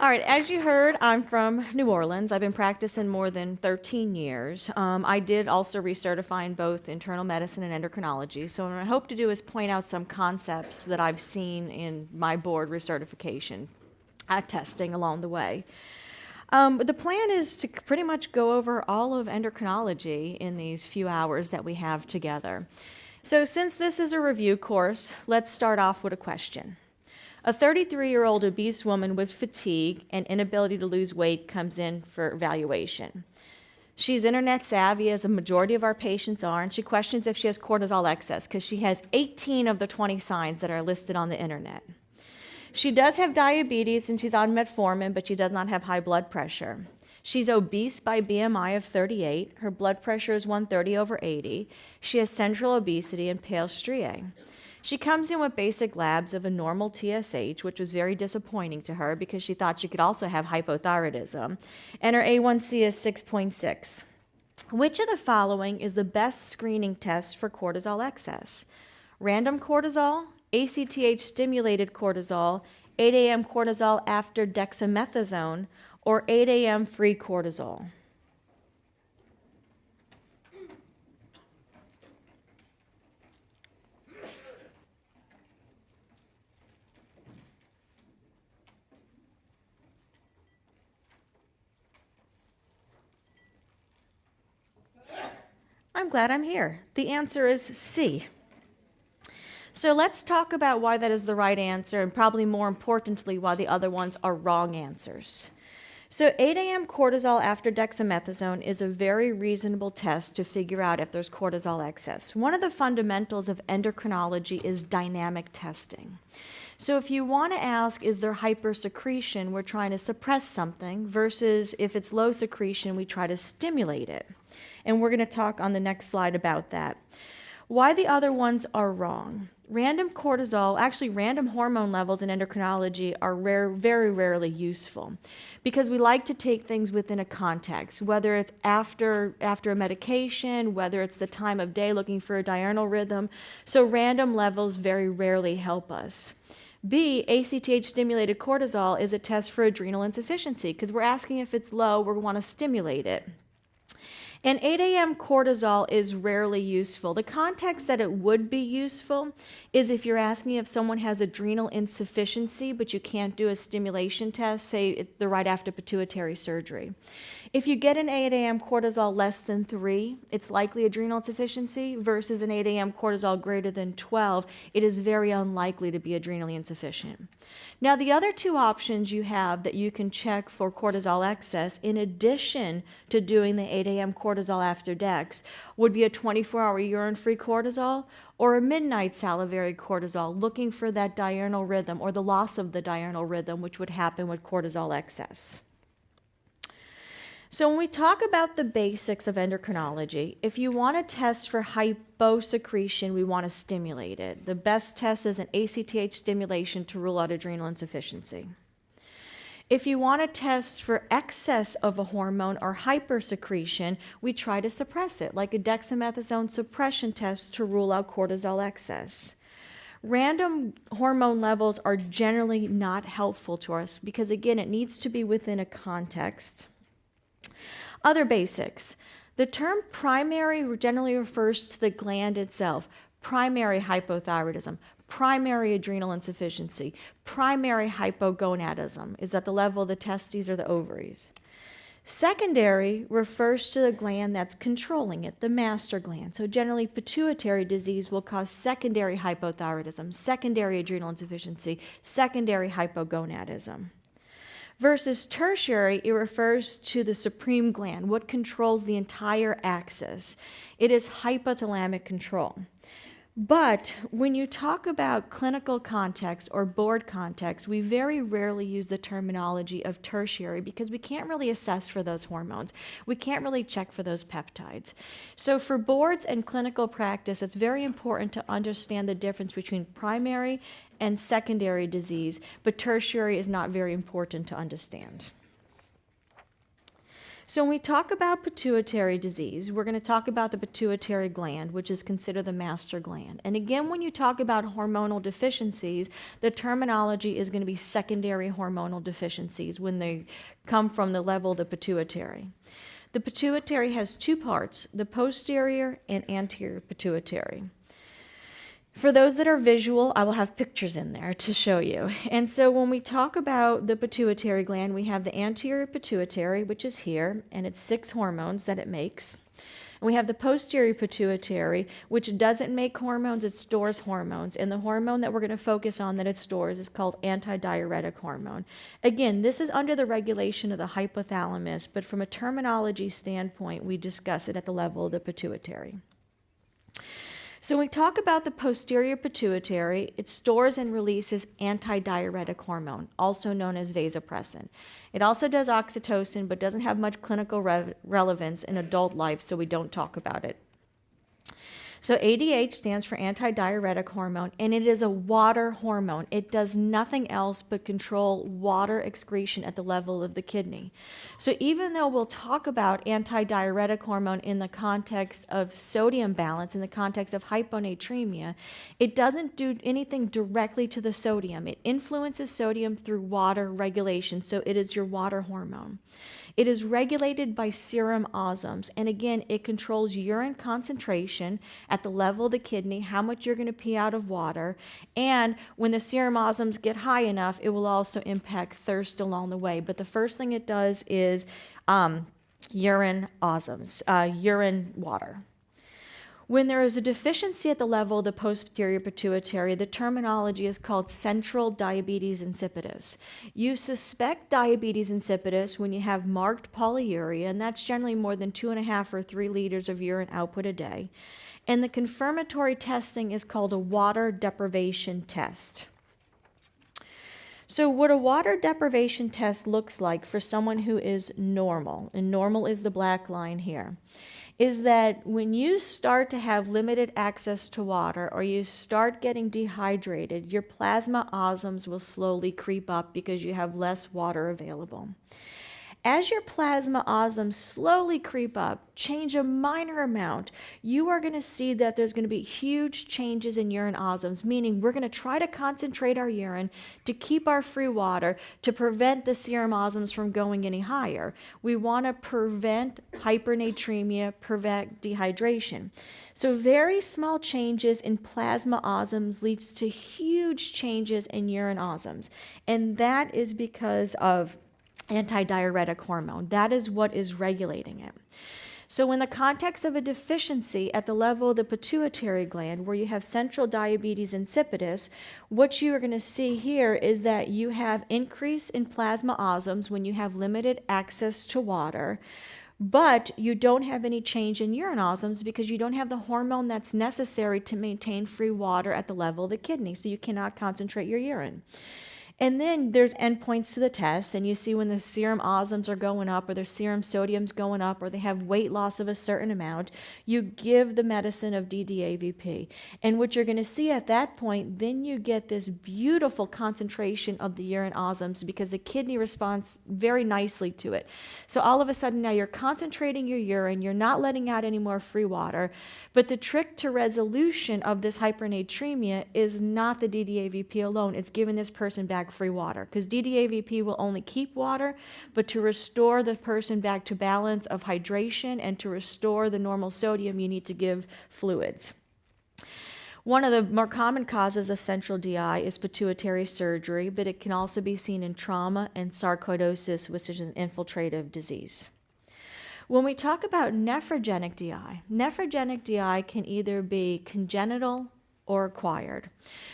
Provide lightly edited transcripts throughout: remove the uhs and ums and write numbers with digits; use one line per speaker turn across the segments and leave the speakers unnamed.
All right, as you heard, I'm from New Orleans. I've been practicing more than 13 years. I did also recertify in both internal medicine and endocrinology. So what I hope to do is point out some concepts that I've seen in my board recertification testing along the way. The plan is to pretty much go over all of endocrinology in these few hours that we have together. So since this is a review course, let's start off with a question. A 33-year-old obese woman with fatigue and inability to lose weight comes in for evaluation. She's internet savvy, as a majority of our patients are, and she questions if she has cortisol excess because she has 18 of the 20 signs that are listed on the internet. She does have diabetes and she's on metformin, but she does not have high blood pressure. She's obese by BMI of 38. Her blood pressure is 130/80. She has central obesity and pale striae. She comes in with basic labs of a normal TSH, which was very disappointing to her because she thought she could also have hypothyroidism, and her A1C is 6.6. Which of the following is the best screening test for cortisol excess? Random cortisol, ACTH-stimulated cortisol, 8 a.m. cortisol after dexamethasone, or 8 a.m. free cortisol? I'm glad I'm here. The answer is C. So let's talk about why that is the right answer, and probably more importantly, why the other ones are wrong answers. So 8 a.m. cortisol after dexamethasone is a very reasonable test to figure out if there's cortisol excess. One of the fundamentals of endocrinology is dynamic testing. So if you want to ask, is there hypersecretion, we're trying to suppress something, versus if it's low secretion, we try to stimulate it. And we're going to talk on the next slide about that. Why the other ones are wrong. Random cortisol, actually random hormone levels in endocrinology are very rarely useful because we like to take things within a context, whether it's after a medication, whether it's the time of day looking for a diurnal rhythm. So random levels very rarely help us. B, ACTH-stimulated cortisol is a test for adrenal insufficiency because we're asking if it's low, we want to stimulate it. And 8 a.m. cortisol is rarely useful. The context that it would be useful is if you're asking if someone has adrenal insufficiency, but you can't do a stimulation test, say they're right after pituitary surgery. If you get an 8 a.m. cortisol less than 3, it's likely adrenal insufficiency, versus an 8 a.m. cortisol greater than 12, it is very unlikely to be adrenally insufficient. Now, the other two options you have that you can check for cortisol excess, in addition to doing the 8 a.m. cortisol after DEX, would be a 24-hour urine-free cortisol or a midnight salivary cortisol, looking for that diurnal rhythm or the loss of the diurnal rhythm, which would happen with cortisol excess. So when we talk about the basics of endocrinology, if you want to test for hyposecretion, we want to stimulate it. The best test is an ACTH stimulation to rule out adrenal insufficiency. If you want to test for excess of a hormone or hypersecretion, we try to suppress it, like a dexamethasone suppression test to rule out cortisol excess. Random hormone levels are generally not helpful to us because, again, it needs to be within a context. Other basics. The term primary generally refers to the gland itself. Primary hypothyroidism, primary adrenal insufficiency, primary hypogonadism is at the level of the testes or the ovaries. Secondary refers to the gland that's controlling it, the master gland. So generally pituitary disease will cause secondary hypothyroidism, secondary adrenal insufficiency, secondary hypogonadism. Versus tertiary, it refers to the supreme gland, what controls the entire axis. It is hypothalamic control. But when you talk about clinical context or board context, we very rarely use the terminology of tertiary because we can't really assess for those hormones. We can't really check for those peptides. So for boards and clinical practice, it's very important to understand the difference between primary and secondary disease, but tertiary is not very important to understand. So when we talk about pituitary disease, we're going to talk about the pituitary gland, which is considered the master gland. And again, when you talk about hormonal deficiencies, the terminology is going to be secondary hormonal deficiencies when they come from the level of the pituitary. The pituitary has two parts, the posterior and anterior pituitary. For those that are visual, I will have pictures in there to show you. And so when we talk about the pituitary gland, we have the anterior pituitary, which is here, and it's 6 hormones that it makes. And we have the posterior pituitary, which doesn't make hormones, it stores hormones. And the hormone that we're going to focus on that it stores is called antidiuretic hormone. Again, this is under the regulation of the hypothalamus, but from a terminology standpoint, we discuss it at the level of the pituitary. So when we talk about the posterior pituitary, it stores and releases antidiuretic hormone, also known as vasopressin. It also does oxytocin, but doesn't have much clinical relevance in adult life, so we don't talk about it. So ADH stands for antidiuretic hormone, and it is a water hormone. It does nothing else but control water excretion at the level of the kidney. So even though we'll talk about antidiuretic hormone in the context of sodium balance, in the context of hyponatremia, it doesn't do anything directly to the sodium. It influences sodium through water regulation, so it is your water hormone. It is regulated by serum osms, and again, it controls urine concentration at the level of the kidney, how much you're going to pee out of water, and when the serum osms get high enough, it will also impact thirst along the way. But the first thing it does is urine osms, urine water. When there is a deficiency at the level of the posterior pituitary, the terminology is called central diabetes insipidus. You suspect diabetes insipidus when you have marked polyuria, and that's generally more than 2.5 or 3 liters of urine output a day. And the confirmatory testing is called a water deprivation test. So what a water deprivation test looks like for someone who is normal, and normal is the black line here, is that when you start to have limited access to water or you start getting dehydrated, your plasma osms will slowly creep up because you have less water available. As your plasma osms slowly creep up, change a minor amount, you are going to see that there's going to be huge changes in urine osms, meaning we're going to try to concentrate our urine to keep our free water to prevent the serum osms from going any higher. We want to prevent hypernatremia, prevent dehydration. So very small changes in plasma osms leads to huge changes in urine osms, and that is because of antidiuretic hormone. That is what is regulating it. So in the context of a deficiency at the level of the pituitary gland, where you have central diabetes insipidus, what you are going to see here is that you have increase in plasma osms when you have limited access to water, but you don't have any change in urine osms because you don't have the hormone that's necessary to maintain free water at the level of the kidney, so you cannot concentrate your urine. And then there's endpoints to the test, and you see when the serum osms are going up or their serum sodium's going up or they have weight loss of a certain amount, you give the medicine of DDAVP. And what you're going to see at that point, then you get this beautiful concentration of the urine osms because the kidney responds very nicely to it. So all of a sudden now you're concentrating your urine, you're not letting out any more free water, but the trick to resolution of this hypernatremia is not the DDAVP alone. It's giving this person back free water, because DDAVP will only keep water, but to restore the person back to balance of hydration and to restore the normal sodium, you need to give fluids. One of the more common causes of central DI is pituitary surgery, but it can also be seen in trauma and sarcoidosis, which is an infiltrative disease. When we talk about nephrogenic DI can either be congenital or acquired.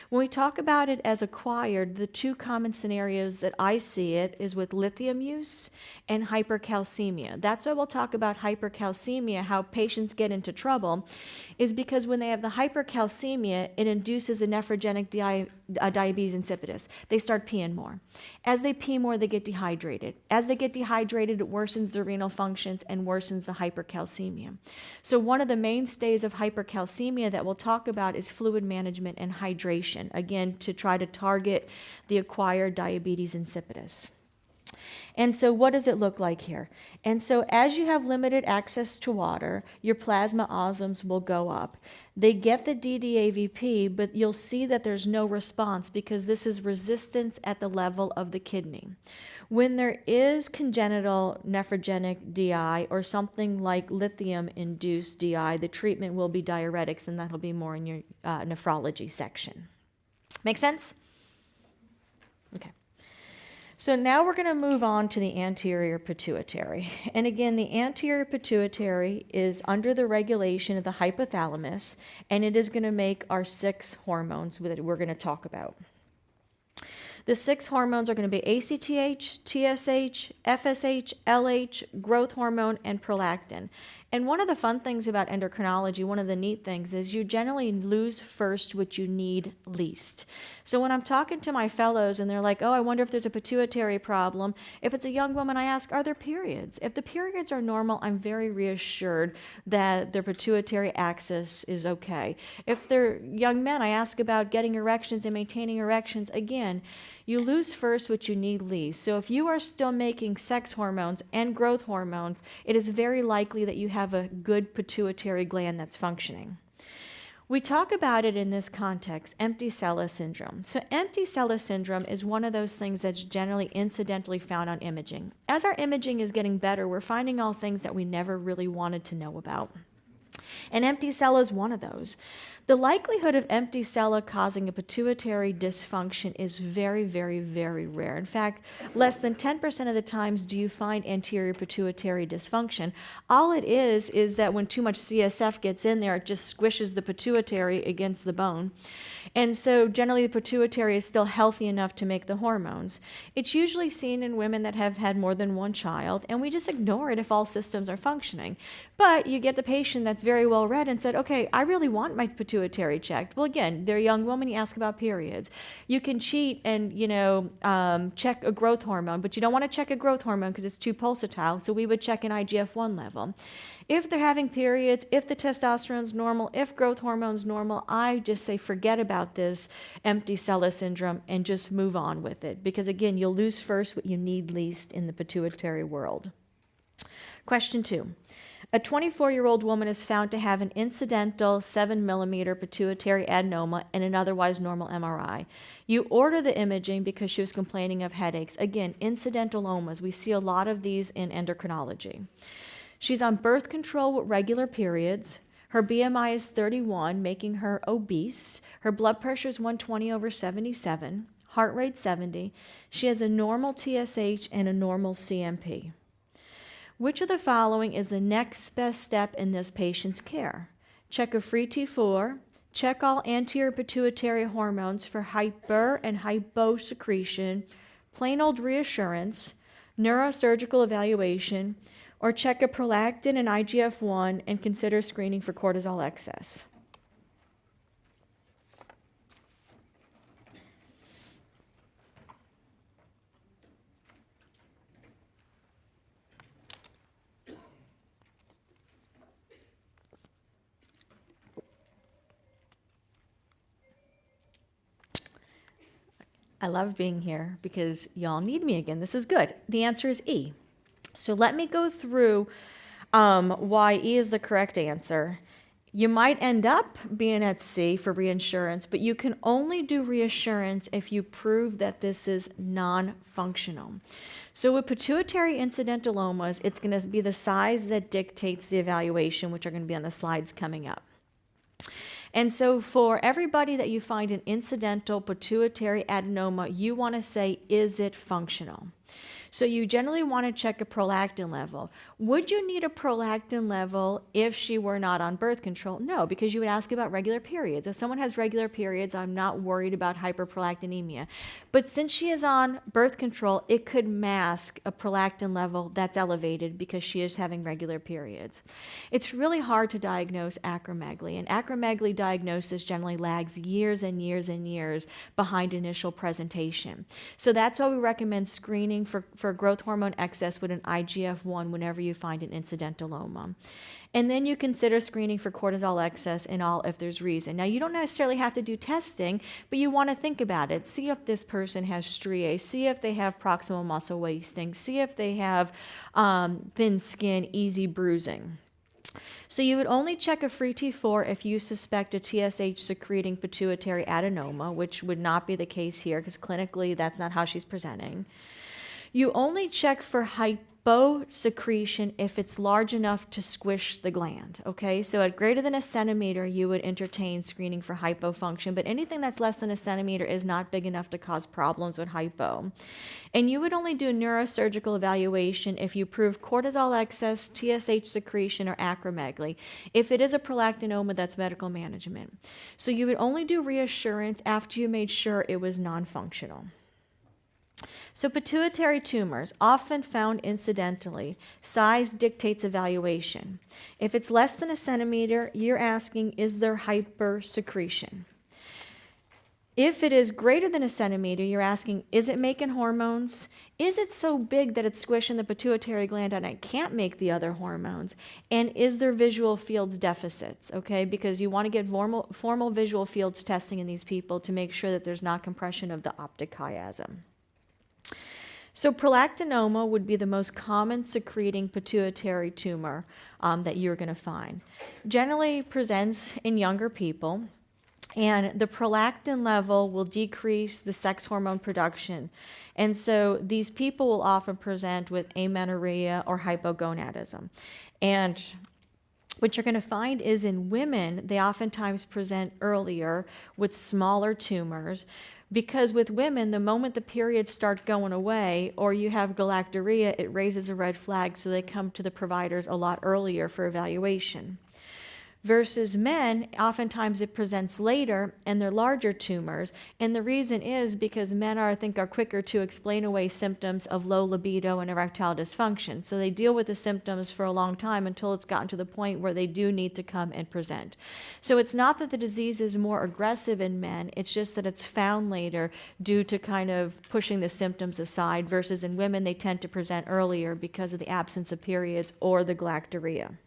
When we talk about it as acquired, the two common scenarios that I see it is with lithium use and hypercalcemia. That's why we'll talk about hypercalcemia, how patients get into trouble, is because when they have the hypercalcemia, it induces a nephrogenic diabetes insipidus. They start peeing more. As they pee more, they get dehydrated. As they get dehydrated, it worsens the renal functions and worsens the hypercalcemia. So one of the mainstays of hypercalcemia that we'll talk about is fluid management and hydration, again, to try to target the acquired diabetes insipidus. And so what does it look like here? And so as you have limited access to water, your plasma osms will go up. They get the DDAVP, but you'll see that there's no response because this is resistance at the level of the kidney. When there is congenital nephrogenic DI or something like lithium-induced DI, the treatment will be diuretics, and that'll be more in your nephrology section. Make sense? Okay. So now we're going to move on to the anterior pituitary. And again, the anterior pituitary is under the regulation of the hypothalamus, and it is going to make our 6 hormones that we're going to talk about. The 6 hormones are going to be ACTH, TSH, FSH, LH, growth hormone, and prolactin. And one of the fun things about endocrinology, one of the neat things, is you generally lose first what you need least. So when I'm talking to my fellows and they're like, oh, I wonder if there's a pituitary problem, if it's a young woman, I ask, are there periods? If the periods are normal, I'm very reassured that their pituitary axis is okay. If they're young men, I ask about getting erections and maintaining erections. Again, you lose first what you need least. So if you are still making sex hormones and growth hormones, it is very likely that you have a good pituitary gland that's functioning. We talk about it in this context, empty sella syndrome. So empty sella syndrome is one of those things that's generally incidentally found on imaging. As our imaging is getting better, we're finding all things that we never really wanted to know about. And empty sella is one of those. The likelihood of empty sella causing a pituitary dysfunction is very, very, very rare. In fact, less than 10% of the times do you find anterior pituitary dysfunction. All it is that when too much CSF gets in there, it just squishes the pituitary against the bone. And so generally the pituitary is still healthy enough to make the hormones. It's usually seen in women that have had more than one child, and we just ignore it if all systems are functioning. But you get the patient that's very well read and said, okay, I really want my pituitary checked. Well, again, they're a young woman, you ask about periods. You can cheat and, check a growth hormone, but you don't want to check a growth hormone because it's too pulsatile, so we would check an IGF-1 level. If they're having periods, if the testosterone's normal, if growth hormone's normal, I just say forget about this empty sella syndrome and just move on with it. Because again, you'll lose first what you need least in the pituitary world. Question 2. A 24-year-old woman is found to have an incidental 7 millimeter pituitary adenoma in an otherwise normal MRI. You order the imaging because she was complaining of headaches. Again, incidental omas. We see a lot of these in endocrinology. She's on birth control with regular periods. Her BMI is 31, making her obese. Her blood pressure is 120/77, heart rate 70. She has a normal TSH and a normal CMP. Which of the following is the next best step in this patient's care? Check a free T4, check all anterior pituitary hormones for hyper and hyposecretion, plain old reassurance, neurosurgical evaluation, or check a prolactin and IGF-1 and consider screening for cortisol excess. I love being here because y'all need me again. This is good. The answer is E. So let me go through why E is the correct answer. You might end up being at C for reinsurance, but you can only do reassurance if you prove that this is non-functional. So with pituitary incidentalomas, it's going to be the size that dictates the evaluation, which are going to be on the slides coming up. And so for everybody that you find an incidental pituitary adenoma, you want to say, is it functional? So you generally want to check a prolactin level. Would you need a prolactin level if she were not on birth control? No, because you would ask about regular periods. If someone has regular periods, I'm not worried about hyperprolactinemia. But since she is on birth control, it could mask a prolactin level that's elevated because she is having regular periods. It's really hard to diagnose acromegaly, and acromegaly diagnosis generally lags years and years and years behind initial presentation. So that's why we recommend screening for for growth hormone excess with an IGF-1 whenever you find an incidentalloma. And then you consider screening for cortisol excess and all if there's reason. Now, you don't necessarily have to do testing, but you want to think about it. See if this person has striae. See if they have proximal muscle wasting. See if they have thin skin, easy bruising. So you would only check a free T4 if you suspect a TSH-secreting pituitary adenoma, which would not be the case here because clinically that's not how she's presenting. You only check for hyposecretion if it's large enough to squish the gland, okay? So at greater than a centimeter, you would entertain screening for hypofunction, but anything that's less than a centimeter is not big enough to cause problems with hypo. And you would only do neurosurgical evaluation if you prove cortisol excess, TSH secretion, or acromegaly. If it is a prolactinoma, that's medical management. So you would only do reassurance after you made sure it was non-functional. So pituitary tumors, often found incidentally, size dictates evaluation. If it's less than a centimeter, you're asking, is there hypersecretion? If it is greater than a centimeter, you're asking, is it making hormones? Is it so big that it's squishing the pituitary gland and it can't make the other hormones? And is there visual fields deficits, okay? Because you want to get formal visual fields testing in these people to make sure that there's not compression of the optic chiasm. So prolactinoma would be the most common secreting pituitary tumor that you're going to find. Generally presents in younger people, and the prolactin level will decrease the sex hormone production. And so these people will often present with amenorrhea or hypogonadism. And what you're going to find is in women, they oftentimes present earlier with smaller tumors, because with women, the moment the periods start going away or you have galactorrhea, it raises a red flag, so they come to the providers a lot earlier for evaluation. Versus men, oftentimes it presents later and they're larger tumors. And the reason is because men are quicker to explain away symptoms of low libido and erectile dysfunction. So they deal with the symptoms for a long time until it's gotten to the point where they do need to come and present. So it's not that the disease is more aggressive in men, it's just that it's found later due to kind of pushing the symptoms aside, versus in women they tend to present earlier because of the absence of periods or the galactorrhea.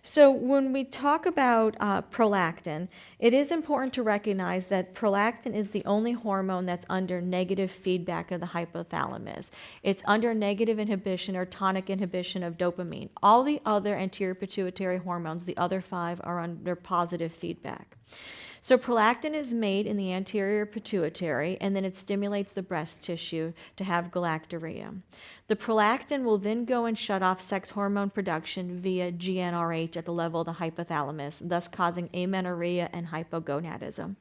So when we talk about prolactin, it is important to recognize that prolactin is the only hormone that's under negative feedback of the hypothalamus. It's under negative inhibition or tonic inhibition of dopamine. All the other anterior pituitary hormones, the other 5, are under positive feedback. So prolactin is made in the anterior pituitary, and then it stimulates the breast tissue to have galactorrhea. The prolactin will then go and shut off sex hormone production via GnRH at the level of the hypothalamus, thus causing amenorrhea and hypogonadism.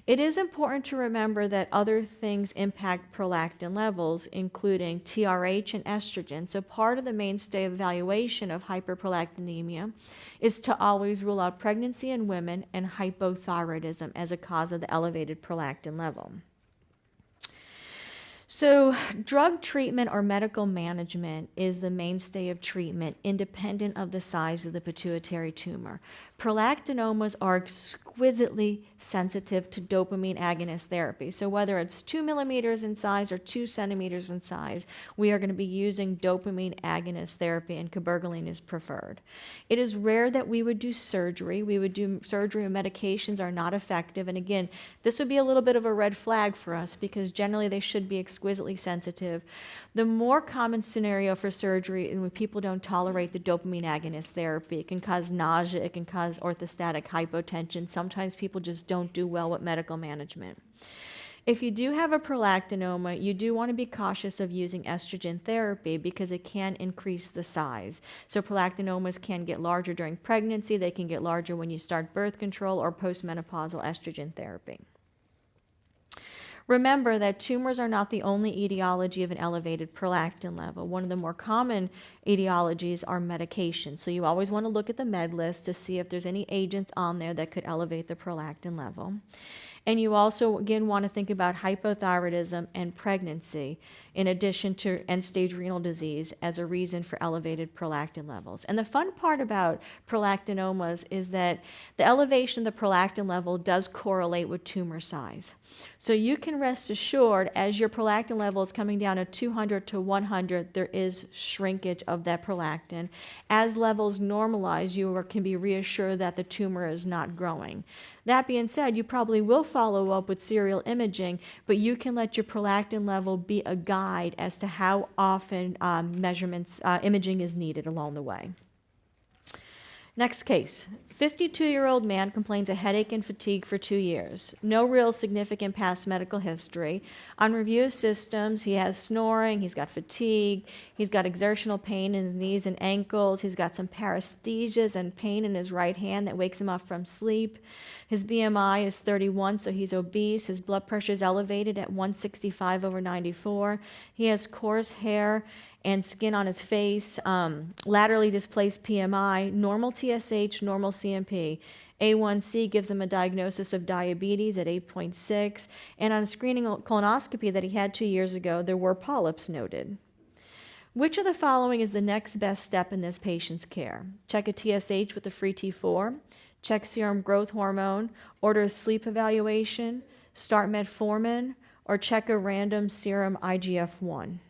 It is important to remember that other things impact prolactin levels, including TRH and estrogen. So part of the mainstay evaluation of hyperprolactinemia is to always rule out pregnancy in women and hypothyroidism as a cause of the elevated prolactin level. So drug treatment or medical management is the mainstay of treatment independent of the size of the pituitary tumor. Prolactinomas are exquisitely sensitive to dopamine agonist therapy. So whether it's 2 millimeters in size or 2 centimeters in size, we are going to be using dopamine agonist therapy, and cabergoline is preferred. It is rare that we would do surgery. We would do surgery when medications are not effective. And again, this would be a little bit of a red flag for us because generally they should be exquisitely sensitive. The more common scenario for surgery is when people don't tolerate the dopamine agonist therapy. It can cause nausea, it can cause orthostatic hypotension. Sometimes people just don't do well with medical management. If you do have a prolactinoma, you do want to be cautious of using estrogen therapy because it can increase the size. So prolactinomas can get larger during pregnancy, they can get larger when you start birth control or postmenopausal estrogen therapy. Remember that tumors are not the only etiology of an elevated prolactin level. One of the more common etiologies are medications. So you always want to look at the med list to see if there's any agents on there that could elevate the prolactin level. And you also, again, want to think about hypothyroidism and pregnancy, in addition to end-stage renal disease, as a reason for elevated prolactin levels. And the fun part about prolactinomas is that the elevation of the prolactin level does correlate with tumor size. So you can rest assured, as your prolactin level is coming down to 200 to 100, there is shrinkage of that prolactin. As levels normalize, you can be reassured that the tumor is not growing. That being said, you probably will follow up with serial imaging, but you can let your prolactin level be a guide as to how often imaging is needed along the way. Next case, 52-year-old man complains of headache and fatigue for 2 years. No real significant past medical history. On review of systems, he has snoring, he's got fatigue, he's got exertional pain in his knees and ankles, he's got some paresthesias and pain in his right hand that wakes him up from sleep. His BMI is 31, so he's obese. His blood pressure is elevated at 165/94. He has coarse hair and skin on his face, laterally displaced PMI, normal TSH, normal CMP. A1C gives him a diagnosis of diabetes at 8.6, and on a screening colonoscopy that he had 2 years ago, there were polyps noted. Which of the following is the next best step in this patient's care? Check a TSH with a free T4, check serum growth hormone, order a sleep evaluation, start metformin, or check a random serum IGF-1.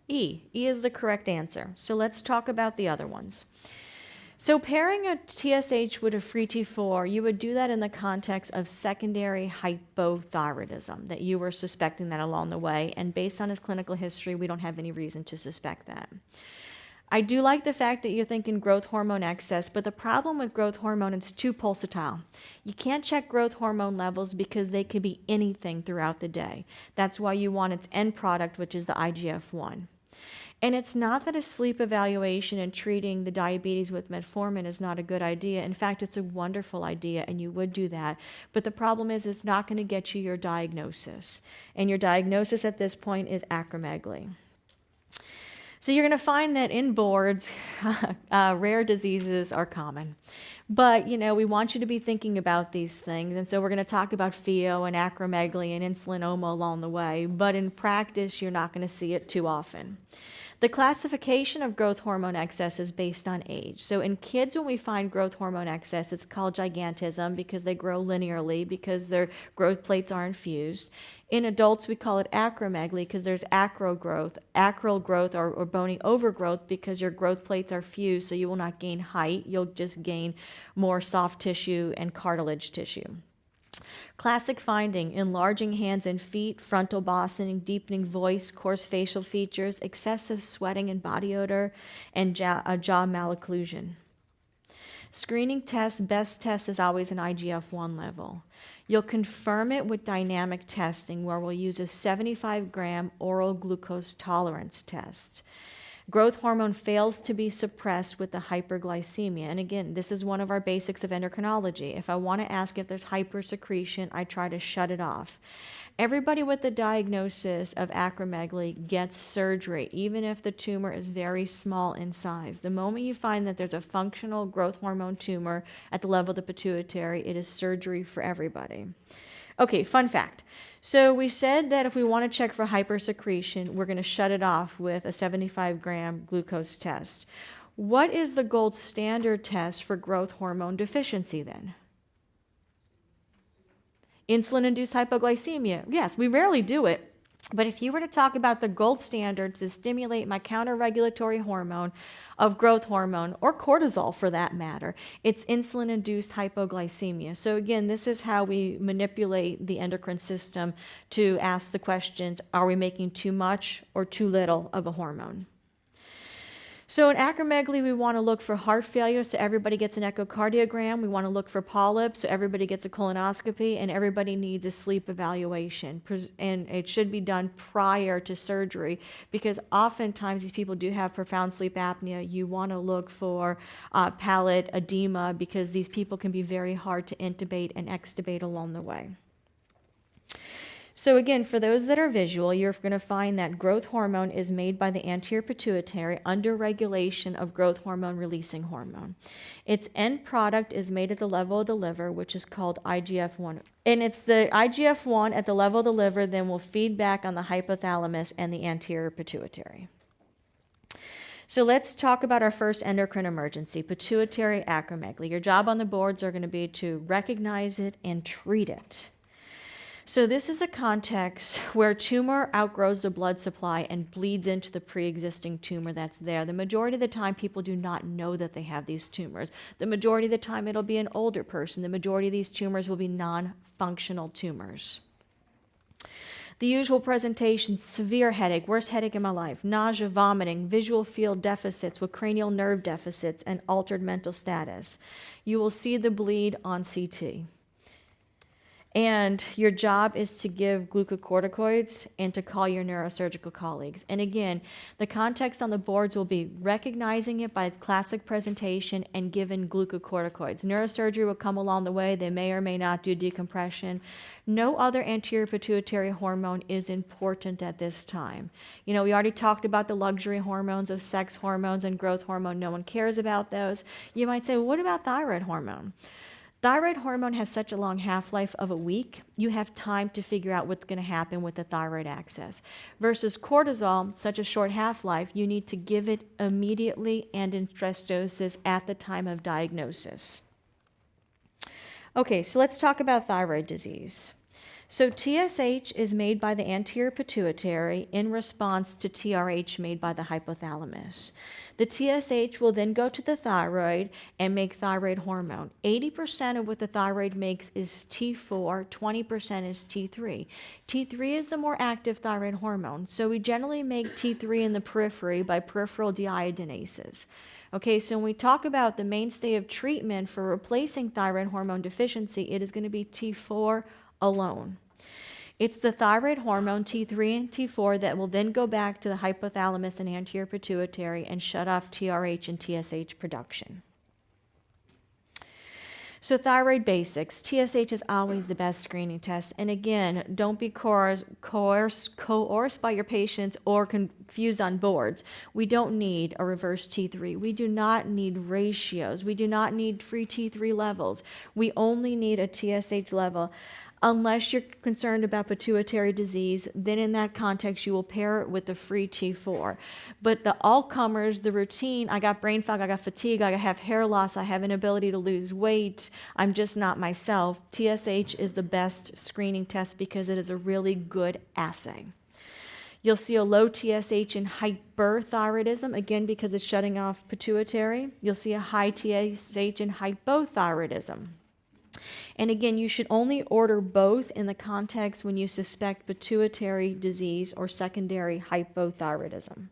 E. E is the correct answer. So let's talk about the other ones. So pairing a TSH with a free T4, you would do that in the context of secondary hypothyroidism, that you were suspecting that along the way. And based on his clinical history, we don't have any reason to suspect that. I do like the fact that you're thinking growth hormone excess, but the problem with growth hormone is too pulsatile. You can't check growth hormone levels because they could be anything throughout the day. That's why you want its end product, which is the IGF-1. And it's not that a sleep evaluation and treating the diabetes with metformin is not a good idea. In fact, it's a wonderful idea, and you would do that. But the problem is it's not going to get you your diagnosis. And your diagnosis at this point is acromegaly. So you're going to find that in boards, rare diseases are common. But, we want you to be thinking about these things. And so we're going to talk about PHEO and acromegaly and insulinoma along the way. But in practice, you're not going to see it too often. The classification of growth hormone excess is based on age. So in kids, when we find growth hormone excess, it's called gigantism because they grow linearly because their growth plates are infused. In adults, we call it acromegaly because there's acral growth or bony overgrowth because your growth plates are fused, so you will not gain height. You'll just gain more soft tissue and cartilage tissue. Classic finding: enlarging hands and feet, frontal bossing, deepening voice, coarse facial features, excessive sweating and body odor, and jaw malocclusion. Screening test, best test is always an IGF-1 level. You'll confirm it with dynamic testing, where we'll use a 75-gram oral glucose tolerance test. Growth hormone fails to be suppressed with the hyperglycemia. And again, this is one of our basics of endocrinology. If I want to ask if there's hypersecretion, I try to shut it off. Everybody with the diagnosis of acromegaly gets surgery, even if the tumor is very small in size. The moment you find that there's a functional growth hormone tumor at the level of the pituitary, it is surgery for everybody. Okay, fun fact. So we said that if we want to check for hypersecretion, we're going to shut it off with a 75-gram glucose test. What is the gold standard test for growth hormone deficiency then? Insulin-induced hypoglycemia. Yes, we rarely do it. But if you were to talk about the gold standard to stimulate my counter-regulatory hormone of growth hormone, or cortisol for that matter, it's insulin-induced hypoglycemia. So again, this is how we manipulate the endocrine system to ask the questions, are we making too much or too little of a hormone? So in acromegaly, we want to look for heart failure, so everybody gets an echocardiogram. We want to look for polyps, so everybody gets a colonoscopy, and everybody needs a sleep evaluation. And it should be done prior to surgery, because oftentimes these people do have profound sleep apnea. You want to look for palate edema, because these people can be very hard to intubate and extubate along the way. So again, for those that are visual, you're going to find that growth hormone is made by the anterior pituitary under regulation of growth hormone releasing hormone. Its end product is made at the level of the liver, which is called IGF-1. And it's the IGF-1 at the level of the liver then will feed back on the hypothalamus and the anterior pituitary. So let's talk about our first endocrine emergency, pituitary acromegaly. Your job on the boards are going to be to recognize it and treat it. So this is a context where tumor outgrows the blood supply and bleeds into the pre-existing tumor that's there. The majority of the time, people do not know that they have these tumors. The majority of the time, it'll be an older person. The majority of these tumors will be non-functional tumors. The usual presentation: severe headache, worst headache in my life, nausea, vomiting, visual field deficits with cranial nerve deficits, and altered mental status. You will see the bleed on CT. And your job is to give glucocorticoids and to call your neurosurgical colleagues. And again, the context on the boards will be recognizing it by its classic presentation and given glucocorticoids. Neurosurgery will come along the way. They may or may not do decompression. No other anterior pituitary hormone is important at this time. You know, we already talked about the luxury hormones of sex hormones and growth hormone. No one cares about those. You might say, well, what about thyroid hormone? Thyroid hormone has such a long half-life of a week, you have time to figure out what's going to happen with the thyroid axis. Versus cortisol, such a short half-life, you need to give it immediately and in stress doses at the time of diagnosis. Okay, so let's talk about thyroid disease. So TSH is made by the anterior pituitary in response to TRH made by the hypothalamus. The TSH will then go to the thyroid and make thyroid hormone. 80% of what the thyroid makes is T4, 20% is T3. T3 is the more active thyroid hormone, so we generally make T3 in the periphery by peripheral deiodinases. Okay, so when we talk about the mainstay of treatment for replacing thyroid hormone deficiency, it is going to be T4 alone. It's the thyroid hormone T3 and T4 that will then go back to the hypothalamus and anterior pituitary and shut off TRH and TSH production. So thyroid basics. TSH is always the best screening test. And again, don't be coerced by your patients or confused on boards. We don't need a reverse T3. We do not need ratios. We do not need free T3 levels. We only need a TSH level. Unless you're concerned about pituitary disease, then in that context, you will pair it with the free T4. But the all-comers, the routine, I got brain fog, I got fatigue, I have hair loss, I have inability to lose weight, I'm just not myself, TSH is the best screening test because it is a really good assay. You'll see a low TSH in hyperthyroidism, again, because it's shutting off pituitary. You'll see a high TSH in hypothyroidism. And again, you should only order both in the context when you suspect pituitary disease or secondary hypothyroidism.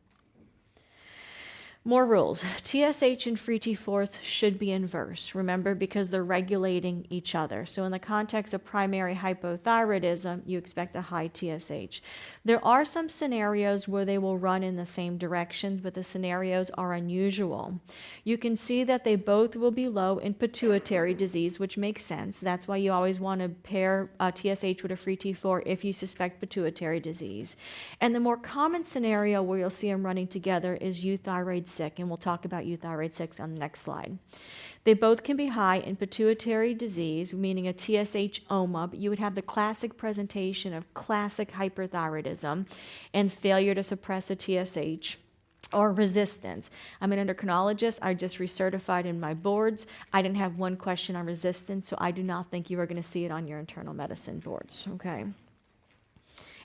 More rules. TSH and free T4s should be inverse, remember, because they're regulating each other. So in the context of primary hypothyroidism, you expect a high TSH. There are some scenarios where they will run in the same direction, but the scenarios are unusual. You can see that they both will be low in pituitary disease, which makes sense. That's why you always want to pair TSH with a free T4 if you suspect pituitary disease. And the more common scenario where you'll see them running together is euthyroid sick, and we'll talk about euthyroid sick on the next slide. They both can be high in pituitary disease, meaning a TSH-OMA, but you would have the classic presentation of classic hyperthyroidism and failure to suppress a TSH or resistance. I'm an endocrinologist. I just recertified in my boards. I didn't have one question on resistance, so I do not think you are going to see it on your internal medicine boards, okay?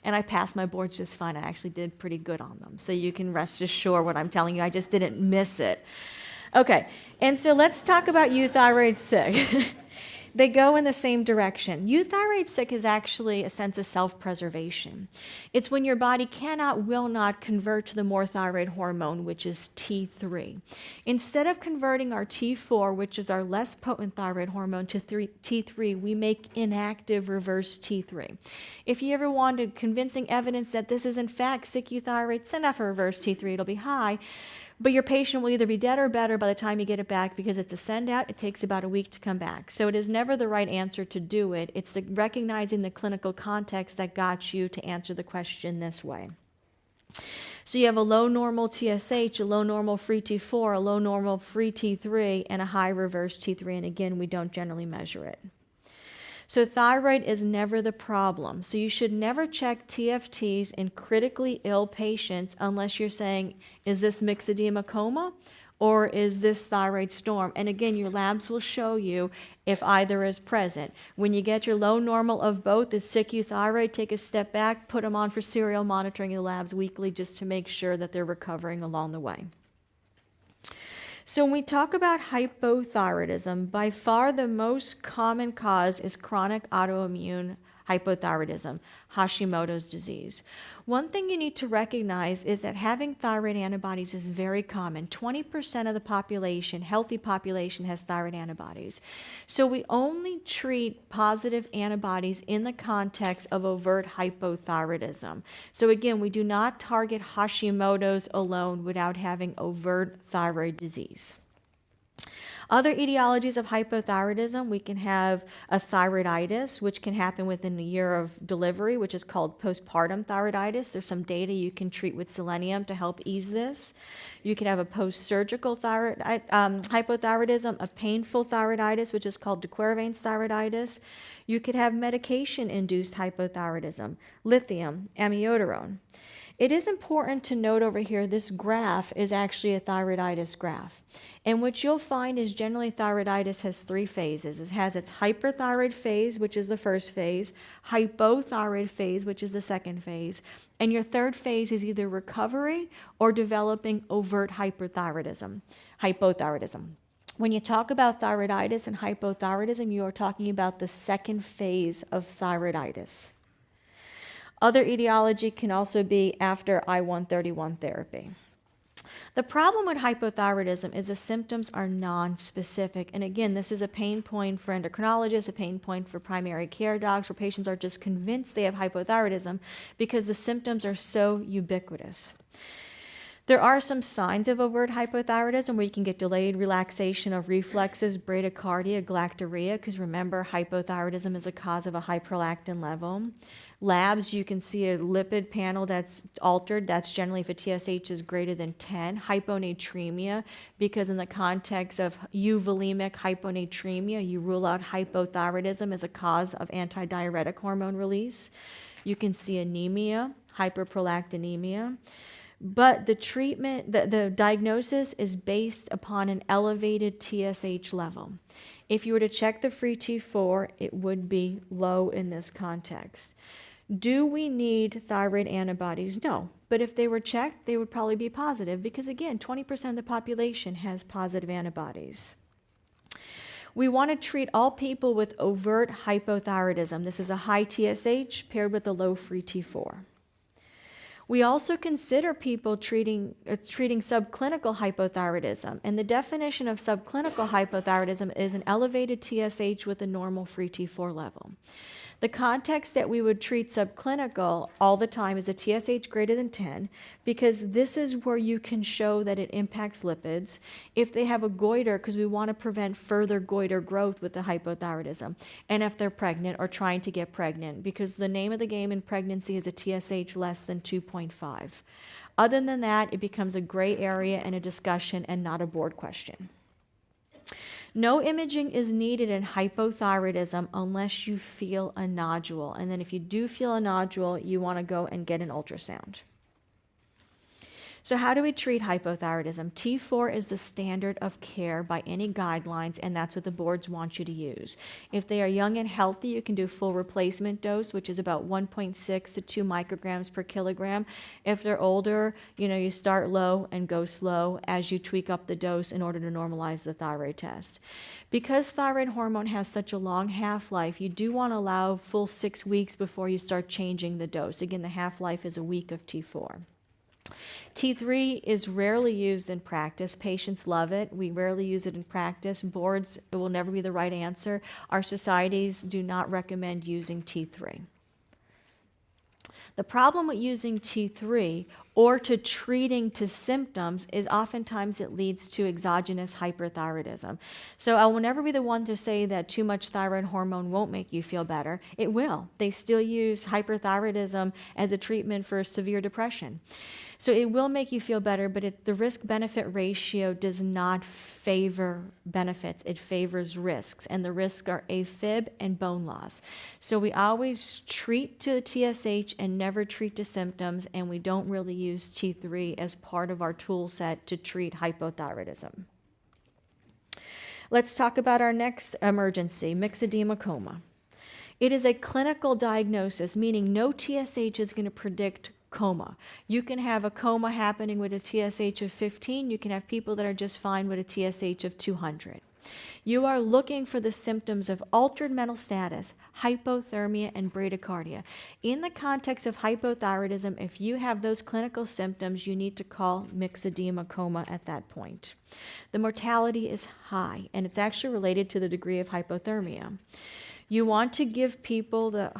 And I passed my boards just fine. I actually did pretty good on them. So you can rest assured what I'm telling you. I just didn't miss it. Okay, and so let's talk about euthyroid sick. They go in the same direction. Euthyroid sick is actually a sense of self-preservation. It's when your body cannot, will not convert to the more thyroid hormone, which is T3. Instead of converting our T4, which is our less potent thyroid hormone, to T3, we make inactive reverse T3. If you ever wanted convincing evidence that this is in fact sick euthyroid, send off a reverse T3, it'll be high. But your patient will either be dead or better by the time you get it back, because it's a send out. It takes about a week to come back. So it is never the right answer to do it. It's recognizing the clinical context that got you to answer the question this way. So you have a low normal TSH, a low normal free T4, a low normal free T3, and a high reverse T3. And again, we don't generally measure it. So thyroid is never the problem. So you should never check TFTs in critically ill patients unless you're saying, is this myxedema coma or is this thyroid storm? And again, your labs will show you if either is present. When you get your low normal of both, it's sick euthyroid, take a step back, put them on for serial monitoring in the labs weekly just to make sure that they're recovering along the way. So when we talk about hypothyroidism, by far the most common cause is chronic autoimmune hypothyroidism, Hashimoto's disease. One thing you need to recognize is that having thyroid antibodies is very common. 20% of the population, healthy population, has thyroid antibodies. So we only treat positive antibodies in the context of overt hypothyroidism. So again, we do not target Hashimoto's alone without having overt thyroid disease. Other etiologies of hypothyroidism, we can have a thyroiditis, which can happen within a year of delivery, which is called postpartum thyroiditis. There's some data you can treat with selenium to help ease this. You can have a post-surgical hypothyroidism, a painful thyroiditis, which is called de Quervain's thyroiditis. You could have medication-induced hypothyroidism, lithium, amiodarone. It is important to note over here, this graph is actually a thyroiditis graph. And what you'll find is generally thyroiditis has three phases. It has its hyperthyroid phase, which is the first phase, hypothyroid phase, which is the second phase, and your third phase is either recovery or developing overt hypothyroidism. When you talk about thyroiditis and hypothyroidism, you are talking about the second phase of thyroiditis. Other etiology can also be after I-131 therapy. The problem with hypothyroidism is the symptoms are non-specific. And again, this is a pain point for endocrinologists, a pain point for primary care docs, where patients are just convinced they have hypothyroidism because the symptoms are so ubiquitous. There are some signs of overt hypothyroidism where you can get delayed relaxation of reflexes, bradycardia, galactorrhea, because remember, hypothyroidism is a cause of a high prolactin level. Labs, you can see a lipid panel that's altered. That's generally if a TSH is greater than 10. Hyponatremia, because in the context of euvolemic hyponatremia, you rule out hypothyroidism as a cause of antidiuretic hormone release. You can see anemia, hyperprolactinemia. But the treatment, the diagnosis is based upon an elevated TSH level. If you were to check the free T4, it would be low in this context. Do we need thyroid antibodies? No. But if they were checked, they would probably be positive because, again, 20% of the population has positive antibodies. We want to treat all people with overt hypothyroidism. This is a high TSH paired with a low free T4. We also consider people treating subclinical hypothyroidism, and the definition of subclinical hypothyroidism is an elevated TSH with a normal free T4 level. The context that we would treat subclinical all the time is a TSH greater than 10, because this is where you can show that it impacts lipids. If they have a goiter, because we want to prevent further goiter growth with the hypothyroidism, and if they're pregnant or trying to get pregnant, because the name of the game in pregnancy is a TSH less than 2.5. Other than that, it becomes a gray area and a discussion and not a board question. No imaging is needed in hypothyroidism unless you feel a nodule. And then if you do feel a nodule, you want to go and get an ultrasound. So how do we treat hypothyroidism? T4 is the standard of care by any guidelines, and that's what the boards want you to use. If they are young and healthy, you can do full replacement dose, which is about 1.6 to 2 micrograms per kilogram. If they're older, you start low and go slow as you tweak up the dose in order to normalize the thyroid test. Because thyroid hormone has such a long half-life, you do want to allow full 6 weeks before you start changing the dose. Again, the half-life is a week of T4. T3 is rarely used in practice. Patients love it. We rarely use it in practice. Boards, it will never be the right answer. Our societies do not recommend using T3. The problem with using T3 or to treating to symptoms is oftentimes it leads to exogenous hyperthyroidism. So I will never be the one to say that too much thyroid hormone won't make you feel better. It will. They still use hyperthyroidism as a treatment for severe depression. So it will make you feel better, but the risk-benefit ratio does not favor benefits. It favors risks, and the risks are AFib and bone loss. So we always treat to TSH and never treat to symptoms, and we don't really use T3 as part of our tool set to treat hypothyroidism. Let's talk about our next emergency, myxedema coma. It is a clinical diagnosis, meaning no TSH is going to predict coma. You can have a coma happening with a TSH of 15. You can have people that are just fine with a TSH of 200. You are looking for the symptoms of altered mental status, hypothermia, and bradycardia. In the context of hypothyroidism, if you have those clinical symptoms, you need to call myxedema coma at that point. The mortality is high, and it's actually related to the degree of hypothermia. You want to give people the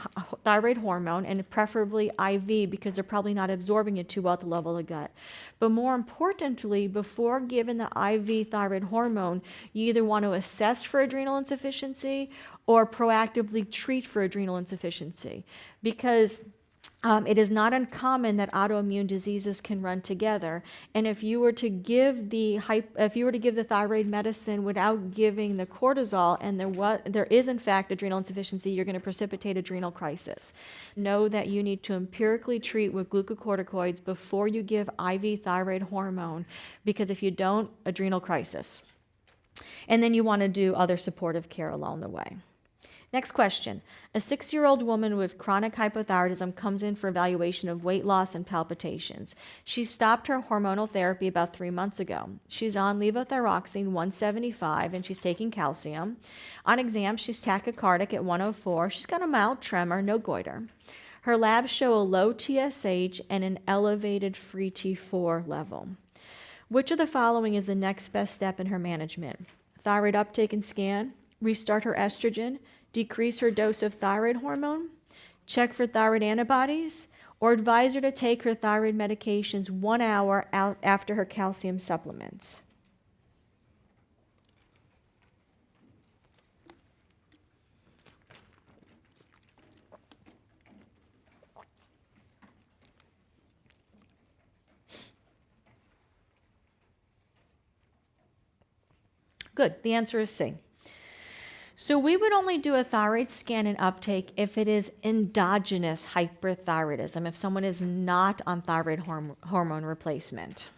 thyroid hormone, and preferably IV, because they're probably not absorbing it too well at the level of the gut. But more importantly, before giving the IV thyroid hormone, you either want to assess for adrenal insufficiency or proactively treat for adrenal insufficiency, because it is not uncommon that autoimmune diseases can run together, and if you were to give the thyroid medicine without giving the cortisol, and there is in fact adrenal insufficiency, you're going to precipitate adrenal crisis. Know that you need to empirically treat with glucocorticoids before you give IV thyroid hormone, because if you don't, adrenal crisis. And then you want to do other supportive care along the way. Next question. A 6-year-old woman with chronic hypothyroidism comes in for evaluation of weight loss and palpitations. She stopped her hormonal therapy about 3 months ago. She's on levothyroxine 175 and she's taking calcium. On exam, she's tachycardic at 104. She's got a mild tremor, no goiter. Her labs show a low TSH and an elevated free T4 level. Which of the following is the next best step in her management? Thyroid uptake and scan, restart her estrogen, decrease her dose of thyroid hormone, check for thyroid antibodies, or advise her to take her thyroid medications 1 hour out after her calcium supplements. Good, the answer is C. So we would only do a thyroid scan and uptake if it is endogenous hyperthyroidism, if someone is not on thyroid hormone replacement.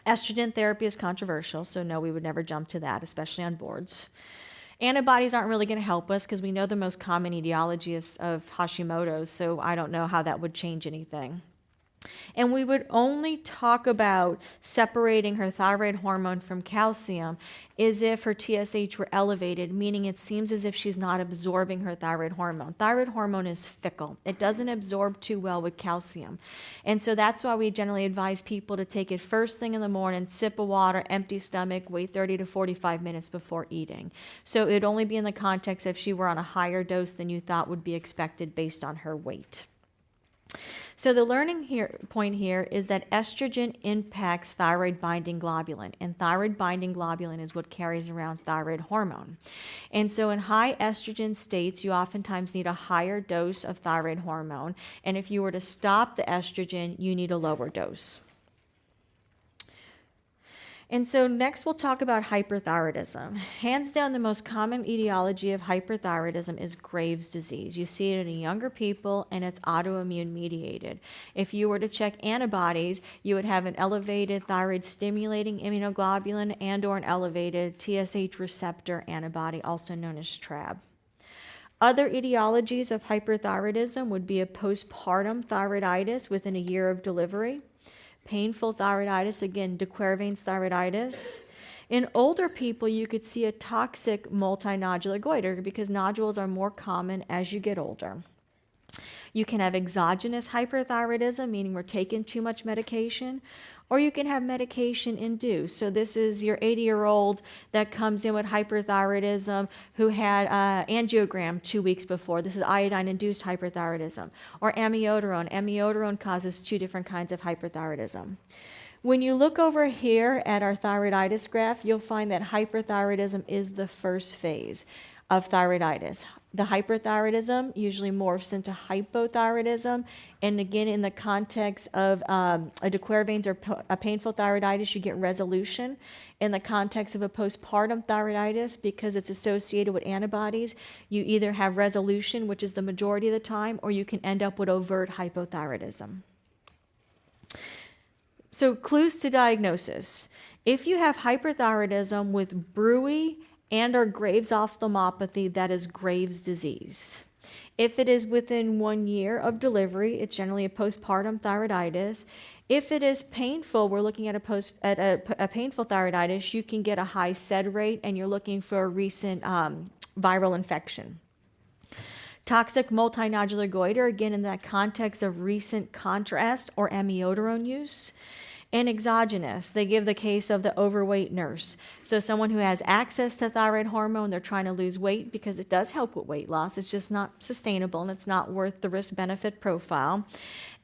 Estrogen therapy is controversial, so no, we would never jump to that, especially on boards. Antibodies aren't really going to help us because we know the most common etiology is of Hashimoto's, so I don't know how that would change anything. And we would only talk about separating her thyroid hormone from calcium is if her TSH were elevated, meaning it seems as if she's not absorbing her thyroid hormone. Thyroid hormone is fickle. It doesn't absorb too well with calcium. And so that's why we generally advise people to take it first thing in the morning, sip of water, empty stomach, wait 30 to 45 minutes before eating. So it would only be in the context if she were on a higher dose than you thought would be expected based on her weight. So the learning point here is that estrogen impacts thyroid binding globulin, and thyroid binding globulin is what carries around thyroid hormone. And so in high estrogen states, you oftentimes need a higher dose of thyroid hormone, and if you were to stop the estrogen, you need a lower dose. And so next we'll talk about hyperthyroidism. Hands down, the most common etiology of hyperthyroidism is Graves' disease. You see it in younger people, and it's autoimmune mediated. If you were to check antibodies, you would have an elevated thyroid stimulating immunoglobulin and or an elevated TSH receptor antibody, also known as TRAB. Other etiologies of hyperthyroidism would be a postpartum thyroiditis within a year of delivery, painful thyroiditis, again, de Quervain's thyroiditis. In older people, you could see a toxic multinodular goiter because nodules are more common as you get older. You can have exogenous hyperthyroidism, meaning we're taking too much medication, or you can have medication induced. So this is your 80-year-old that comes in with hyperthyroidism who had angiogram 2 weeks before. This is iodine-induced hyperthyroidism. Or amiodarone. Amiodarone causes 2 different kinds of hyperthyroidism. When you look over here at our thyroiditis graph, you'll find that hyperthyroidism is the first phase of thyroiditis. The hyperthyroidism usually morphs into hypothyroidism, and again, in the context of a de Quervain's or a painful thyroiditis, you get resolution. In the context of a postpartum thyroiditis, because it's associated with antibodies, you either have resolution, which is the majority of the time, or you can end up with overt hypothyroidism. So clues to diagnosis. If you have hyperthyroidism with Bruy and or Graves' ophthalmopathy, that is Graves' disease. If it is within 1 year of delivery, it's generally a postpartum thyroiditis. If it is painful, we're looking at a painful thyroiditis, you can get a high SED rate and you're looking for a recent viral infection. Toxic multinodular goiter, again in that context of recent contrast or amiodarone use. And exogenous, they give the case of the overweight nurse. So someone who has access to thyroid hormone, they're trying to lose weight because it does help with weight loss. It's just not sustainable and it's not worth the risk-benefit profile.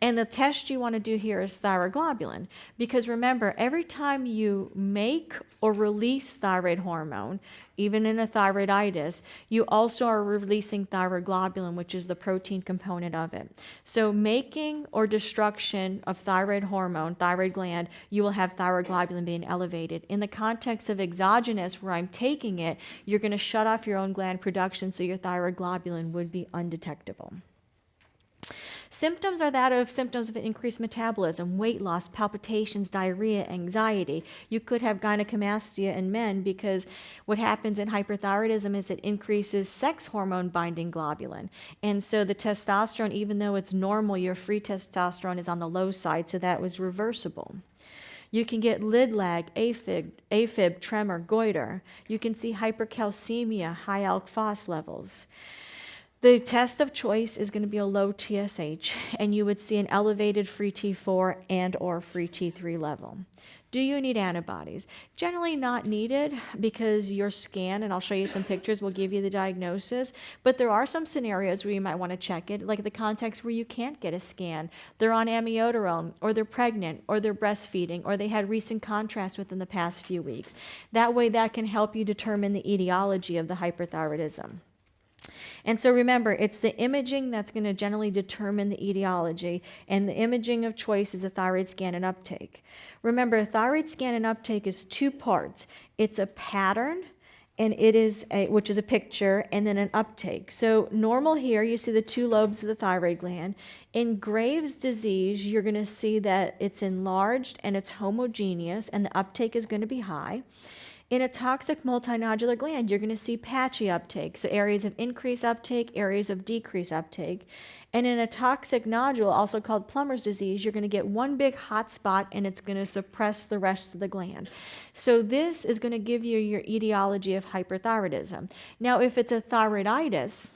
And the test you want to do here is thyroglobulin, because remember, every time you make or release thyroid hormone, even in a thyroiditis, you also are releasing thyroglobulin, which is the protein component of it. So making or destruction of thyroid hormone, thyroid gland, you will have thyroglobulin being elevated. In the context of exogenous, where I'm taking it, you're going to shut off your own gland production, so your thyroglobulin would be undetectable. Symptoms are that of symptoms of increased metabolism, weight loss, palpitations, diarrhea, anxiety. You could have gynecomastia in men because what happens in hyperthyroidism is it increases sex hormone binding globulin. And so the testosterone, even though it's normal, your free testosterone is on the low side, so that was reversible. You can get lid lag, AFib, tremor, goiter. You can see hypercalcemia, high alk phos levels. The test of choice is going to be a low TSH, and you would see an elevated free T4 and or free T3 level. Do you need antibodies? Generally not needed, because your scan, and I'll show you some pictures, will give you the diagnosis, but there are some scenarios where you might want to check it, like the context where you can't get a scan. They're on amiodarone, or they're pregnant, or they're breastfeeding, or they had recent contrast within the past few weeks. That way that can help you determine the etiology of the hyperthyroidism. And so remember, it's the imaging that's going to generally determine the etiology, and the imaging of choice is a thyroid scan and uptake. Remember, a thyroid scan and uptake is 2 parts. It's a pattern, and which is a picture, and then an uptake. So normal here, you see the 2 lobes of the thyroid gland. In Graves' disease, you're going to see that it's enlarged and it's homogeneous, and the uptake is going to be high. In a toxic multinodular gland, you're going to see patchy uptake, so areas of increased uptake, areas of decreased uptake. And in a toxic nodule, also called Plummer's disease, you're going to get one big hot spot, and it's going to suppress the rest of the gland. So this is going to give you your etiology of hyperthyroidism. Now, if it's a thyroiditis,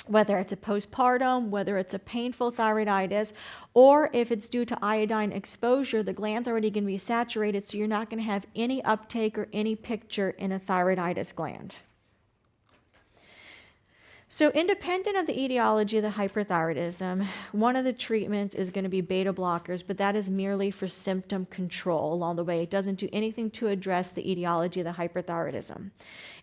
whether it's a postpartum, whether it's a painful thyroiditis, or if it's due to iodine exposure, the gland's already going to be saturated, so you're not going to have any uptake or any picture in a thyroiditis gland. So independent of the etiology of the hyperthyroidism, one of the treatments is going to be beta blockers, but that is merely for symptom control along the way. It doesn't do anything to address the etiology of the hyperthyroidism.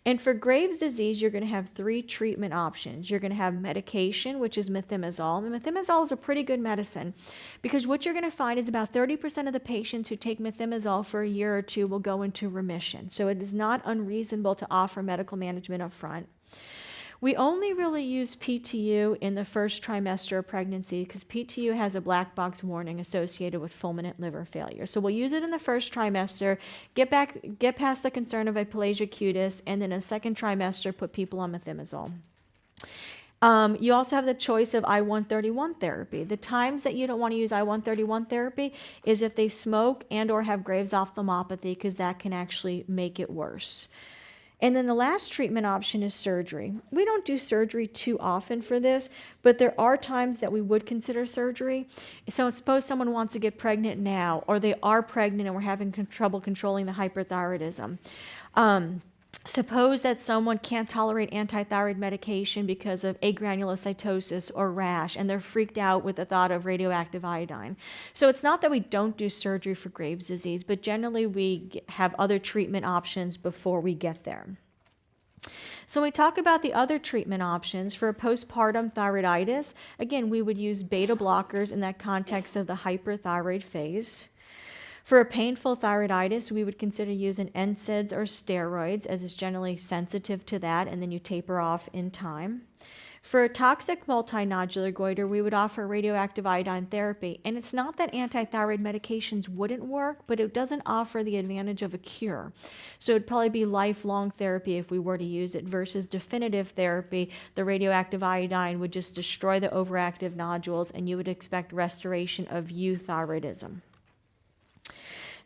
And for Graves' disease, you're going to have 3 treatment options. You're going to have medication, which is methimazole. And methimazole is a pretty good medicine because what you're going to find is about 30% of the patients who take methimazole for a year or 2 will go into remission. So it is not unreasonable to offer medical management up front. We only really use PTU in the first trimester of pregnancy because PTU has a black box warning associated with fulminant liver failure. So we'll use it in the first trimester, get past the concern of aplasia cutis, and then in the second trimester, put people on methimazole. You also have the choice of I-131 therapy. The times that you don't want to use I-131 therapy is if they smoke and or have Graves' ophthalmopathy because that can actually make it worse. And then the last treatment option is surgery. We don't do surgery too often for this, but there are times that we would consider surgery. So suppose someone wants to get pregnant now, or they are pregnant and we're having trouble controlling the hyperthyroidism. Suppose that someone can't tolerate antithyroid medication because of agranulocytosis or rash, and they're freaked out with the thought of radioactive iodine. So it's not that we don't do surgery for Graves' disease, but generally we have other treatment options before we get there. So when we talk about the other treatment options for postpartum thyroiditis, again, we would use beta blockers in that context of the hyperthyroid phase. For a painful thyroiditis, we would consider using NSAIDs or steroids, as it's generally sensitive to that, and then you taper off in time. For a toxic multinodular goiter, we would offer radioactive iodine therapy. And it's not that antithyroid medications wouldn't work, but it doesn't offer the advantage of a cure. So it'd probably be lifelong therapy if we were to use it versus definitive therapy. The radioactive iodine would just destroy the overactive nodules, and you would expect restoration of euthyroidism.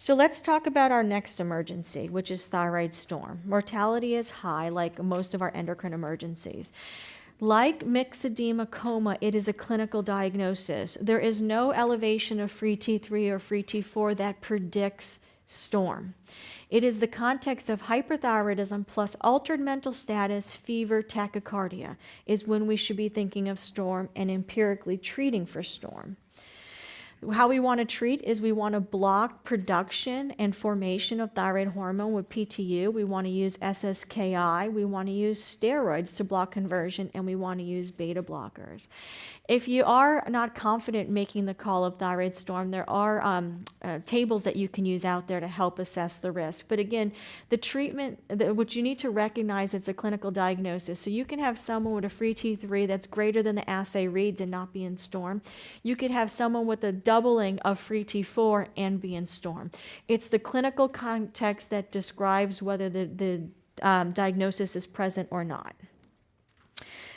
So let's talk about our next emergency, which is thyroid storm. Mortality is high, like most of our endocrine emergencies. Like myxedema coma, it is a clinical diagnosis. There is no elevation of free T3 or free T4 that predicts storm. It is the context of hyperthyroidism plus altered mental status, fever, tachycardia is when we should be thinking of storm and empirically treating for storm. How we want to treat is we want to block production and formation of thyroid hormone with PTU. We want to use SSKI. We want to use steroids to block conversion, and we want to use beta blockers. If you are not confident making the call of thyroid storm, there are tables that you can use out there to help assess the risk. But again, the treatment, what you need to recognize, it's a clinical diagnosis. So you can have someone with a free T3 that's greater than the assay reads and not be in storm. You could have someone with a doubling of free T4 and be in storm. It's the clinical context that describes whether the diagnosis is present or not.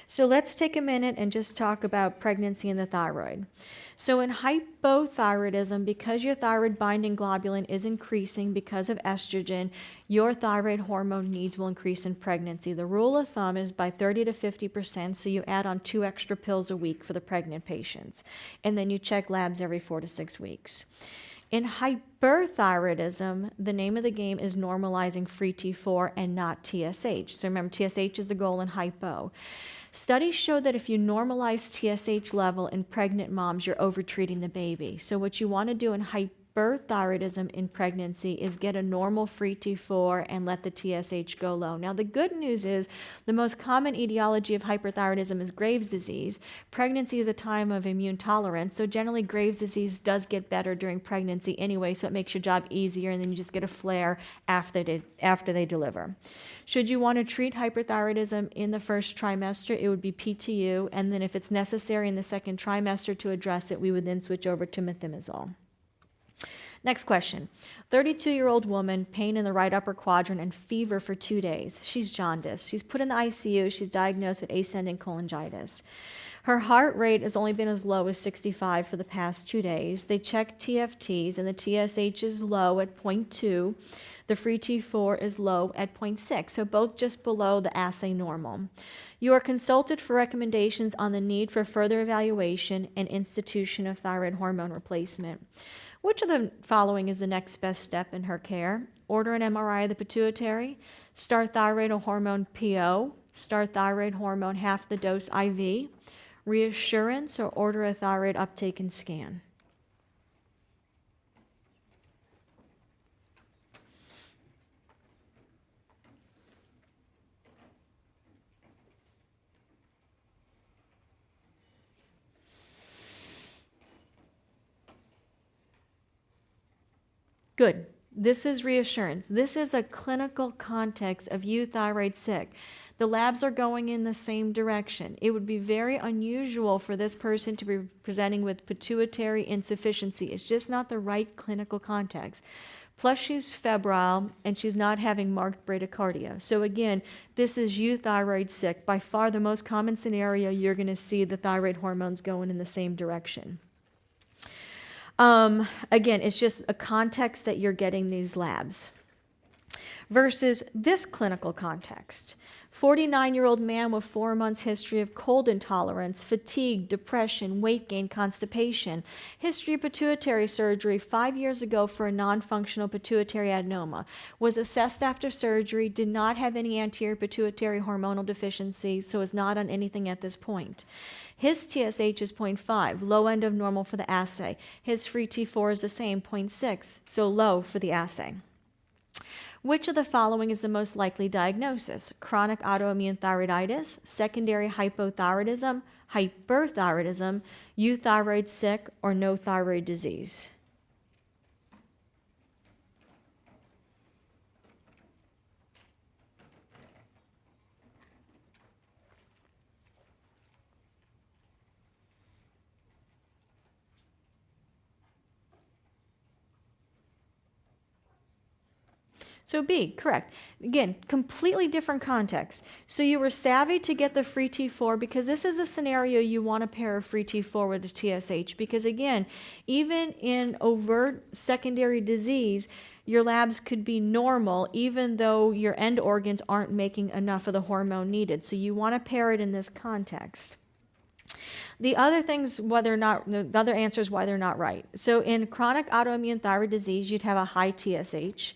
So let's take a minute and just talk about pregnancy and the thyroid. So in hypothyroidism, because your thyroid binding globulin is increasing because of estrogen, your thyroid hormone needs will increase in pregnancy. The rule of thumb is by 30 to 50%, so you add on 2 extra pills a week for the pregnant patients. And then you check labs every 4 to 6 weeks. In hyperthyroidism, the name of the game is normalizing free T4 and not TSH. So remember, TSH is the goal in hypo. Studies show that if you normalize TSH level in pregnant moms, you're overtreating the baby. So what you want to do in hyperthyroidism in pregnancy is get a normal free T4 and let the TSH go low. Now, the good news is the most common etiology of hyperthyroidism is Graves' disease. Pregnancy is a time of immune tolerance, so generally Graves' disease does get better during pregnancy anyway, so it makes your job easier, and then you just get a flare after they deliver. Should you want to treat hyperthyroidism in the first trimester, it would be PTU, and then if it's necessary in the second trimester to address it, we would then switch over to methimazole. Next question. 32-year-old woman, pain in the right upper quadrant and fever for 2 days. She's jaundiced. She's put in the ICU. She's diagnosed with ascending cholangitis. Her heart rate has only been as low as 65 for the past 2 days. They checked TFTs, and the TSH is low at 0.2. The free T4 is low at 0.6, so both just below the assay normal. You are consulted for recommendations on the need for further evaluation and institution of thyroid hormone replacement. Which of the following is the next best step in her care? Order an MRI of the pituitary, start thyroid hormone PO, start thyroid hormone half the dose IV, reassurance, or order a thyroid uptake and scan. Good. This is reassurance. This is a clinical context of euthyroid sick. The labs are going in the same direction. It would be very unusual for this person to be presenting with pituitary insufficiency. It's just not the right clinical context. Plus, she's febrile and she's not having marked bradycardia. So again, this is euthyroid sick. By far the most common scenario, you're going to see the thyroid hormones going in the same direction. Again, it's just a context that you're getting these labs. Versus this clinical context. 49-year-old man with 4 months history of cold intolerance, fatigue, depression, weight gain, constipation, history of pituitary surgery 5 years ago for a non-functional pituitary adenoma, was assessed after surgery, did not have any anterior pituitary hormonal deficiency, so is not on anything at this point. His TSH is 0.5, low end of normal for the assay. His free T4 is the same, 0.6, so low for the assay. Which of the following is the most likely diagnosis? Chronic autoimmune thyroiditis, secondary hypothyroidism, hyperthyroidism, euthyroid sick, or no thyroid disease? So B, correct. Again, completely different context. So you were savvy to get the free T4 because this is a scenario you want to pair a free T4 with a TSH because again, even in overt secondary disease, your labs could be normal even though your end organs aren't making enough of the hormone needed. So you want to pair it in this context. The other things, the other answer is why they're not right. So in chronic autoimmune thyroid disease, you'd have a high TSH.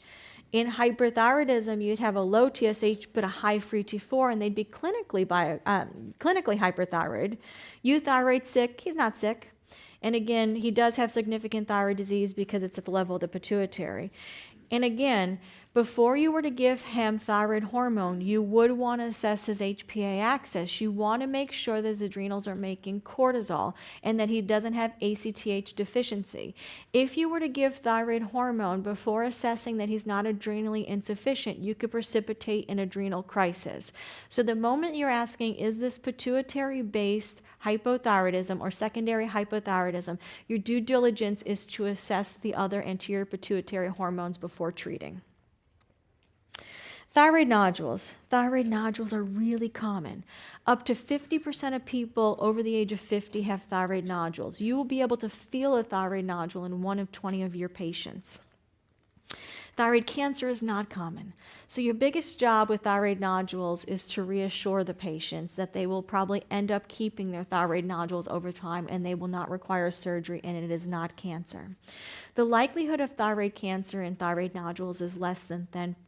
In hyperthyroidism, you'd have a low TSH but a high free T4, and they'd be clinically hyperthyroid. Euthyroid sick, he's not sick. And again, he does have significant thyroid disease because it's at the level of the pituitary. And again, before you were to give him thyroid hormone, you would want to assess his HPA axis. You want to make sure that his adrenals are making cortisol and that he doesn't have ACTH deficiency. If you were to give thyroid hormone before assessing that he's not adrenally insufficient, you could precipitate an adrenal crisis. So the moment you're asking, is this pituitary-based hypothyroidism or secondary hypothyroidism, your due diligence is to assess the other anterior pituitary hormones before treating. Thyroid nodules. Thyroid nodules are really common. Up to 50% of people over the age of 50 have thyroid nodules. You will be able to feel a thyroid nodule in 1 of 20 of your patients. Thyroid cancer is not common. So your biggest job with thyroid nodules is to reassure the patients that they will probably end up keeping their thyroid nodules over time and they will not require surgery and it is not cancer. The likelihood of thyroid cancer and thyroid nodules is less than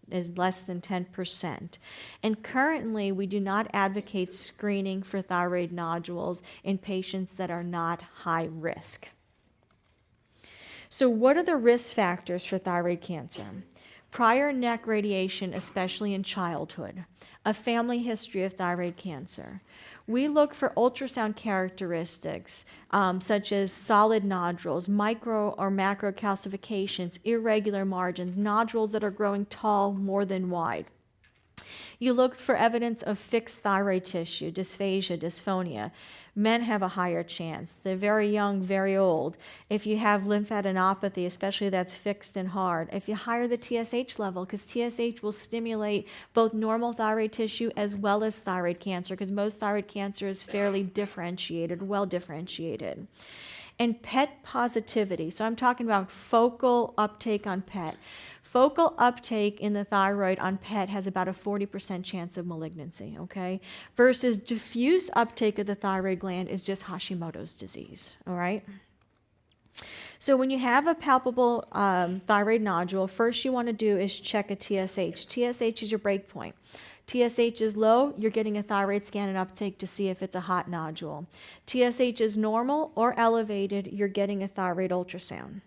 10%. And currently, we do not advocate screening for thyroid nodules in patients that are not high risk. So what are the risk factors for thyroid cancer? Prior neck radiation, especially in childhood, a family history of thyroid cancer. We look for ultrasound characteristics such as solid nodules, micro or macro calcifications, irregular margins, nodules that are growing tall more than wide. You looked for evidence of fixed thyroid tissue, dysphagia, dysphonia. Men have a higher chance. They're very young, very old. If you have lymphadenopathy, especially that's fixed and hard. If you higher the TSH level, because TSH will stimulate both normal thyroid tissue as well as thyroid cancer, because most thyroid cancer is fairly differentiated, well differentiated. And PET positivity. So I'm talking about focal uptake on PET. Focal uptake in the thyroid on PET has about a 40% chance of malignancy, okay? Versus diffuse uptake of the thyroid gland is just Hashimoto's disease, all right? So when you have a palpable thyroid nodule, first you want to do is check a TSH. TSH is your break point. TSH is low, you're getting a thyroid scan and uptake to see if it's a hot nodule. TSH is normal or elevated, you're getting a thyroid ultrasound.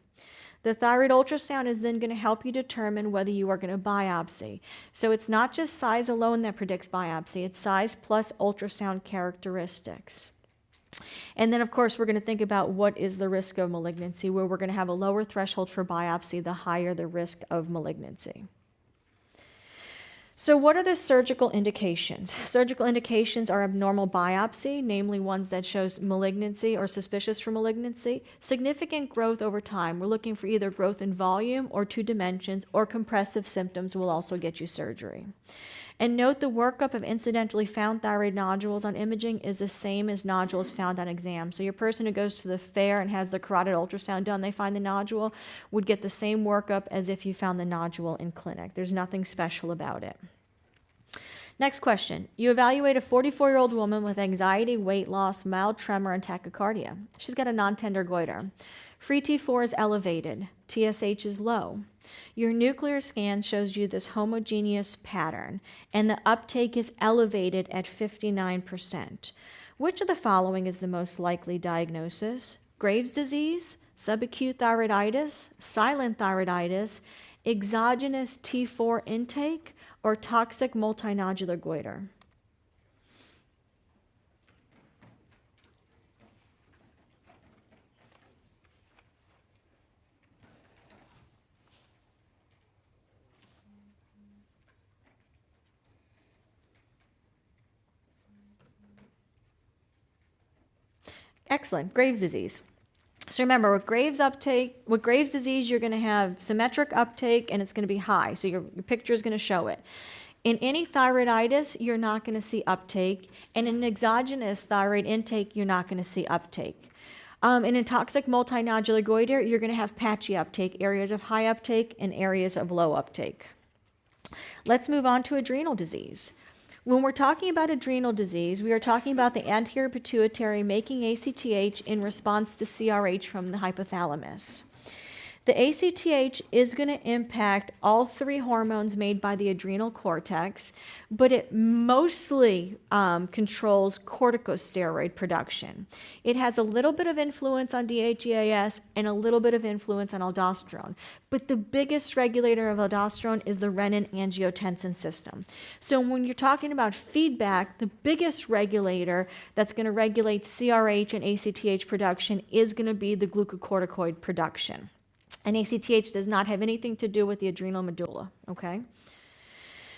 The thyroid ultrasound is then going to help you determine whether you are going to biopsy. So it's not just size alone that predicts biopsy, it's size plus ultrasound characteristics. And then, of course, we're going to think about what is the risk of malignancy, where we're going to have a lower threshold for biopsy, the higher the risk of malignancy. So what are the surgical indications? Surgical indications are abnormal biopsy, namely ones that shows malignancy or suspicious for malignancy, significant growth over time. We're looking for either growth in volume or 2 dimensions, or compressive symptoms will also get you surgery. And note the workup of incidentally found thyroid nodules on imaging is the same as nodules found on exam. So your person who goes to the fair and has the carotid ultrasound done, they find the nodule, would get the same workup as if you found the nodule in clinic. There's nothing special about it. Next question. You evaluate a 44-year-old woman with anxiety, weight loss, mild tremor, and tachycardia. She's got a non-tender goiter. Free T4 is elevated. TSH is low. Your nuclear scan shows you this homogeneous pattern, and the uptake is elevated at 59%. Which of the following is the most likely diagnosis? Graves' disease, subacute thyroiditis, silent thyroiditis, exogenous T4 intake, or toxic multinodular goiter? Excellent, Graves' disease. So remember, with Graves' disease, you're going to have symmetric uptake and it's going to be high. So your picture is going to show it. In any thyroiditis, you're not going to see uptake. And in exogenous thyroid intake, you're not going to see uptake. In a toxic multinodular goiter, you're going to have patchy uptake, areas of high uptake and areas of low uptake. Let's move on to adrenal disease. When we're talking about adrenal disease, we are talking about the anterior pituitary making ACTH in response to CRH from the hypothalamus. The ACTH is going to impact all 3 hormones made by the adrenal cortex, but it mostly controls corticosteroid production. It has a little bit of influence on DHEAS and a little bit of influence on aldosterone, but the biggest regulator of aldosterone is the renin-angiotensin system. So when you're talking about feedback, the biggest regulator that's going to regulate CRH and ACTH production is going to be the glucocorticoid production. And ACTH does not have anything to do with the adrenal medulla, okay?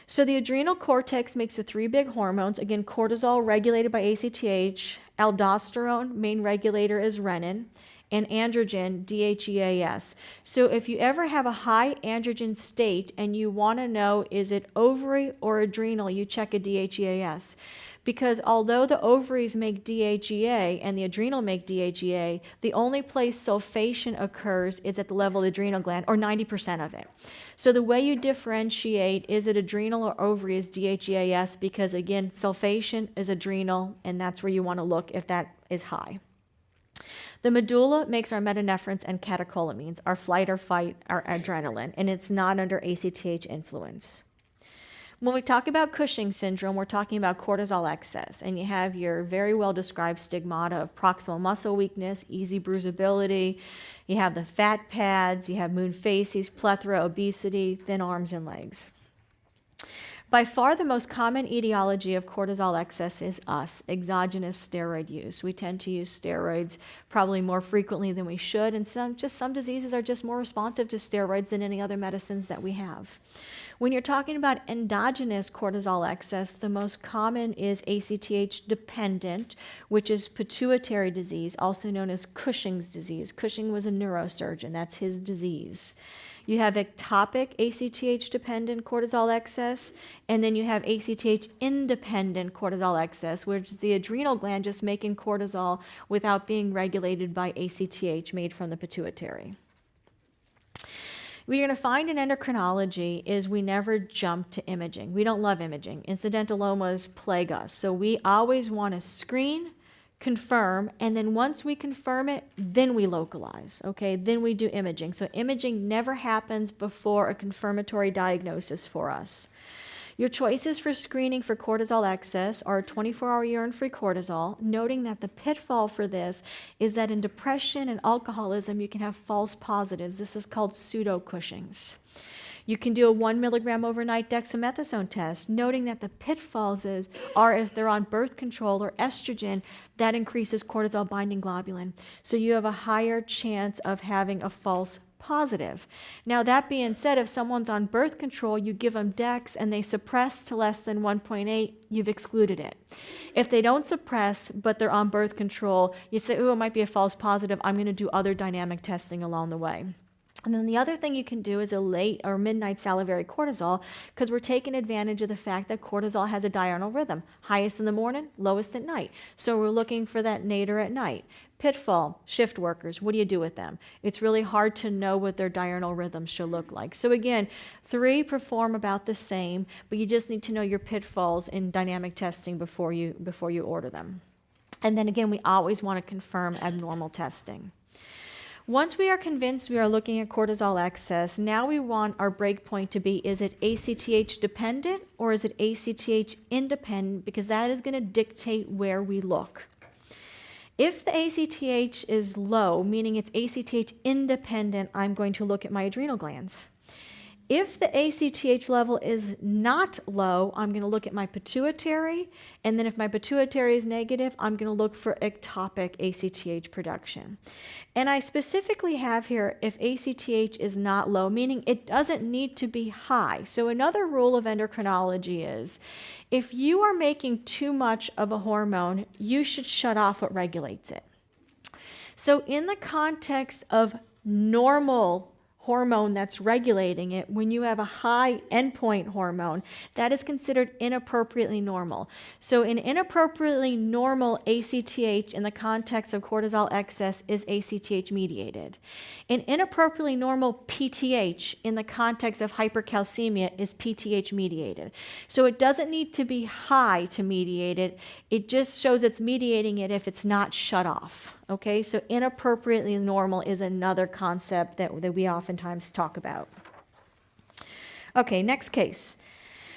So the adrenal cortex makes the 3 big hormones. Again, cortisol regulated by ACTH, aldosterone, main regulator is renin, and androgen, DHEAS. So if you ever have a high androgen state and you want to know is it ovary or adrenal, you check a DHEAS. Because although the ovaries make DHEA and the adrenal make DHEA, the only place sulfation occurs is at the level of the adrenal gland, or 90% of it. So the way you differentiate is it adrenal or ovary is DHEAS, because again, sulfation is adrenal, and that's where you want to look if that is high. The medulla makes our metanephrines and catecholamines, our flight or fight, our adrenaline, and it's not under ACTH influence. When we talk about Cushing's syndrome, we're talking about cortisol excess, and you have your very well-described stigmata of proximal muscle weakness, easy bruisability, you have the fat pads, you have moon facies, plethora, obesity, thin arms and legs. By far the most common etiology of cortisol excess is exogenous steroid use. We tend to use steroids probably more frequently than we should, and some diseases are just more responsive to steroids than any other medicines that we have. When you're talking about endogenous cortisol excess, the most common is ACTH dependent, which is pituitary disease, also known as Cushing's disease. Cushing was a neurosurgeon, that's his disease. You have ectopic ACTH-dependent cortisol excess, and then you have ACTH-independent cortisol excess, which is the adrenal gland just making cortisol without being regulated by ACTH made from the pituitary. What you're going to find in endocrinology is we never jump to imaging. We don't love imaging. Incidentalomas plague us. So we always want to screen, confirm, and then once we confirm it, then we localize, okay? Then we do imaging. So imaging never happens before a confirmatory diagnosis for us. Your choices for screening for cortisol excess are 24-hour urine-free cortisol, noting that the pitfall for this is that in depression and alcoholism, you can have false positives. This is called pseudo-Cushing's. You can do a 1 milligram overnight dexamethasone test, noting that the pitfalls are if they're on birth control or estrogen, that increases cortisol binding globulin. So you have a higher chance of having a false positive. Now, that being said, if someone's on birth control, you give them dex and they suppress to less than 1.8, you've excluded it. If they don't suppress, but they're on birth control, you say, oh, it might be a false positive. I'm going to do other dynamic testing along the way. And then the other thing you can do is a late or midnight salivary cortisol, because we're taking advantage of the fact that cortisol has a diurnal rhythm, highest in the morning, lowest at night. So we're looking for that nadir at night. Pitfall, shift workers, what do you do with them? It's really hard to know what their diurnal rhythms should look like. So again, 3 perform about the same, but you just need to know your pitfalls in dynamic testing before you order them. And then again, we always want to confirm abnormal testing. Once we are convinced we are looking at cortisol excess, now we want our breakpoint to be, is it ACTH dependent or is it ACTH independent? Because that is going to dictate where we look. If the ACTH is low, meaning it's ACTH independent, I'm going to look at my adrenal glands. If the ACTH level is not low, I'm going to look at my pituitary, and then if my pituitary is negative, I'm going to look for ectopic ACTH production. And I specifically have here if ACTH is not low, meaning it doesn't need to be high. So another rule of endocrinology is if you are making too much of a hormone, you should shut off what regulates it. So in the context of normal hormone that's regulating it, when you have a high endpoint hormone, that is considered inappropriately normal. So an inappropriately normal ACTH in the context of cortisol excess is ACTH mediated. An inappropriately normal PTH in the context of hypercalcemia is PTH mediated. So it doesn't need to be high to mediate it. It just shows it's mediating it if it's not shut off. Okay, so inappropriately normal is another concept that we oftentimes talk about. Okay, next case.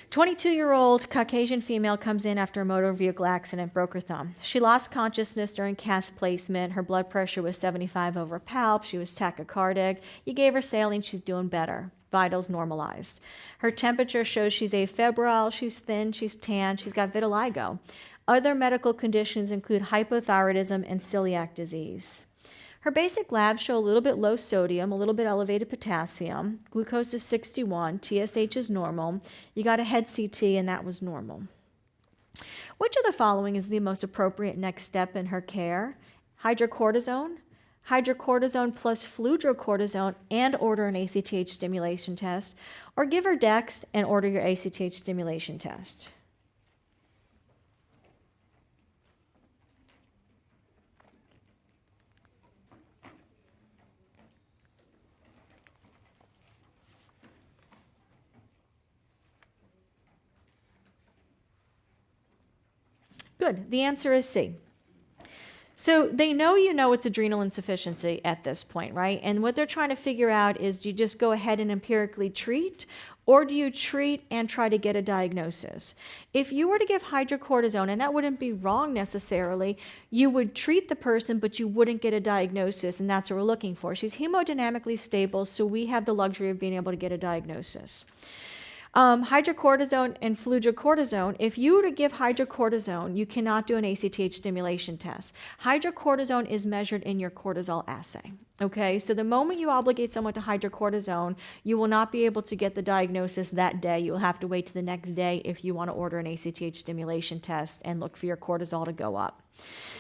22-year-old Caucasian female comes in after a motor vehicle accident, broke her thumb. She lost consciousness during cast placement. Her blood pressure was 75 over palp. She was tachycardic. You gave her saline. She's doing better. Vitals normalized. Her temperature shows she's afebrile. She's thin. She's tan. She's got vitiligo. Other medical conditions include hypothyroidism and celiac disease. Her basic labs show a little bit low sodium, a little bit elevated potassium. Glucose is 61. TSH is normal. You got a head CT, and that was normal. Which of the following is the most appropriate next step in her care? Hydrocortisone plus fludrocortisone and order an ACTH stimulation test, or give her Dex and order your ACTH stimulation test. Good. The answer is C. So they know you know it's adrenal insufficiency at this point, right? And what they're trying to figure out is, do you just go ahead and empirically treat, or do you treat and try to get a diagnosis? If you were to give hydrocortisone, and that wouldn't be wrong necessarily, you would treat the person, but you wouldn't get a diagnosis, and that's what we're looking for. She's hemodynamically stable, so we have the luxury of being able to get a diagnosis. Hydrocortisone and fludrocortisone, if you were to give hydrocortisone, you cannot do an ACTH stimulation test. Hydrocortisone is measured in your cortisol assay. Okay, so the moment you obligate someone to hydrocortisone, you will not be able to get the diagnosis that day. You'll have to wait to the next day if you want to order an ACTH stimulation test and look for your cortisol to go up.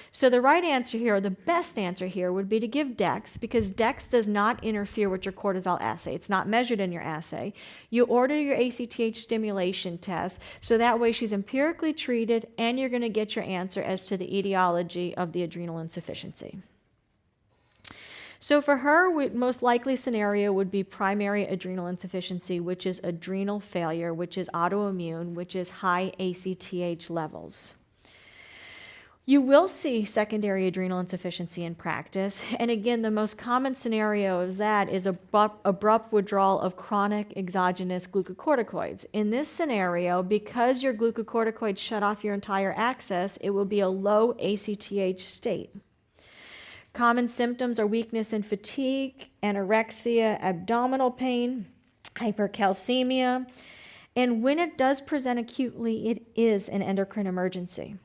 So the right answer here, or the best answer here, would be to give Dex, because Dex does not interfere with your cortisol assay. It's not measured in your assay. You order your ACTH stimulation test, so that way she's empirically treated, and you're going to get your answer as to the etiology of the adrenal insufficiency. So for her, most likely scenario would be primary adrenal insufficiency, which is adrenal failure, which is autoimmune, which is high ACTH levels. You will see secondary adrenal insufficiency in practice. And again, the most common scenario of that is abrupt withdrawal of chronic exogenous glucocorticoids. In this scenario, because your glucocorticoids shut off your entire axis, it will be a low ACTH state. Common symptoms are weakness and fatigue, anorexia, abdominal pain, hypercalcemia, and when it does present acutely, it is an endocrine emergency.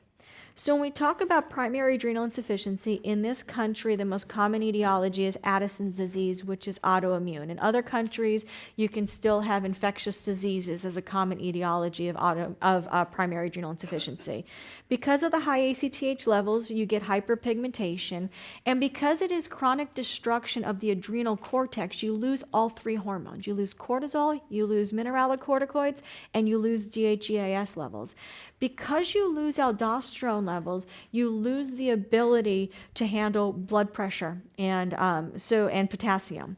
So when we talk about primary adrenal insufficiency, in this country, the most common etiology is Addison's disease, which is autoimmune. In other countries, you can still have infectious diseases as a common etiology of primary adrenal insufficiency. Because of the high ACTH levels, you get hyperpigmentation, and because it is chronic destruction of the adrenal cortex, you lose all three hormones. You lose cortisol, you lose mineralocorticoids, and you lose DHEAS levels. Because you lose aldosterone levels, you lose the ability to handle blood pressure and potassium.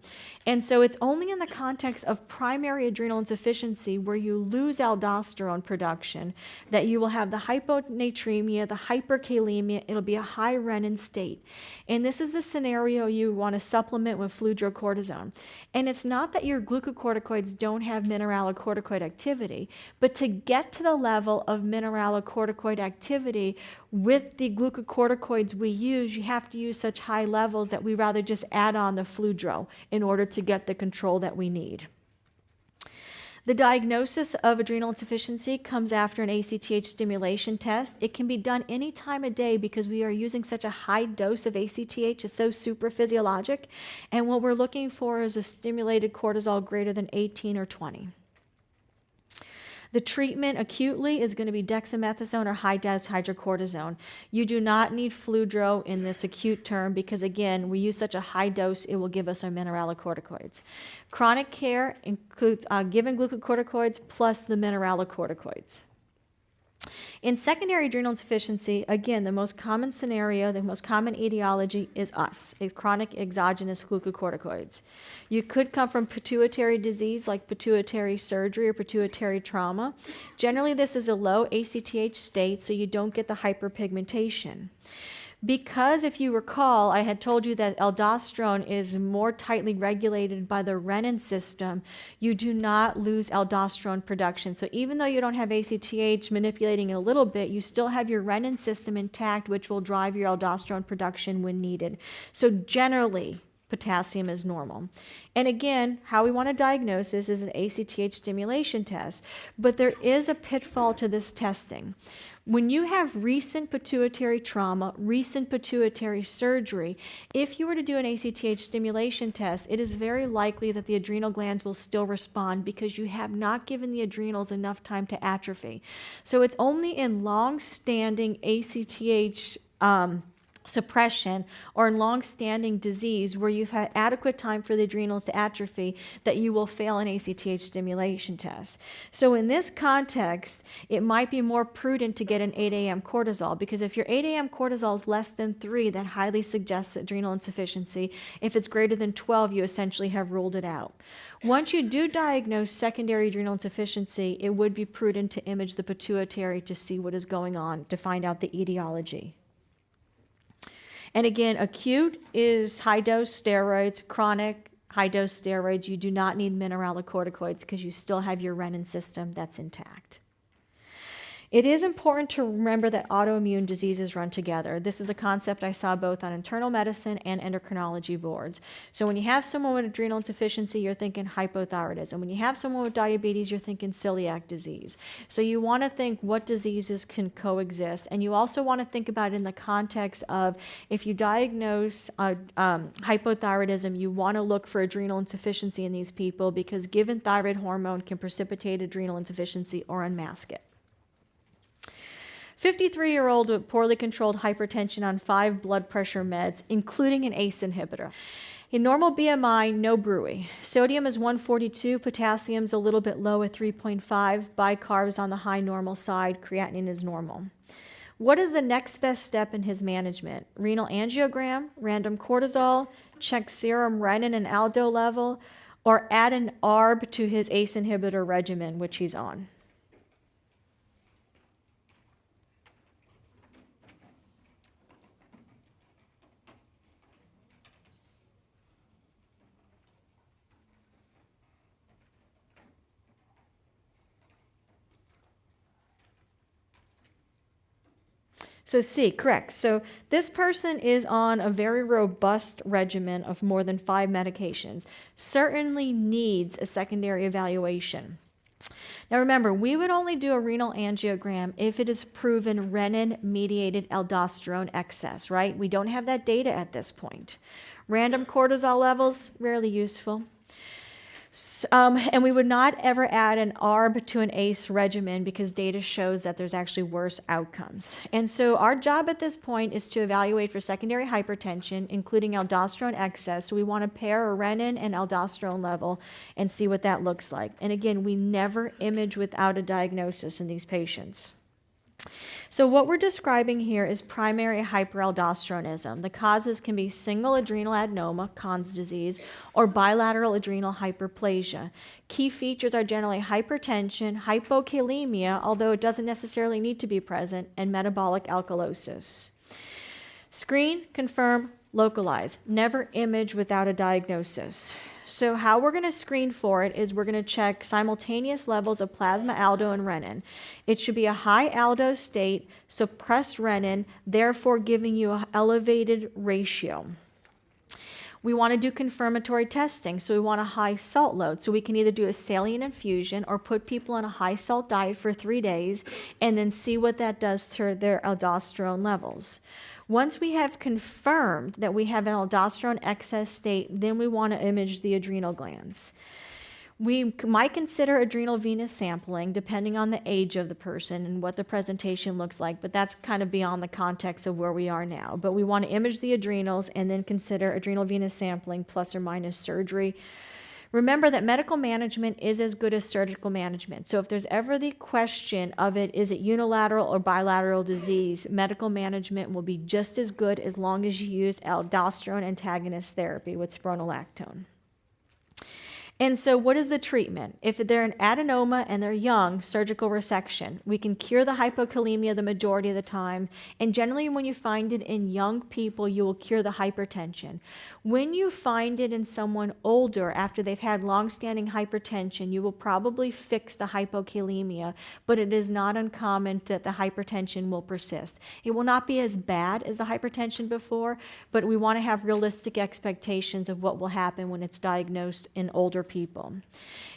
And so it's only in the context of primary adrenal insufficiency where you lose aldosterone production that you will have the hyponatremia, the hyperkalemia. It'll be a high renin state. And this is the scenario you want to supplement with fludrocortisone. And it's not that your glucocorticoids don't have mineralocorticoid activity, but to get to the level of mineralocorticoid activity with the glucocorticoids we use, you have to use such high levels that we rather just add on the fludro in order to get the control that we need. The diagnosis of adrenal insufficiency comes after an ACTH stimulation test. It can be done any time of day because we are using such a high dose of ACTH. It's so super physiologic. And what we're looking for is a stimulated cortisol greater than 18 or 20. The treatment acutely is going to be dexamethasone or high-dose hydrocortisone. You do not need fludro in this acute term because, again, we use such a high dose, it will give us our mineralocorticoids. Chronic care includes given glucocorticoids plus the mineralocorticoids. In secondary adrenal insufficiency, again, the most common scenario, the most common etiology is chronic exogenous glucocorticoids. You could come from pituitary disease like pituitary surgery or pituitary trauma. Generally, this is a low ACTH state, so you don't get the hyperpigmentation. Because if you recall, I had told you that aldosterone is more tightly regulated by the renin system, you do not lose aldosterone production. So even though you don't have ACTH manipulating it a little bit, you still have your renin system intact, which will drive your aldosterone production when needed. So generally, potassium is normal. And again, how we want to diagnose this is an ACTH stimulation test. But there is a pitfall to this testing. When you have recent pituitary trauma, recent pituitary surgery, if you were to do an ACTH stimulation test, it is very likely that the adrenal glands will still respond because you have not given the adrenals enough time to atrophy. So it's only in long-standing ACTH suppression or in long-standing disease where you've had adequate time for the adrenals to atrophy that you will fail an ACTH stimulation test. So in this context, it might be more prudent to get an 8 a.m. cortisol because if your 8 a.m. cortisol is less than 3, that highly suggests adrenal insufficiency. If it's greater than 12, you essentially have ruled it out. Once you do diagnose secondary adrenal insufficiency, it would be prudent to image the pituitary to see what is going on, to find out the etiology. And again, acute is high-dose steroids, chronic high-dose steroids. You do not need mineralocorticoids because you still have your renin system that's intact. It is important to remember that autoimmune diseases run together. This is a concept I saw both on internal medicine and endocrinology boards. So when you have someone with adrenal insufficiency, you're thinking hypothyroidism. When you have someone with diabetes, you're thinking celiac disease. So you want to think what diseases can coexist. And you also want to think about it in the context of if you diagnose hypothyroidism, you want to look for adrenal insufficiency in these people because given thyroid hormone can precipitate adrenal insufficiency or unmask it. 53-year-old with poorly controlled hypertension on 5 blood pressure meds, including an ACE inhibitor. In normal BMI, no bruit. Sodium is 142, potassium's a little bit low at 3.5, bicarb on the high normal side, creatinine is normal. What is the next best step in his management? Renal angiogram, random cortisol, check serum renin and aldo level, or add an ARB to his ACE inhibitor regimen, which he's on? So C, correct. So this person is on a very robust regimen of more than 5 medications, certainly needs a secondary evaluation. Now remember, we would only do a renal angiogram if it is proven renin-mediated aldosterone excess, right? We don't have that data at this point. Random cortisol levels, rarely useful. And we would not ever add an ARB to an ACE regimen because data shows that there's actually worse outcomes. And so our job at this point is to evaluate for secondary hypertension, including aldosterone excess. So we want to pair a renin and aldosterone level and see what that looks like. And again, we never image without a diagnosis in these patients. So what we're describing here is primary hyperaldosteronism. The causes can be single adrenal adenoma, Conn's disease, or bilateral adrenal hyperplasia. Key features are generally hypertension, hypokalemia, although it doesn't necessarily need to be present, and metabolic alkalosis. Screen, confirm, localize. Never image without a diagnosis. So how we're going to screen for it is we're going to check simultaneous levels of plasma aldo and renin. It should be a high aldo state, suppressed renin, therefore giving you an elevated ratio. We want to do confirmatory testing, so we want a high salt load. So we can either do a saline infusion or put people on a high salt diet for 3 days and then see what that does to their aldosterone levels. Once we have confirmed that we have an aldosterone excess state, then we want to image the adrenal glands. We might consider adrenal venous sampling depending on the age of the person and what the presentation looks like, but that's kind of beyond the context of where we are now. But we want to image the adrenals and then consider adrenal venous sampling plus or minus surgery. Remember that medical management is as good as surgical management. So if there's ever the question of it, is it unilateral or bilateral disease, medical management will be just as good as long as you use aldosterone antagonist therapy with spironolactone. And so what is the treatment? If they're an adenoma and they're young, surgical resection. We can cure the hypokalemia the majority of the time. And generally when you find it in young people, you will cure the hypertension. When you find it in someone older after they've had long-standing hypertension, you will probably fix the hypokalemia, but it is not uncommon that the hypertension will persist. It will not be as bad as the hypertension before, but we want to have realistic expectations of what will happen when it's diagnosed in older people.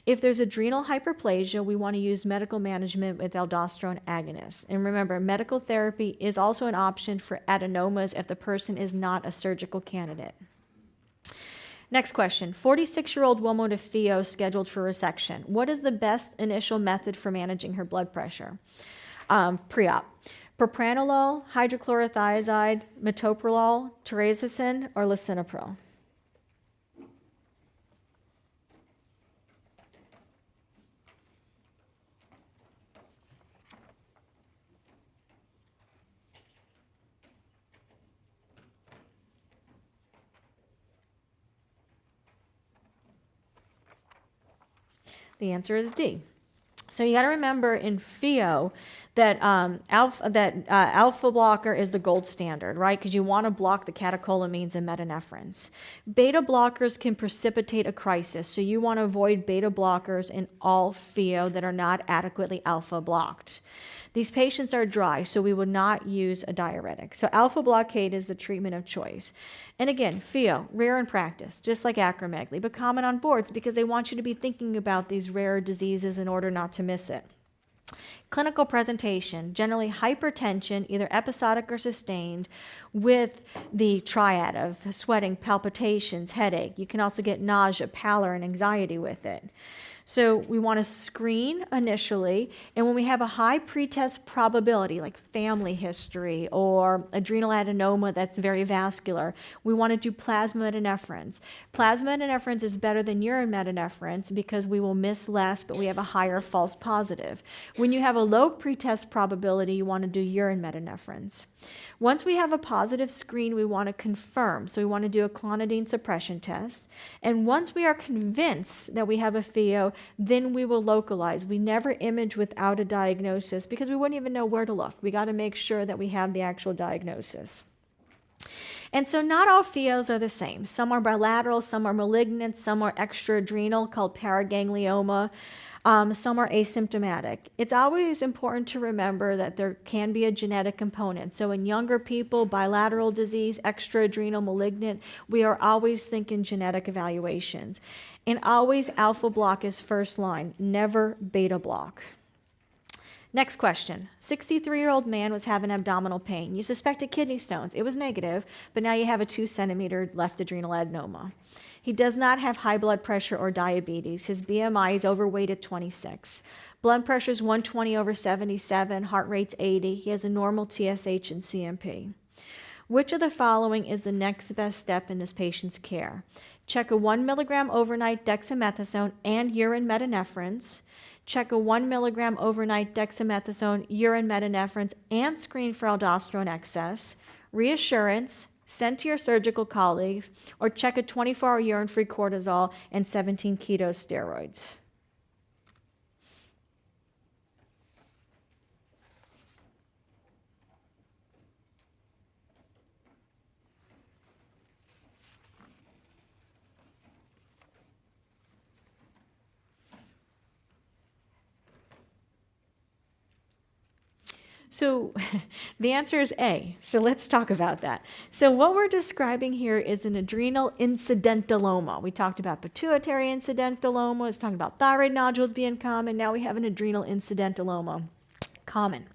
If there's adrenal hyperplasia, we want to use medical management with aldosterone agonists. And remember, medical therapy is also an option for adenomas if the person is not a surgical candidate. Next question, 46-year-old woman with FeO scheduled for resection. What is the best initial method for managing her blood pressure? Pre-op. Propranolol, hydrochlorothiazide, metoprolol, terazosin, or lisinopril? The answer is D. So you got to remember in FeO that alpha blocker is the gold standard, right? Because you want to block the catecholamines and metanephrines. Beta blockers can precipitate a crisis, so you want to avoid beta blockers in all FeO that are not adequately alpha blocked. These patients are dry, so we would not use a diuretic. So alpha blockade is the treatment of choice. And again, FeO, rare in practice, just like acromegaly, but common on boards because they want you to be thinking about these rare diseases in order not to miss it. Clinical presentation, generally hypertension, either episodic or sustained, with the triad of sweating, palpitations, headache. You can also get nausea, pallor, and anxiety with it. So we want to screen initially, and when we have a high pretest probability, like family history or adrenal adenoma that's very vascular, we want to do plasma metanephrines. Plasma metanephrines is better than urine metanephrines because we will miss less, but we have a higher false positive. When you have a low pretest probability, you want to do urine metanephrines. Once we have a positive screen, we want to confirm. So we want to do a clonidine suppression test. And once we are convinced that we have a FeO, then we will localize. We never image without a diagnosis because we wouldn't even know where to look. We got to make sure that we have the actual diagnosis. And so not all FeOs are the same. Some are bilateral, some are malignant, some are extra-adrenal called paraganglioma. Some are asymptomatic. It's always important to remember that there can be a genetic component. So in younger people, bilateral disease, extra-adrenal malignant, we are always thinking genetic evaluations. And always alpha block is first line, never beta block. Next question. 63-year-old man was having abdominal pain. You suspected kidney stones. It was negative, but now you have a 2-centimeter left adrenal adenoma. He does not have high blood pressure or diabetes. His BMI is overweight at 26. Blood pressure is 120/77, heart rate's 80. He has a normal TSH and CMP. Which of the following is the next best step in this patient's care? Check a 1 milligram overnight dexamethasone and urine metanephrines. Check a 1 milligram overnight dexamethasone, urine metanephrines, and screen for aldosterone excess. Reassurance, send to your surgical colleagues, or check a 24-hour urine-free cortisol and 17 keto steroids. So the answer is A. So let's talk about that. So what we're describing here is an adrenal incidentaloma. We talked about pituitary incidentaloma, we talking about thyroid nodules being common. Now we have an adrenal incidentaloma common.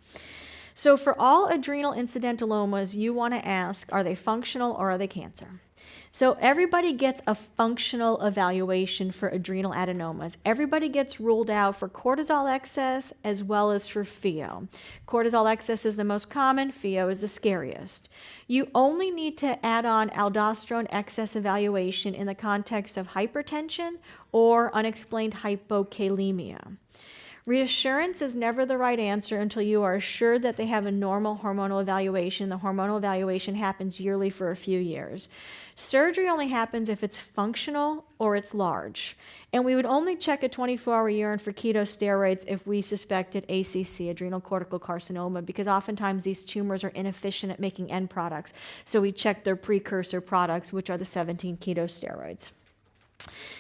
So for all adrenal incidentalomas, you want to ask, are they functional or are they cancer? So everybody gets a functional evaluation for adrenal adenomas. Everybody gets ruled out for cortisol excess as well as for FeO. Cortisol excess is the most common, FeO is the scariest. You only need to add on aldosterone excess evaluation in the context of hypertension or unexplained hypokalemia. Reassurance is never the right answer until you are assured that they have a normal hormonal evaluation. The hormonal evaluation happens yearly for a few years. Surgery only happens if it's functional or it's large. And we would only check a 24-hour urine for keto steroids if we suspected ACC, adrenal cortical carcinoma, because oftentimes these tumors are inefficient at making end products. So we check their precursor products, which are the 17 keto steroids.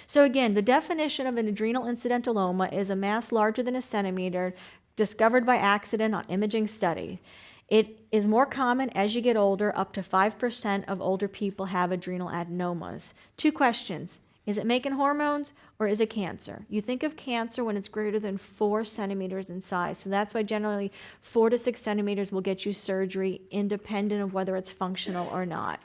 So again, the definition of an adrenal incidentaloma is a mass larger than a centimeter discovered by accident on imaging study. It is more common as you get older. Up to 5% of older people have adrenal adenomas. 2 questions. Is it making hormones or is it cancer? You think of cancer when it's greater than 4 centimeters in size. So that's why generally 4 to 6 centimeters will get you surgery independent of whether it's functional or not.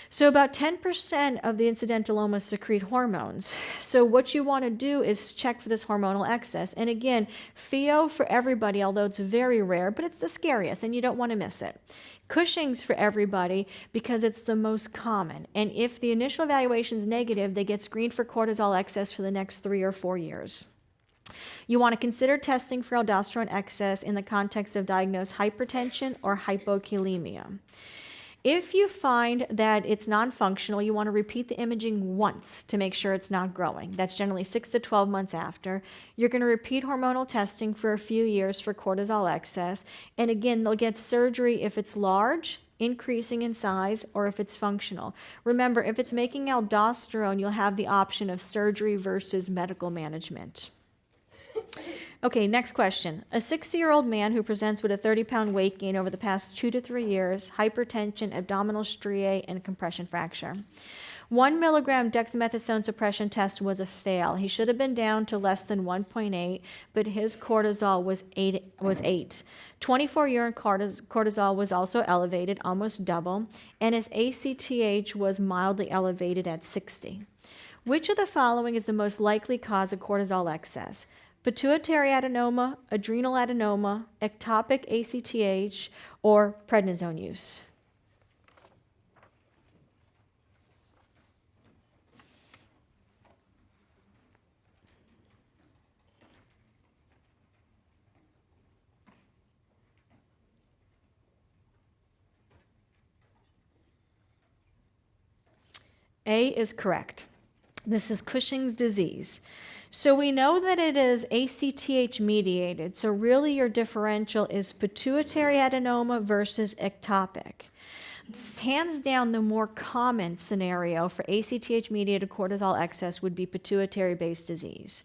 So about 10% of the incidentalomas secrete hormones. So what you want to do is check for this hormonal excess. And again, FeO for everybody, although it's very rare, but it's the scariest and you don't want to miss it. Cushing's for everybody because it's the most common. And if the initial evaluation is negative, they get screened for cortisol excess for the next 3 or 4 years. You want to consider testing for aldosterone excess in the context of diagnosed hypertension or hypokalemia. If you find that it's non-functional, you want to repeat the imaging once to make sure it's not growing. That's generally 6 to 12 months after. You're going to repeat hormonal testing for a few years for cortisol excess. And again, they'll get surgery if it's large, increasing in size, or if it's functional. Remember, if it's making aldosterone, you'll have the option of surgery versus medical management. Okay, next question. A 60-year-old man who presents with a 30-pound weight gain over the past 2 to 3 years, hypertension, abdominal striae, and compression fracture. 1 milligram dexamethasone suppression test was a fail. He should have been down to less than 1.8, but his cortisol was 8. 24 urine cortisol was also elevated, almost double, and his ACTH was mildly elevated at 60. Which of the following is the most likely cause of cortisol excess? Pituitary adenoma, adrenal adenoma, ectopic ACTH, or prednisone use? A is correct. This is Cushing's disease. So we know that it is ACTH mediated. So really your differential is pituitary adenoma versus ectopic. Hands down, the more common scenario for ACTH mediated cortisol excess would be pituitary-based disease.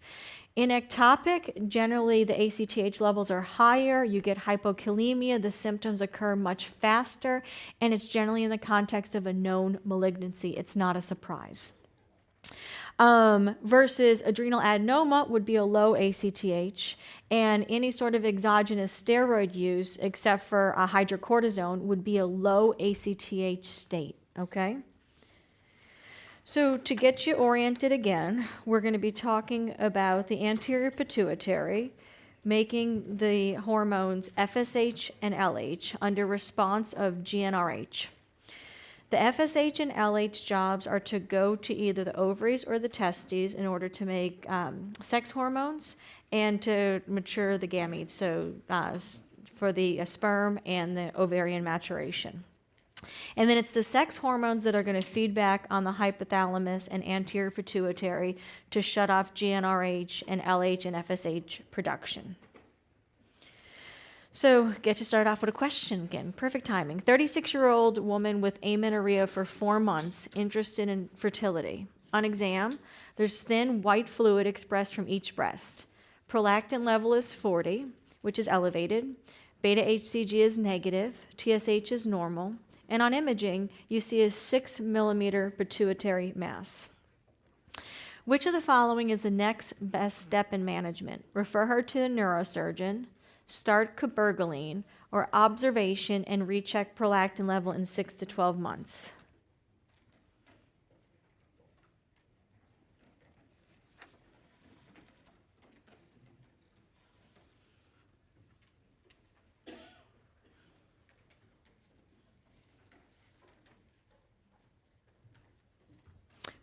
In ectopic, generally the ACTH levels are higher, you get hypokalemia, the symptoms occur much faster, and it's generally in the context of a known malignancy. It's not a surprise. Versus adrenal adenoma would be a low ACTH, and any sort of exogenous steroid use, except for hydrocortisone, would be a low ACTH state, okay? So to get you oriented again, we're going to be talking about the anterior pituitary, making the hormones FSH and LH under response of GnRH. The FSH and LH jobs are to go to either the ovaries or the testes in order to make sex hormones and to mature the gametes, so for the sperm and the ovarian maturation. And then it's the sex hormones that are going to feed back on the hypothalamus and anterior pituitary to shut off GnRH and LH and FSH production. So get to start off with a question again. Perfect timing. 36-year-old woman with amenorrhea for 4 months, interested in fertility. On exam, there's thin white fluid expressed from each breast. Prolactin level is 40, which is elevated. Beta HCG is negative. TSH is normal. And on imaging, you see a 6 millimeter pituitary mass. Which of the following is the next best step in management? Refer her to a neurosurgeon, start cabergoline, or observation and recheck prolactin level in 6 to 12 months.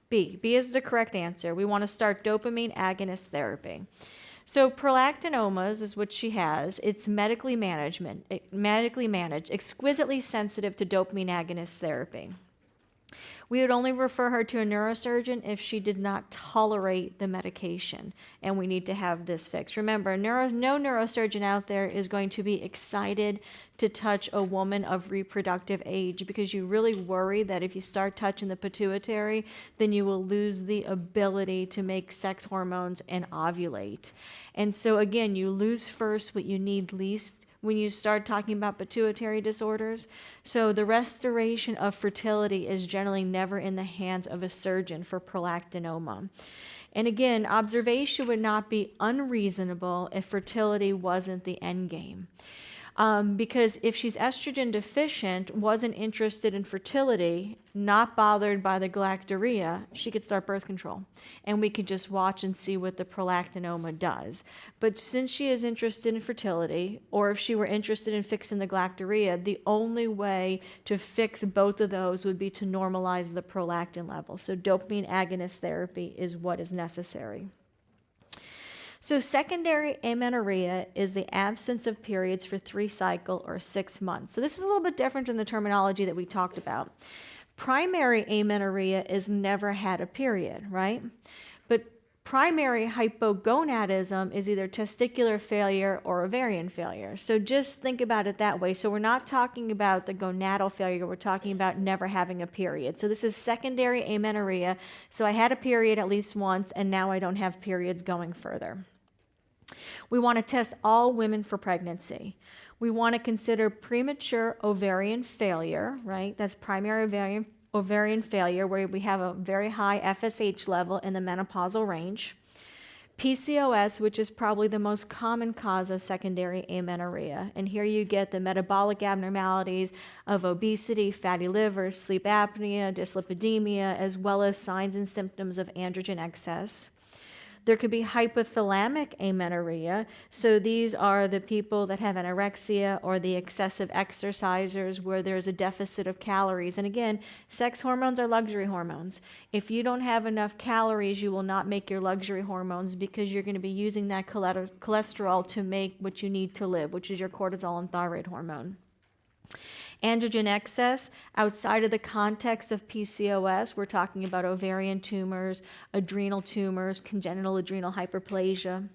B. B is the correct answer. We want to start dopamine agonist therapy. So prolactinomas is what she has. It's medically managed, exquisitely sensitive to dopamine agonist therapy. We would only refer her to a neurosurgeon if she did not tolerate the medication, and we need to have this fixed. Remember, no neurosurgeon out there is going to be excited to touch a woman of reproductive age, because you really worry that if you start touching the pituitary, then you will lose the ability to make sex hormones and ovulate. And so again, you lose first what you need least when you start talking about pituitary disorders. So the restoration of fertility is generally never in the hands of a surgeon for prolactinoma. And again, observation would not be unreasonable if fertility wasn't the end game. Because if she's estrogen deficient, wasn't interested in fertility, not bothered by the galactorrhea, she could start birth control. And we could just watch and see what the prolactinoma does. But since she is interested in fertility, or if she were interested in fixing the galactorrhea, the only way to fix both of those would be to normalize the prolactin level. So dopamine agonist therapy is what is necessary. So secondary amenorrhea is the absence of periods for 3 cycles or 6 months. So this is a little bit different than the terminology that we talked about. Primary amenorrhea is never had a period, right? But primary hypogonadism is either testicular failure or ovarian failure. So just think about it that way. So we're not talking about the gonadal failure, we're talking about never having a period. So this is secondary amenorrhea. So I had a period at least once, and now I don't have periods going further. We want to test all women for pregnancy. We want to consider premature ovarian failure, right? That's primary ovarian failure, where we have a very high FSH level in the menopausal range. PCOS, which is probably the most common cause of secondary amenorrhea. And here you get the metabolic abnormalities of obesity, fatty liver, sleep apnea, dyslipidemia, as well as signs and symptoms of androgen excess. There could be hypothalamic amenorrhea. So these are the people that have anorexia or the excessive exercisers where there's a deficit of calories. And again, sex hormones are luxury hormones. If you don't have enough calories, you will not make your luxury hormones, because you're going to be using that cholesterol to make what you need to live, which is your cortisol and thyroid hormone. Androgen excess, outside of the context of PCOS, we're talking about ovarian tumors, adrenal tumors, congenital adrenal hyperplasia,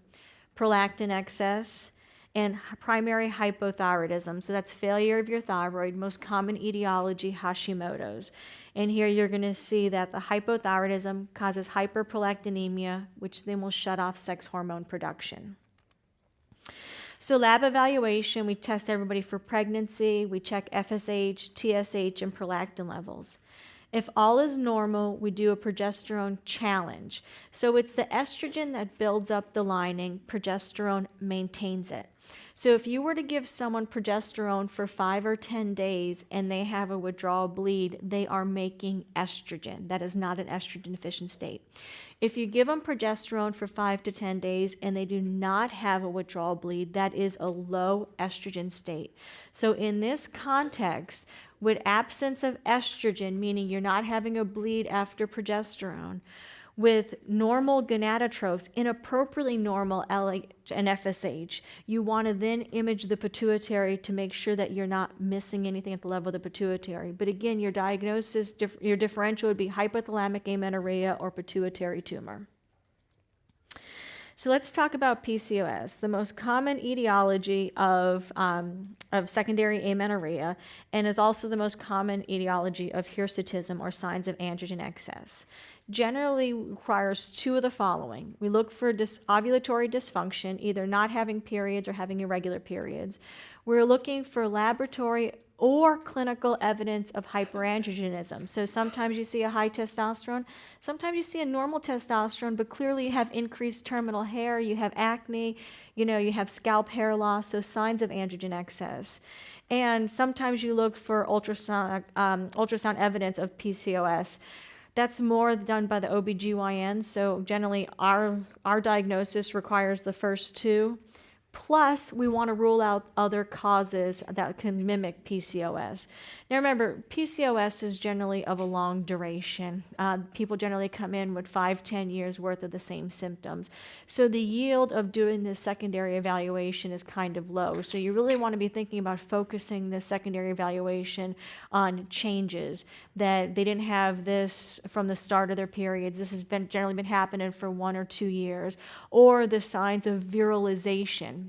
prolactin excess, and primary hypothyroidism. So that's failure of your thyroid, most common etiology, Hashimoto's. And here you're going to see that the hypothyroidism causes hyperprolactinemia, which then will shut off sex hormone production. So lab evaluation, we test everybody for pregnancy, we check FSH, TSH, and prolactin levels. If all is normal, we do a progesterone challenge. So it's the estrogen that builds up the lining, progesterone maintains it. So if you were to give someone progesterone for 5 or 10 days and they have a withdrawal bleed, they are making estrogen. That is not an estrogen deficient state. If you give them progesterone for 5 to 10 days and they do not have a withdrawal bleed, that is a low estrogen state. So in this context, with absence of estrogen, meaning you're not having a bleed after progesterone, with normal gonadotropes, inappropriately normal LH and FSH, you want to then image the pituitary to make sure that you're not missing anything at the level of the pituitary. But again, your diagnosis, your differential would be hypothalamic amenorrhea or pituitary tumor. So let's talk about PCOS, the most common etiology of secondary amenorrhea, and is also the most common etiology of hirsutism or signs of androgen excess. Generally requires two of the following. We look for ovulatory dysfunction, either not having periods or having irregular periods. We're looking for laboratory or clinical evidence of hyperandrogenism. So sometimes you see a high testosterone, sometimes you see a normal testosterone, but clearly you have increased terminal hair, you have acne, you have scalp hair loss, so signs of androgen excess. And sometimes you look for ultrasound evidence of PCOS. That's more done by the OBGYN, so generally our diagnosis requires the first two. Plus, we want to rule out other causes that can mimic PCOS. Now remember, PCOS is generally of a long duration. People generally come in with 5-10 years worth of the same symptoms. So the yield of doing this secondary evaluation is kind of low. So you really want to be thinking about focusing this secondary evaluation on changes, that they didn't have this from the start of their periods. This has generally been happening for 1 or 2 years, or the signs of virilization.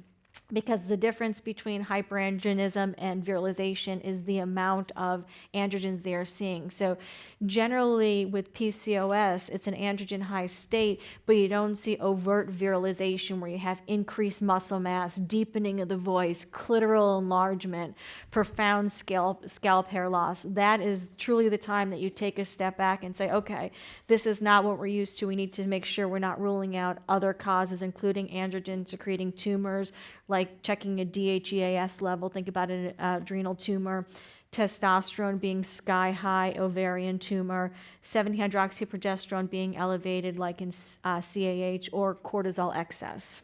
Because the difference between hyperandrogenism and virilization is the amount of androgens they are seeing. So generally with PCOS, it's an androgen high state, but you don't see overt virilization where you have increased muscle mass, deepening of the voice, clitoral enlargement, profound scalp hair loss. That is truly the time that you take a step back and say, okay, this is not what we're used to. We need to make sure we're not ruling out other causes, including androgen secreting tumors, like checking a DHEAS level, think about an adrenal tumor, testosterone being sky high, ovarian tumor, 7-hydroxyprogesterone being elevated like in CAH, or cortisol excess.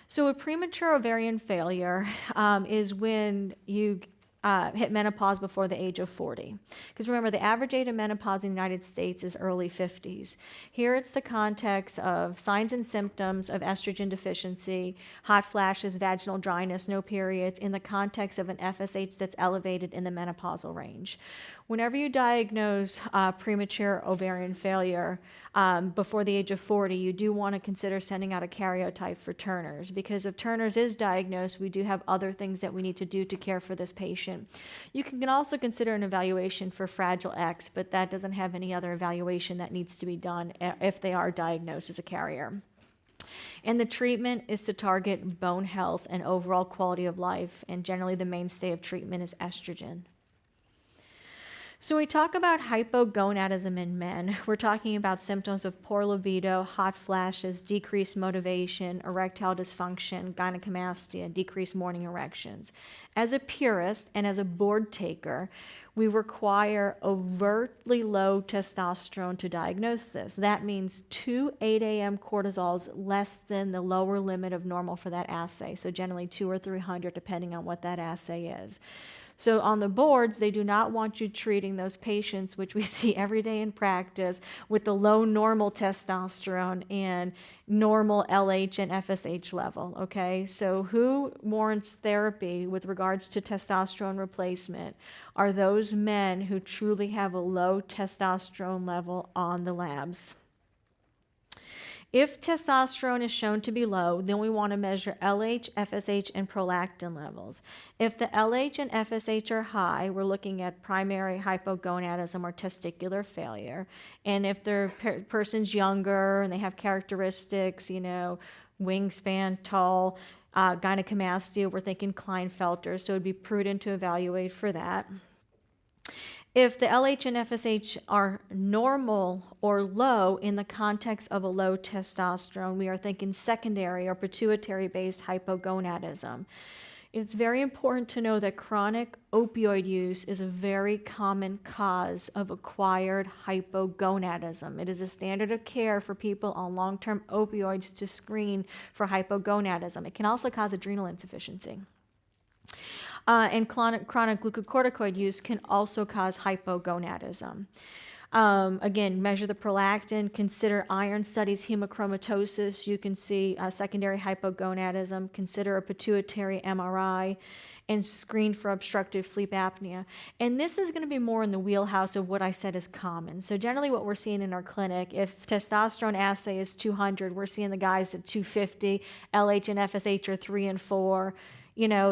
So a premature ovarian failure is when you hit menopause before the age of 40. Because remember, the average age of menopause in the United States is early 50s. Here it's the context of signs and symptoms of estrogen deficiency, hot flashes, vaginal dryness, no periods, in the context of an FSH that's elevated in the menopausal range. Whenever you diagnose premature ovarian failure before the age of 40, you do want to consider sending out a karyotype for Turner's, because if Turner's is diagnosed, we do have other things that we need to do to care for this patient. You can also consider an evaluation for Fragile X, but that doesn't have any other evaluation that needs to be done if they are diagnosed as a carrier. And the treatment is to target bone health and overall quality of life, and generally the mainstay of treatment is estrogen. So when we talk about hypogonadism in men, we're talking about symptoms of poor libido, hot flashes, decreased motivation, erectile dysfunction, gynecomastia, decreased morning erections. As a purist and as a board taker, we require overtly low testosterone to diagnose this. That means 2 8 a.m. cortisols less than the lower limit of normal for that assay. So generally 200 or 300, depending on what that assay is. So on the boards, they do not want you treating those patients, which we see every day in practice, with the low normal testosterone and normal LH and FSH level, okay? So who warrants therapy with regards to testosterone replacement are those men who truly have a low testosterone level on the labs. If testosterone is shown to be low, then we want to measure LH, FSH, and prolactin levels. If the LH and FSH are high, we're looking at primary hypogonadism or testicular failure. And if the person's younger and they have characteristics, wingspan, tall, gynecomastia, we're thinking Klinefelter, so it would be prudent to evaluate for that. If the LH and FSH are normal or low in the context of a low testosterone, we are thinking secondary or pituitary-based hypogonadism. It's very important to know that chronic opioid use is a very common cause of acquired hypogonadism. It is a standard of care for people on long-term opioids to screen for hypogonadism. It can also cause adrenal insufficiency. And chronic glucocorticoid use can also cause hypogonadism. Again, measure the prolactin, consider iron studies, hemochromatosis. You can see secondary hypogonadism, consider a pituitary MRI, and screen for obstructive sleep apnea. And this is going to be more in the wheelhouse of what I said is common. So generally what we're seeing in our clinic, if testosterone assay is 200, we're seeing the guys at 250, LH and FSH are 3 and 4,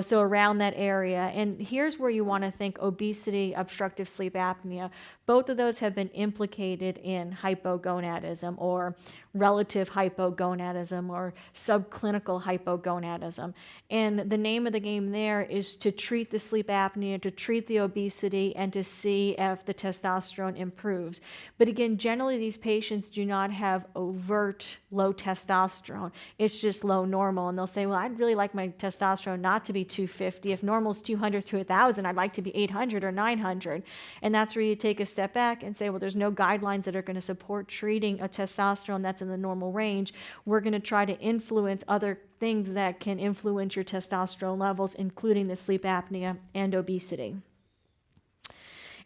so around that area. And here's where you want to think obesity, obstructive sleep apnea. Both of those have been implicated in hypogonadism or relative hypogonadism or subclinical hypogonadism. And the name of the game there is to treat the sleep apnea, to treat the obesity, and to see if the testosterone improves. But again, generally these patients do not have overt low testosterone. It's just low normal. And they'll say, well, I'd really like my testosterone not to be 250. If normal is 200 to 1,000, I'd like to be 800 or 900. And that's where you take a step back and say, well, there's no guidelines that are going to support treating a testosterone that's in the normal range. We're going to try to influence other things that can influence your testosterone levels, including the sleep apnea and obesity.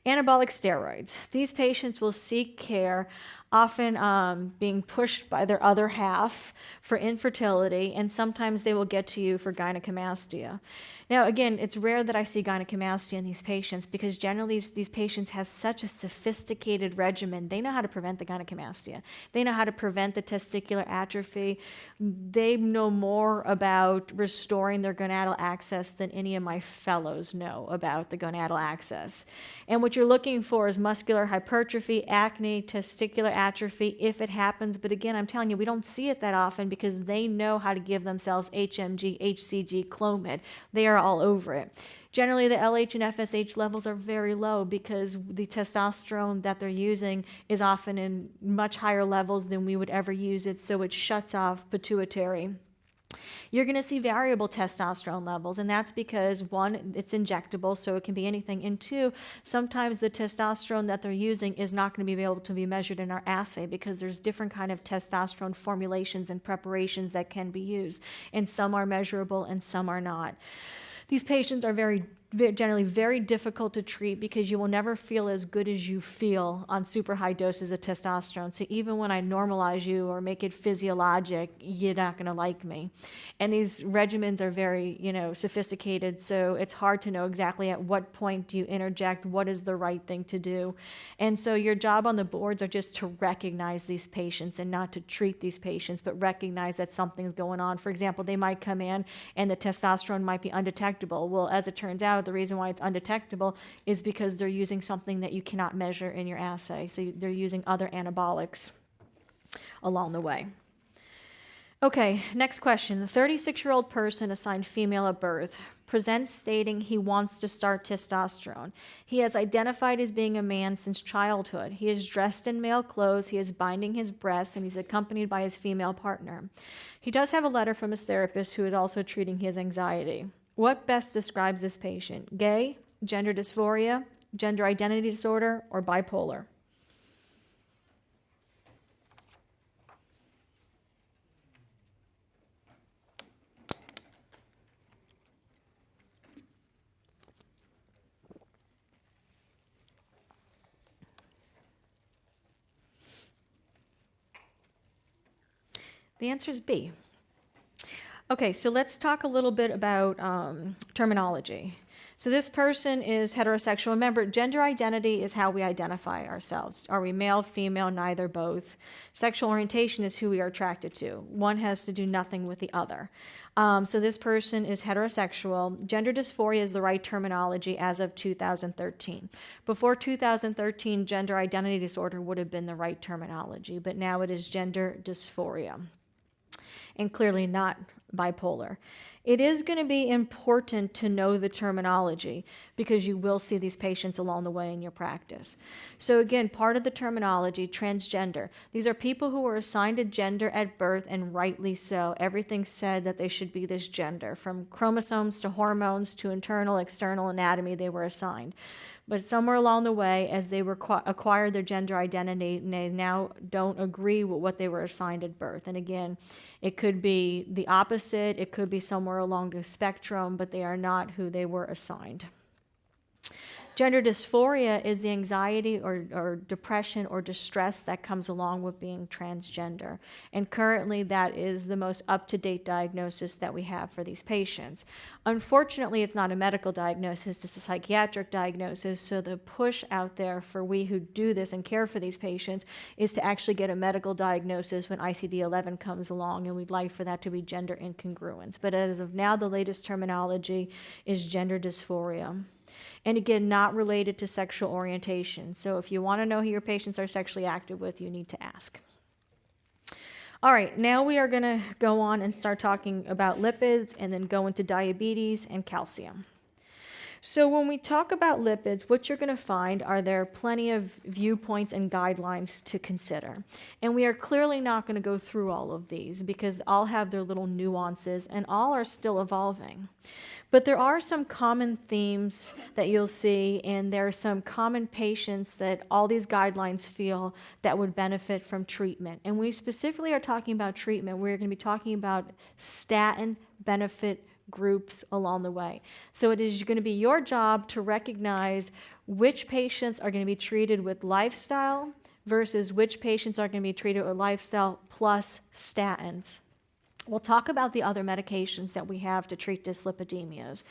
Anabolic steroids. These patients will seek care, often being pushed by their other half for infertility, and sometimes they will get to you for gynecomastia. Now, again, it's rare that I see gynecomastia in these patients because generally these patients have such a sophisticated regimen. They know how to prevent the gynecomastia. They know how to prevent the testicular atrophy. They know more about restoring their gonadal access than any of my fellows know about the gonadal access. And what you're looking for is muscular hypertrophy, acne, testicular atrophy, if it happens. But again, I'm telling you, we don't see it that often because they know how to give themselves HMG, HCG, Clomid. They are all over it. Generally, the LH and FSH levels are very low because the testosterone that they're using is often in much higher levels than we would ever use it, so it shuts off pituitary. You're going to see variable testosterone levels, and that's because, one, it's injectable, so it can be anything, and two, sometimes the testosterone that they're using is not going to be able to be measured in our assay because there's different kind of testosterone formulations and preparations that can be used, and some are measurable and some are not. These patients are generally very difficult to treat because you will never feel as good as you feel on super high doses of testosterone. So even when I normalize you or make it physiologic, you're not going to like me. And these regimens are very, sophisticated, so it's hard to know exactly at what point do you interject, what is the right thing to do. And so your job on the boards are just to recognize these patients and not to treat these patients, but recognize that something's going on. For example, they might come in and the testosterone might be undetectable. Well, as it turns out, the reason why it's undetectable is because they're using something that you cannot measure in your assay. So they're using other anabolics along the way. Okay, next question. A 36-year-old person assigned female at birth presents stating he wants to start testosterone. He has identified as being a man since childhood. He is dressed in male clothes, he is binding his breasts, and he's accompanied by his female partner. He does have a letter from his therapist who is also treating his anxiety. What best describes this patient? Gay, gender dysphoria, gender identity disorder, or bipolar? The answer is B. Okay, so let's talk a little bit about terminology. So this person is heterosexual. Remember, gender identity is how we identify ourselves. Are we male, female, neither, both? Sexual orientation is who we are attracted to. One has to do nothing with the other. So this person is heterosexual. Gender dysphoria is the right terminology as of 2013. Before 2013, gender identity disorder would have been the right terminology, but now it is gender dysphoria, and clearly not bipolar. It is going to be important to know the terminology because you will see these patients along the way in your practice. So again, part of the terminology, transgender. These are people who were assigned a gender at birth, and rightly so. Everything said that they should be this gender. From chromosomes to hormones to internal, external anatomy, they were assigned. But somewhere along the way, as they acquired their gender identity, they now don't agree with what they were assigned at birth. And again, it could be the opposite, it could be somewhere along the spectrum, but they are not who they were assigned. Gender dysphoria is the anxiety or depression or distress that comes along with being transgender. And currently, that is the most up-to-date diagnosis that we have for these patients. Unfortunately, it's not a medical diagnosis, it's a psychiatric diagnosis, so the push out there for we who do this and care for these patients is to actually get a medical diagnosis when ICD-11 comes along, and we'd like for that to be gender incongruence. But as of now, the latest terminology is gender dysphoria. And again, not related to sexual orientation. So if you want to know who your patients are sexually active with, you need to ask. All right, now we are going to go on and start talking about lipids and then go into diabetes and calcium. So when we talk about lipids, what you're going to find are there plenty of viewpoints and guidelines to consider. And we are clearly not going to go through all of these because all have their little nuances and all are still evolving. But there are some common themes that you'll see, and there are some common patients that all these guidelines feel that would benefit from treatment. And we specifically are talking about treatment. We're going to be talking about statin benefit groups along the way. So it is going to be your job to recognize which patients are going to be treated with lifestyle versus which patients are going to be treated with lifestyle plus statins. We'll talk about the other medications that we have to treat dyslipidemias.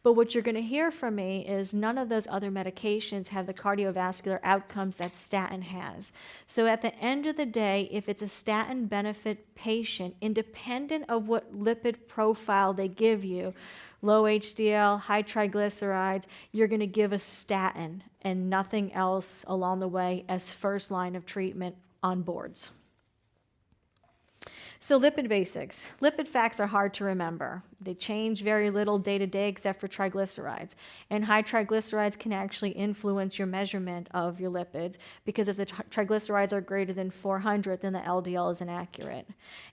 But what you're going to hear from me is none of those other medications have the cardiovascular outcomes that statin has. So at the end of the day, if it's a statin benefit patient, independent of what lipid profile they give you, low HDL, high triglycerides, you're going to give a statin and nothing else along the way as first line of treatment on boards. So lipid basics. Lipid facts are hard to remember. They change very little day to day except for triglycerides. And high triglycerides can actually influence your measurement of your lipids because if the triglycerides are greater than 400, then the LDL is inaccurate.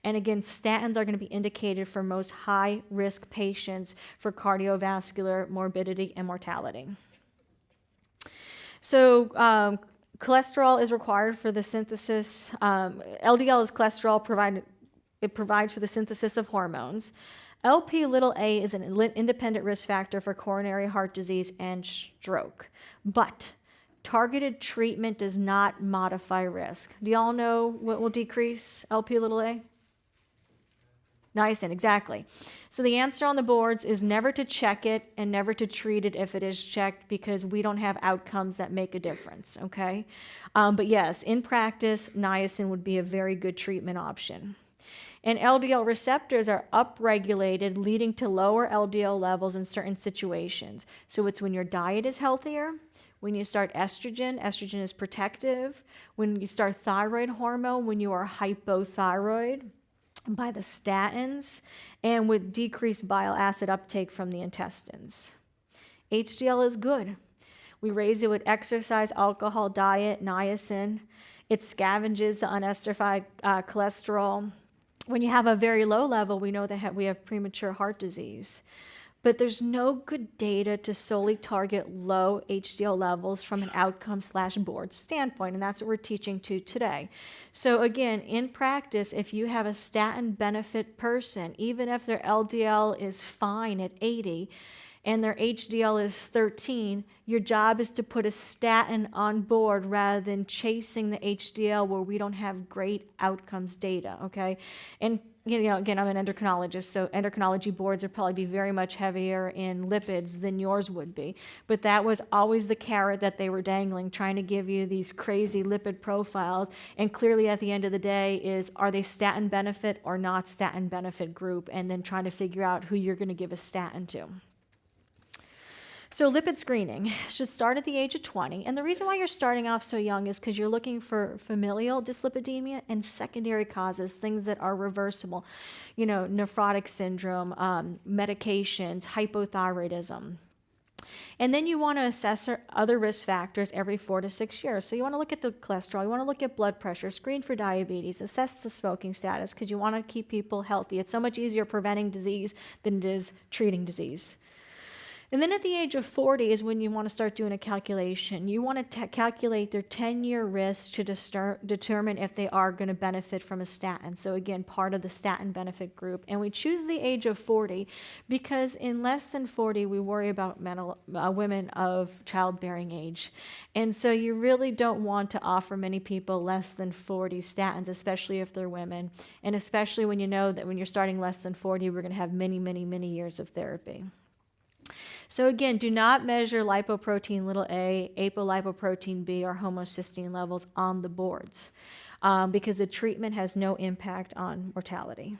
And again, statins are going to be indicated for most high-risk patients for cardiovascular morbidity and mortality. So cholesterol is required for the synthesis. LDL is cholesterol It provides for the synthesis of hormones. Lp(a) is an independent risk factor for coronary heart disease and stroke. But targeted treatment does not modify risk. Do y'all know what will decrease Lp(a)? Niacin, exactly. So the answer on the boards is never to check it and never to treat it if it is checked because we don't have outcomes that make a difference, okay? But yes, in practice, niacin would be a very good treatment option. And LDL receptors are upregulated, leading to lower LDL levels in certain situations. So it's when your diet is healthier, when you start estrogen is protective, when you start thyroid hormone, when you are hypothyroid, by the statins, and with decreased bile acid uptake from the intestines. HDL is good. We raise it with exercise, alcohol, diet, niacin. It scavenges the unesterified cholesterol. When you have a very low level, we know that we have premature heart disease. But there's no good data to solely target low HDL levels from an outcome/board standpoint, and that's what we're teaching to today. So again, in practice, if you have a statin benefit person, even if their LDL is fine at 80, and their HDL is 13, your job is to put a statin on board rather than chasing the HDL where we don't have great outcomes data, okay? And again, I'm an endocrinologist, so endocrinology boards would probably be very much heavier in lipids than yours would be. But that was always the carrot that they were dangling, trying to give you these crazy lipid profiles. And clearly at the end of the day are they statin benefit or not statin benefit group? And then trying to figure out who you're going to give a statin to. So lipid screening should start at the age of 20. And the reason why you're starting off so young is because you're looking for familial dyslipidemia and secondary causes, things that are reversible, nephrotic syndrome, medications, hypothyroidism. And then you want to assess other risk factors every 4 to 6 years. So you want to look at the cholesterol, you want to look at blood pressure, screen for diabetes, assess the smoking status, because you want to keep people healthy. It's so much easier preventing disease than it is treating disease. And then at the age of 40 is when you want to start doing a calculation. You want to calculate their 10-year risk to determine if they are going to benefit from a statin. So again, part of the statin benefit group. And we choose the age of 40 because in less than 40, we worry about women of childbearing age. And so you really don't want to offer many people less than 40 statins, especially if they're women. And especially when you know that when you're starting less than 40, we're going to have many, many, many years of therapy. So again, do not measure lipoprotein little a, apolipoprotein B, or homocysteine levels on the boards because the treatment has no impact on mortality.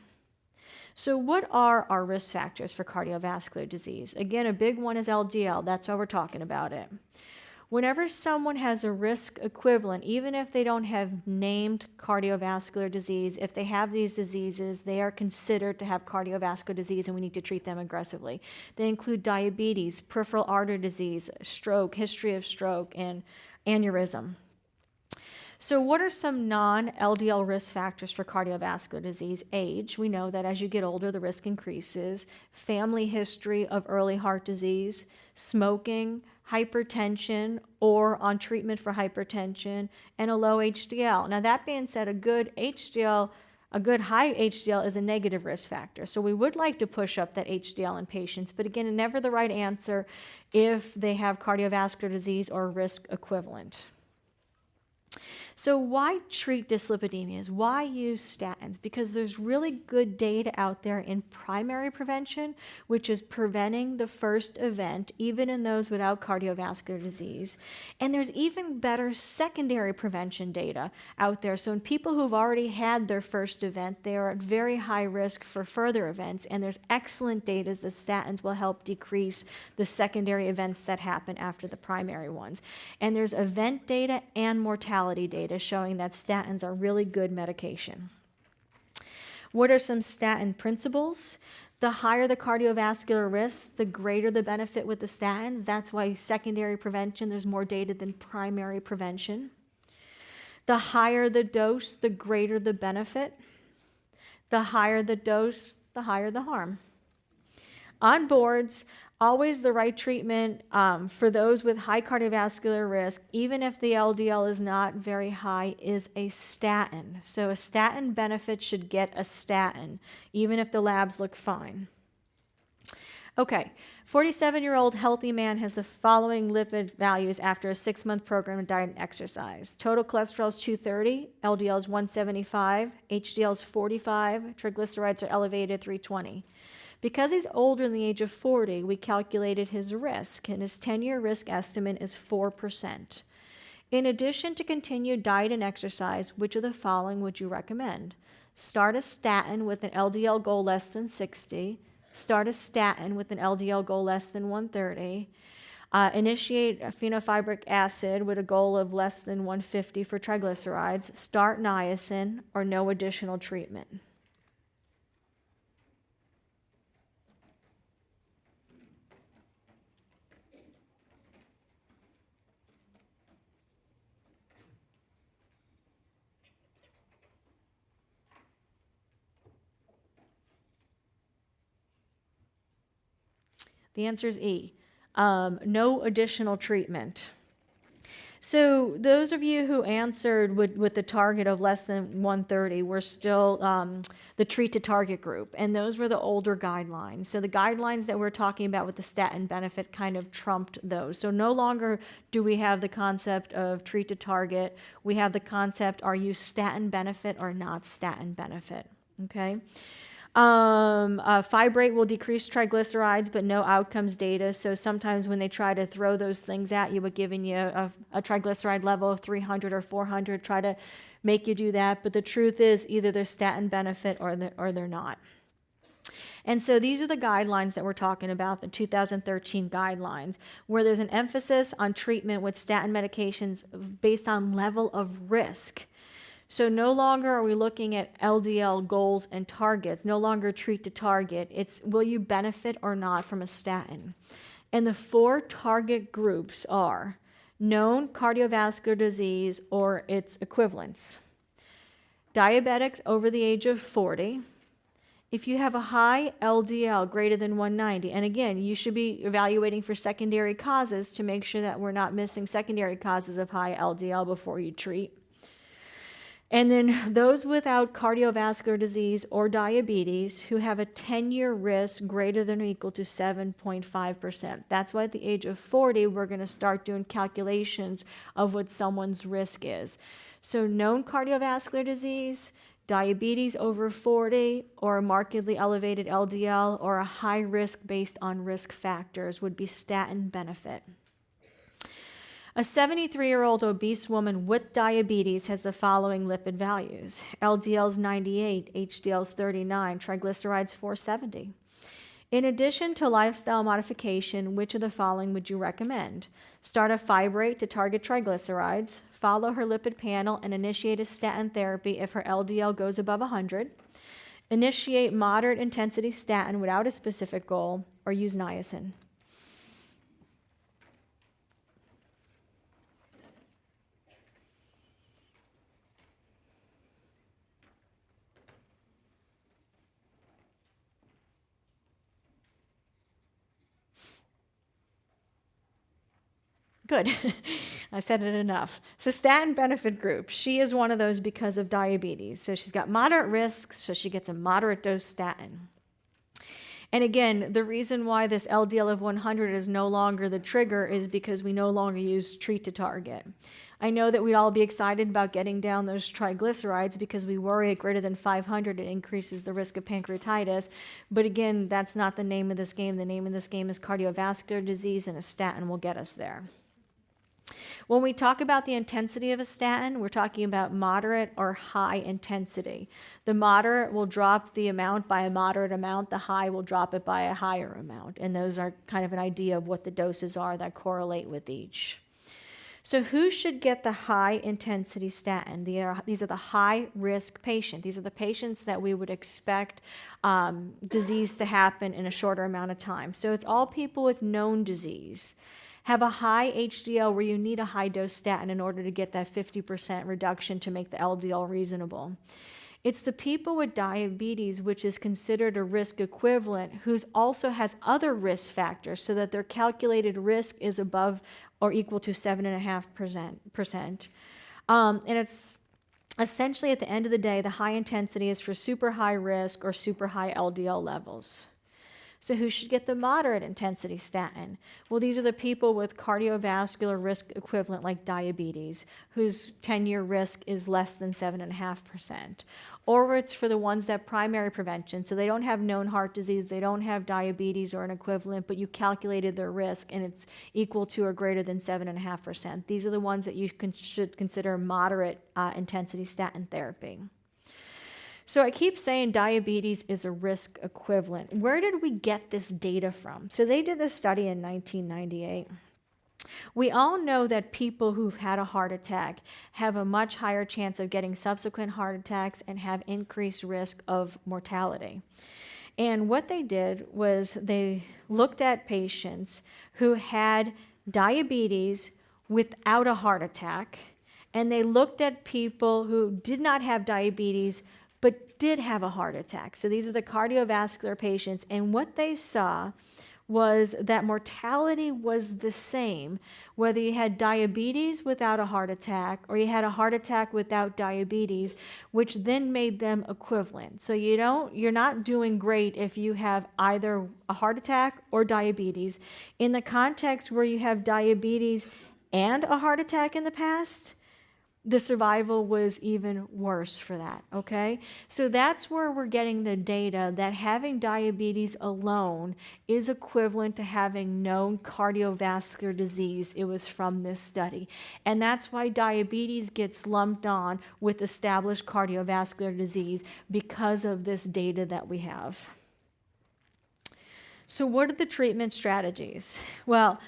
So what are our risk factors for cardiovascular disease? Again, a big one is LDL. That's why we're talking about it. Whenever someone has a risk equivalent, even if they don't have named cardiovascular disease, if they have these diseases, they are considered to have cardiovascular disease and we need to treat them aggressively. They include diabetes, peripheral artery disease, stroke, history of stroke, and aneurysm. So what are some non-LDL risk factors for cardiovascular disease? Age. We know that as you get older, the risk increases. Family history of early heart disease, smoking, hypertension, or on treatment for hypertension, and a low HDL. Now, that being said, a good high HDL is a negative risk factor. So we would like to push up that HDL in patients, but again, never the right answer if they have cardiovascular disease or risk equivalent. So why treat dyslipidemias? Why use statins? Because there's really good data out there in primary prevention, which is preventing the first event, even in those without cardiovascular disease. And there's even better secondary prevention data out there. So in people who've already had their first event, they are at very high risk for further events. And there's excellent data that statins will help decrease the secondary events that happen after the primary ones. And there's event data and mortality data showing that statins are really good medication. What are some statin principles? The higher the cardiovascular risk, the greater the benefit with the statins. That's why secondary prevention, there's more data than primary prevention. The higher the dose, the greater the benefit. The higher the dose, the higher the harm. On boards, always the right treatment for those with high cardiovascular risk, even if the LDL is not very high, is a statin. So a statin benefit should get a statin, even if the labs look fine. Okay, 47-year-old healthy man has the following lipid values after a 6-month program of diet and exercise. Total cholesterol is 230, LDL is 175, HDL is 45, triglycerides are elevated 320. Because he's older than the age of 40, we calculated his risk, and his 10-year risk estimate is 4%. In addition to continued diet and exercise, which of the following would you recommend? Start a statin with an LDL goal less than 60. Start a statin with an LDL goal less than 130. Initiate a fenofibric acid with a goal of less than 150 for triglycerides. Start niacin or no additional treatment. The answer is E, no additional treatment. So those of you who answered with the target of less than 130 were still the treat to target group, and those were the older guidelines. So the guidelines that we're talking about with the statin benefit kind of trumped those. So no longer do we have the concept of treat to target. We have the concept, are you statin benefit or not statin benefit? Okay. Fibrate will decrease triglycerides, but no outcomes data. So sometimes when they try to throw those things at you, with giving you a triglyceride level of 300 or 400, try to make you do that. But the truth is, either there's statin benefit or they're not. And so these are the guidelines that we're talking about, the 2013 guidelines, where there's an emphasis on treatment with statin medications based on level of risk. So no longer are we looking at LDL goals and targets, no longer treat to target. It's will you benefit or not from a statin? And the 4 target groups are known cardiovascular disease or its equivalents, diabetics over the age of 40, if you have a high LDL greater than 190, and again, you should be evaluating for secondary causes to make sure that we're not missing secondary causes of high LDL before you treat. And then those without cardiovascular disease or diabetes who have a 10-year risk greater than or equal to 7.5%. That's why at the age of 40, we're going to start doing calculations of what someone's risk is. So known cardiovascular disease, diabetes over 40, or a markedly elevated LDL, or a high risk based on risk factors would be statin benefit. A 73-year-old obese woman with diabetes has the following lipid values. LDL's 98, HDL's 39, triglycerides 470. In addition to lifestyle modification, which of the following would you recommend? Start a fibrate to target triglycerides, follow her lipid panel, and initiate a statin therapy if her LDL goes above 100. Initiate moderate intensity statin without a specific goal, or use niacin. Good. I said it enough. So statin benefit group. She is one of those because of diabetes. So she's got moderate risk, so she gets a moderate dose statin. And again, the reason why this LDL of 100 is no longer the trigger is because we no longer use treat to target. I know that we'd all be excited about getting down those triglycerides because we worry at greater than 500 it increases the risk of pancreatitis. But again, that's not the name of this game. The name of this game is cardiovascular disease, and a statin will get us there. When we talk about the intensity of a statin, we're talking about moderate or high intensity. The moderate will drop the amount by a moderate amount. The high will drop it by a higher amount. And those are kind of an idea of what the doses are that correlate with each. So who should get the high intensity statin? These are the high risk patients. These are the patients that we would expect disease to happen in a shorter amount of time. So it's all people with known disease. Have a high HDL where you need a high dose statin in order to get that 50% reduction to make the LDL reasonable. It's the people with diabetes, which is considered a risk equivalent, who also has other risk factors so that their calculated risk is above or equal to 7.5%. And it's essentially at the end of the day, the high intensity is for super high risk or super high LDL levels. So who should get the moderate intensity statin? Well, these are the people with cardiovascular risk equivalent like diabetes, whose 10-year risk is less than 7.5%. Or it's for the ones that primary prevention, so they don't have known heart disease, they don't have diabetes or an equivalent, but you calculated their risk and it's equal to or greater than 7.5%. These are the ones that you should consider moderate intensity statin therapy. So I keep saying diabetes is a risk equivalent. Where did we get this data from? So they did this study in 1998. We all know that people who've had a heart attack have a much higher chance of getting subsequent heart attacks and have increased risk of mortality. And what they did was they looked at patients who had diabetes without a heart attack, and they looked at people who did not have diabetes but did have a heart attack. So these are the cardiovascular patients, and what they saw was that mortality was the same whether you had diabetes without a heart attack or you had a heart attack without diabetes, which then made them equivalent. So you're not doing great if you have either a heart attack or diabetes. In the context where you have diabetes and a heart attack in the past, the survival was even worse for that, okay? So that's where we're getting the data that having diabetes alone is equivalent to having known cardiovascular disease. It was from this study. And that's why diabetes gets lumped on with established cardiovascular disease because of this data that we have. So what are the treatment strategies? Well,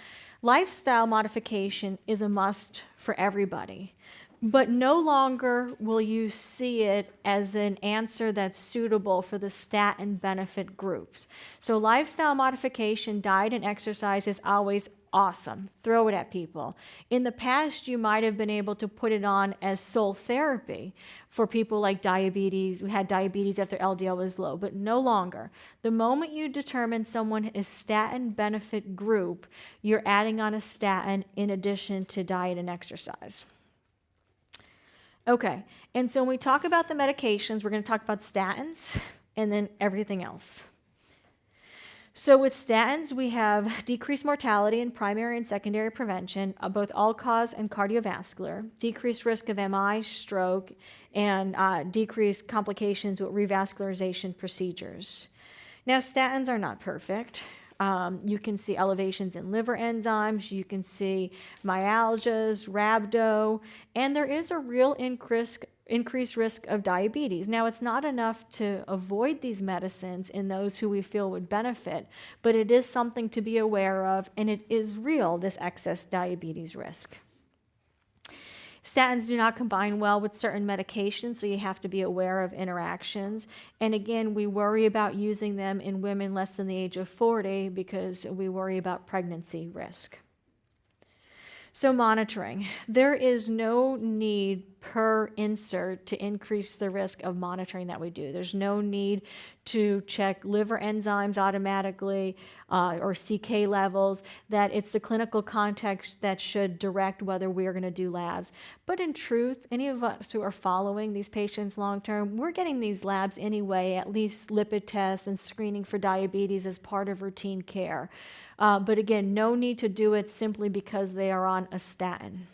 lifestyle modification is a must for everybody. But no longer will you see it as an answer that's suitable for the statin benefit groups. So lifestyle modification, diet and exercise is always awesome. Throw it at people. In the past, you might have been able to put it on as sole therapy for people like diabetes, who had diabetes if their LDL was low, but no longer. The moment you determine someone is statin benefit group, you're adding on a statin in addition to diet and exercise. Okay, and so when we talk about the medications, we're going to talk about statins and then everything else. So with statins, we have decreased mortality in primary and secondary prevention, both all-cause and cardiovascular, decreased risk of MI, stroke, and decreased complications with revascularization procedures. Now, statins are not perfect. You can see elevations in liver enzymes, you can see myalgias, rhabdo, and there is a real increased risk of diabetes. Now, it's not enough to avoid these medicines in those who we feel would benefit, but it is something to be aware of, and it is real, this excess diabetes risk. Statins do not combine well with certain medications, so you have to be aware of interactions. And again, we worry about using them in women less than the age of 40 because we worry about pregnancy risk. So monitoring. There is no need per insert to increase the risk of monitoring that we do. There's no need to check liver enzymes automatically or CK levels, that it's the clinical context that should direct whether we are going to do labs. But in truth, any of us who are following these patients long term, we're getting these labs anyway, at least lipid tests and screening for diabetes as part of routine care. But again, no need to do it simply because they are on a statin.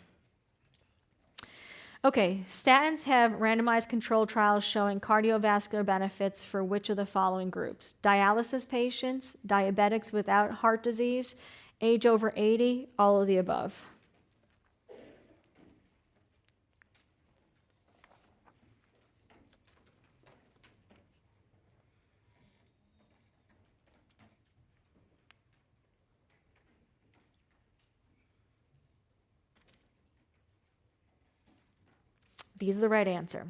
Okay, statins have randomized controlled trials showing cardiovascular benefits for which of the following groups? Dialysis patients, diabetics without heart disease, age over 80, all of the above. B is the right answer.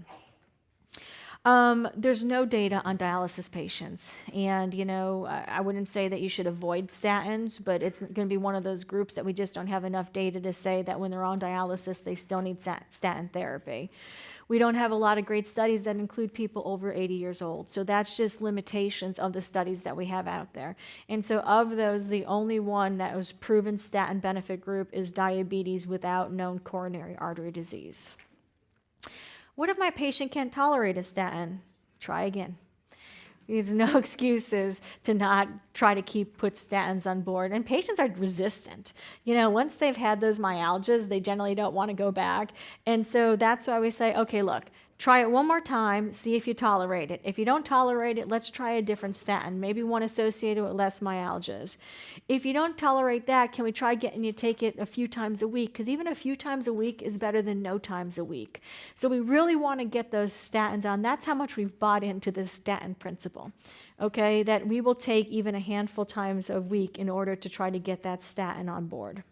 There's no data on dialysis patients. And, you know, I wouldn't say that you should avoid statins, but it's going to be one of those groups that we just don't have enough data to say that when they're on dialysis, they still need statin therapy. We don't have a lot of great studies that include people over 80 years old. So that's just limitations of the studies that we have out there. And so of those, the only one that was proven statin benefit group is diabetes without known coronary artery disease. What if my patient can't tolerate a statin? Try again. There's no excuses to not try to put statins on board. And patients are resistant. You know, once they've had those myalgias, they generally don't want to go back. And so that's why we say, okay, look, try it one more time, see if you tolerate it. If you don't tolerate it, let's try a different statin, maybe one associated with less myalgias. If you don't tolerate that, can we try getting you to take it a few times a week? Because even a few times a week is better than no times a week. So we really want to get those statins on. That's how much we've bought into this statin principle, okay, that we will take even a handful times a week in order to try to get that statin on board.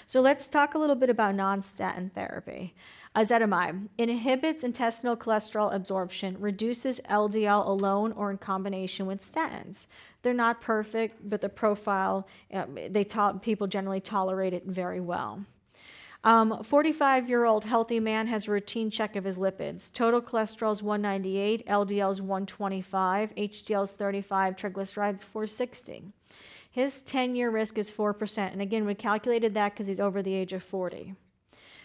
So let's talk a little bit about non-statin therapy. Ezetimibe inhibits intestinal cholesterol absorption, reduces LDL alone or in combination with statins. They're not perfect, but the profile, people generally tolerate it very well. 45-year-old healthy man has a routine check of his lipids. Total cholesterol is 198, LDL is 125, HDL is 35, triglycerides 460. His 10-year risk is 4%. And again, we calculated that because he's over the age of 40.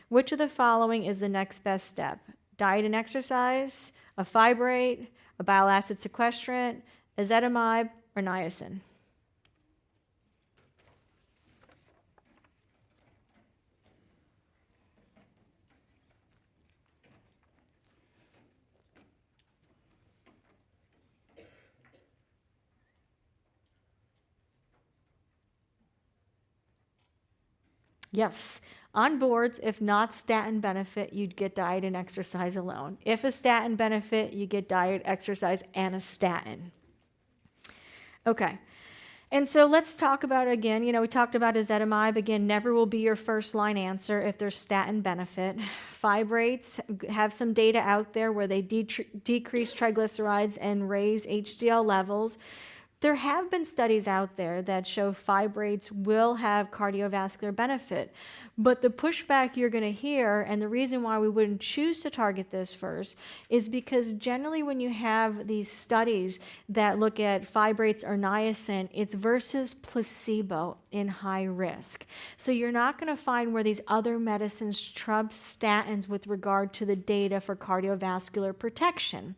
Which of the following is the next best step? Diet and exercise, a fibrate, a bile acid sequestrant, ezetimibe, or niacin? Yes. On boards, if not statin benefit, you'd get diet and exercise alone. If a statin benefit, you get diet, exercise, and a statin. Okay. And so let's talk about it again. We talked about ezetimibe. Again, never will be your first line answer if there's statin benefit. Fibrates have some data out there where they decrease triglycerides and raise HDL levels. There have been studies out there that show fibrates will have cardiovascular benefit, but the pushback you're going to hear, and the reason why we wouldn't choose to target this first, is because generally when you have these studies that look at fibrates or niacin, it's versus placebo in high risk. So you're not going to find where these other medicines trump statins with regard to the data for cardiovascular protection.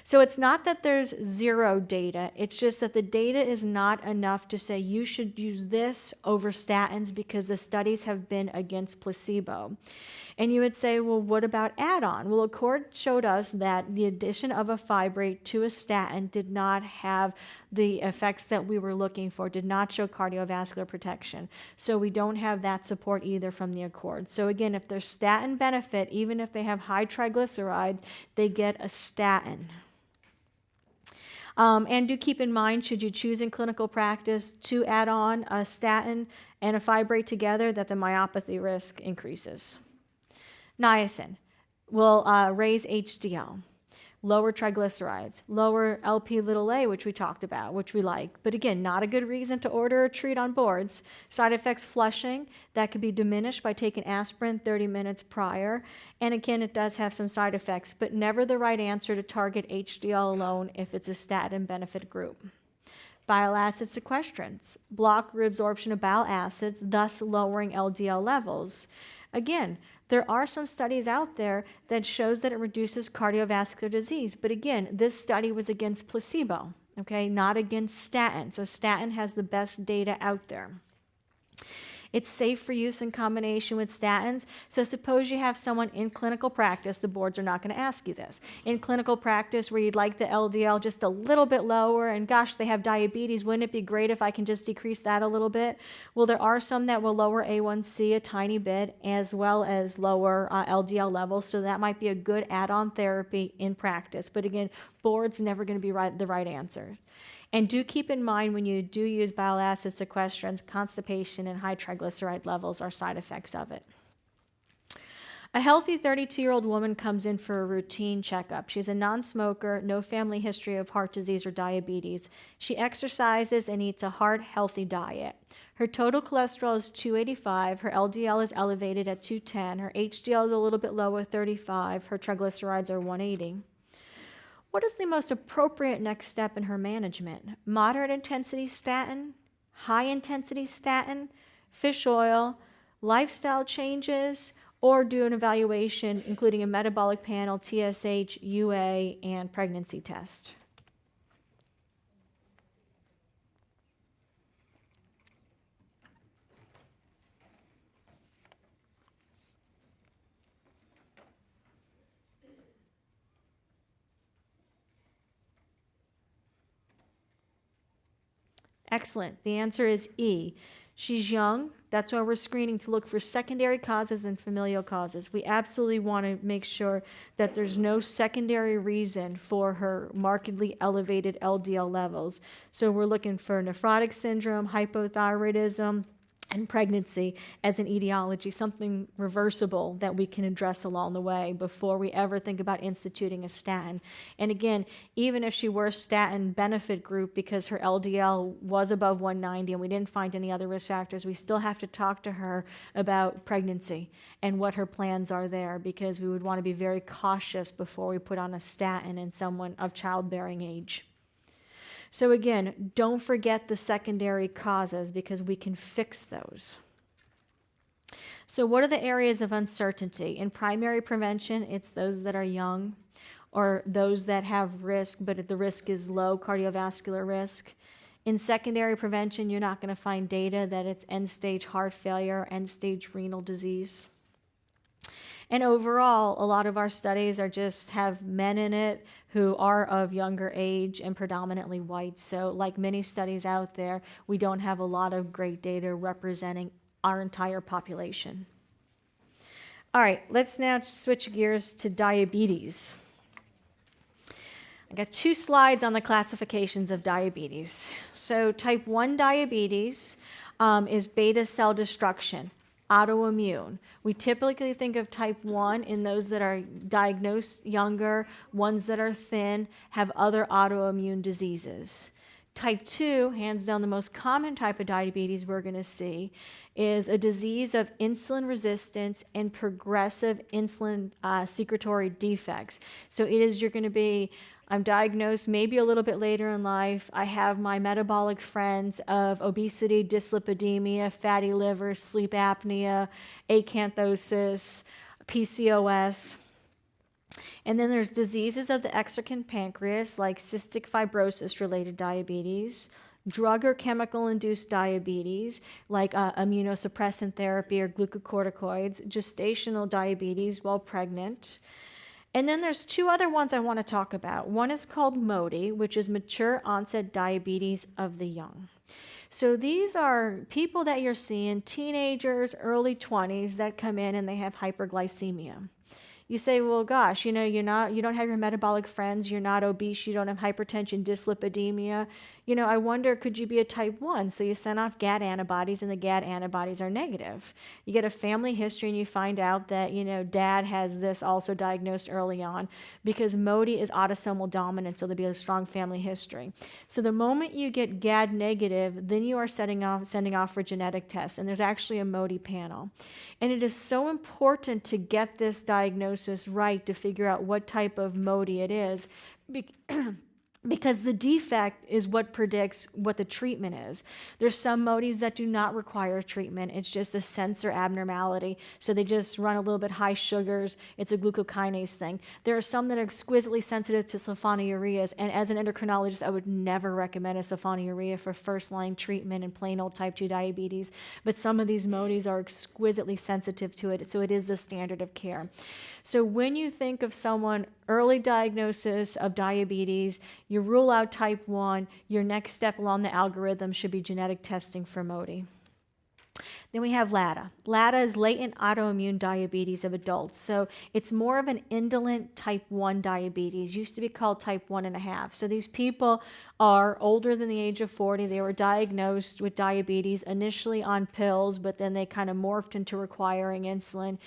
So it's not that there's zero data, it's just that the data is not enough to say you should use this over statins because the studies have been against placebo. And you would say, well, what about add-on? Well, Accord showed us that the addition of a fibrate to a statin did not have the effects that we were looking for, did not show cardiovascular protection. So we don't have that support either from the Accord. So again, if there's statin benefit, even if they have high triglycerides, they get a statin. And do keep in mind, should you choose in clinical practice to add on a statin and a fibrate together, that the myopathy risk increases. Niacin will raise HDL, lower triglycerides, lower Lp(a), which we talked about, which we like. But again, not a good reason to order or treat on boards. Side effects, flushing, that could be diminished by taking aspirin 30 minutes prior. And again, it does have some side effects, but never the right answer to target HDL alone if it's a statin benefit group. Bile acid sequestrants block reabsorption of bile acids, thus lowering LDL levels. Again, there are some studies out there that shows that it reduces cardiovascular disease. But again, this study was against placebo, okay, not against statin. So statin has the best data out there. It's safe for use in combination with statins. So suppose you have someone in clinical practice, the boards are not going to ask you this, in clinical practice where you'd like the LDL just a little bit lower, and gosh, they have diabetes, wouldn't it be great if I can just decrease that a little bit? Well, there are some that will lower A1C a tiny bit, as well as lower LDL levels, so that might be a good add-on therapy in practice. But again, board's never going to be the right answer. And do keep in mind when you do use bile acid sequestrants, constipation and high triglyceride levels are side effects of it. A healthy 32-year-old woman comes in for a routine checkup. She's a non-smoker, no family history of heart disease or diabetes. She exercises and eats a heart-healthy diet. Her total cholesterol is 285. Her LDL is elevated at 210. Her HDL is a little bit low at 35. Her triglycerides are 180. What is the most appropriate next step in her management? Moderate intensity statin, high intensity statin, fish oil, lifestyle changes, or do an evaluation including a metabolic panel, TSH, UA, and pregnancy test? Excellent. The answer is E. She's young. That's why we're screening to look for secondary causes and familial causes. We absolutely want to make sure that there's no secondary reason for her markedly elevated LDL levels. So we're looking for nephrotic syndrome, hypothyroidism, and pregnancy as an etiology, something reversible that we can address along the way before we ever think about instituting a statin. And again, even if she were statin benefit group because her LDL was above 190 and we didn't find any other risk factors, we still have to talk to her about pregnancy and what her plans are there, because we would want to be very cautious before we put on a statin in someone of childbearing age. So again, don't forget the secondary causes because we can fix those. So what are the areas of uncertainty? In primary prevention, it's those that are young or those that have risk, but the risk is low cardiovascular risk. In secondary prevention, you're not going to find data that it's end-stage heart failure, end-stage renal disease. And overall, a lot of our studies have men in it who are of younger age and predominantly white. So like many studies out there, we don't have a lot of great data representing our entire population. All right, let's now switch gears to diabetes. I got 2 slides on the classifications of diabetes. So type 1 diabetes is beta cell destruction, autoimmune. We typically think of type 1 in those that are diagnosed younger, ones that are thin, have other autoimmune diseases. Type 2, hands down the most common type of diabetes we're going to see, is a disease of insulin resistance and progressive insulin secretory defects. So you're going to be, I'm diagnosed maybe a little bit later in life. I have my metabolic friends of obesity, dyslipidemia, fatty liver, sleep apnea, acanthosis, PCOS. And then there's diseases of the exocrine pancreas, like cystic fibrosis-related diabetes, drug or chemical-induced diabetes, like immunosuppressant therapy or glucocorticoids, gestational diabetes while pregnant. And then there's 2 other ones I want to talk about. One is called MODY, which is mature onset diabetes of the young. So these are people that you're seeing, teenagers, early 20s, that come in and they have hyperglycemia. You say, well, gosh, you don't have your metabolic friends, you're not obese, you don't have hypertension, dyslipidemia. I wonder, could you be a type 1? So you send off GAD antibodies, and the GAD antibodies are negative. You get a family history, and you find out that, dad has this also diagnosed early on, because MODY is autosomal dominant, so there'll be a strong family history. So the moment you get GAD negative, then you are sending off for genetic tests, and there's actually a MODY panel. And it is so important to get this diagnosis right to figure out what type of MODY it is, because the defect is what predicts what the treatment is. There's some MODYs that do not require treatment. It's just a sensor abnormality. So they just run a little bit high sugars. It's a glucokinase thing. There are some that are exquisitely sensitive to sulfonylureas. And as an endocrinologist, I would never recommend a sulfonylurea for first-line treatment in plain old type 2 diabetes. But some of these MODYs are exquisitely sensitive to it. So it is the standard of care. So when you think of someone, early diagnosis of diabetes, you rule out type 1, your next step along the algorithm should be genetic testing for MODY. Then we have LADA. LADA is latent autoimmune diabetes of adults. So it's more of an indolent type 1 diabetes. Used to be called type 1.5. So these people are older than the age of 40. They were diagnosed with diabetes initially on pills, but then they kind of morphed into requiring insulin.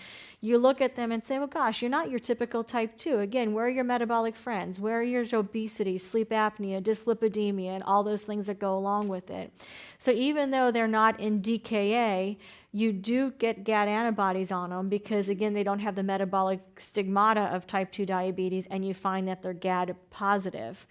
You look at them and say, well, gosh, you're not your typical type 2. Again, where are your metabolic friends? Where are your obesity, sleep apnea, dyslipidemia, and all those things that go along with it? So even though they're not in DKA, you do get GAD antibodies on them because, again, they don't have the metabolic stigmata of type 2 diabetes, and you find that they're GAD positive.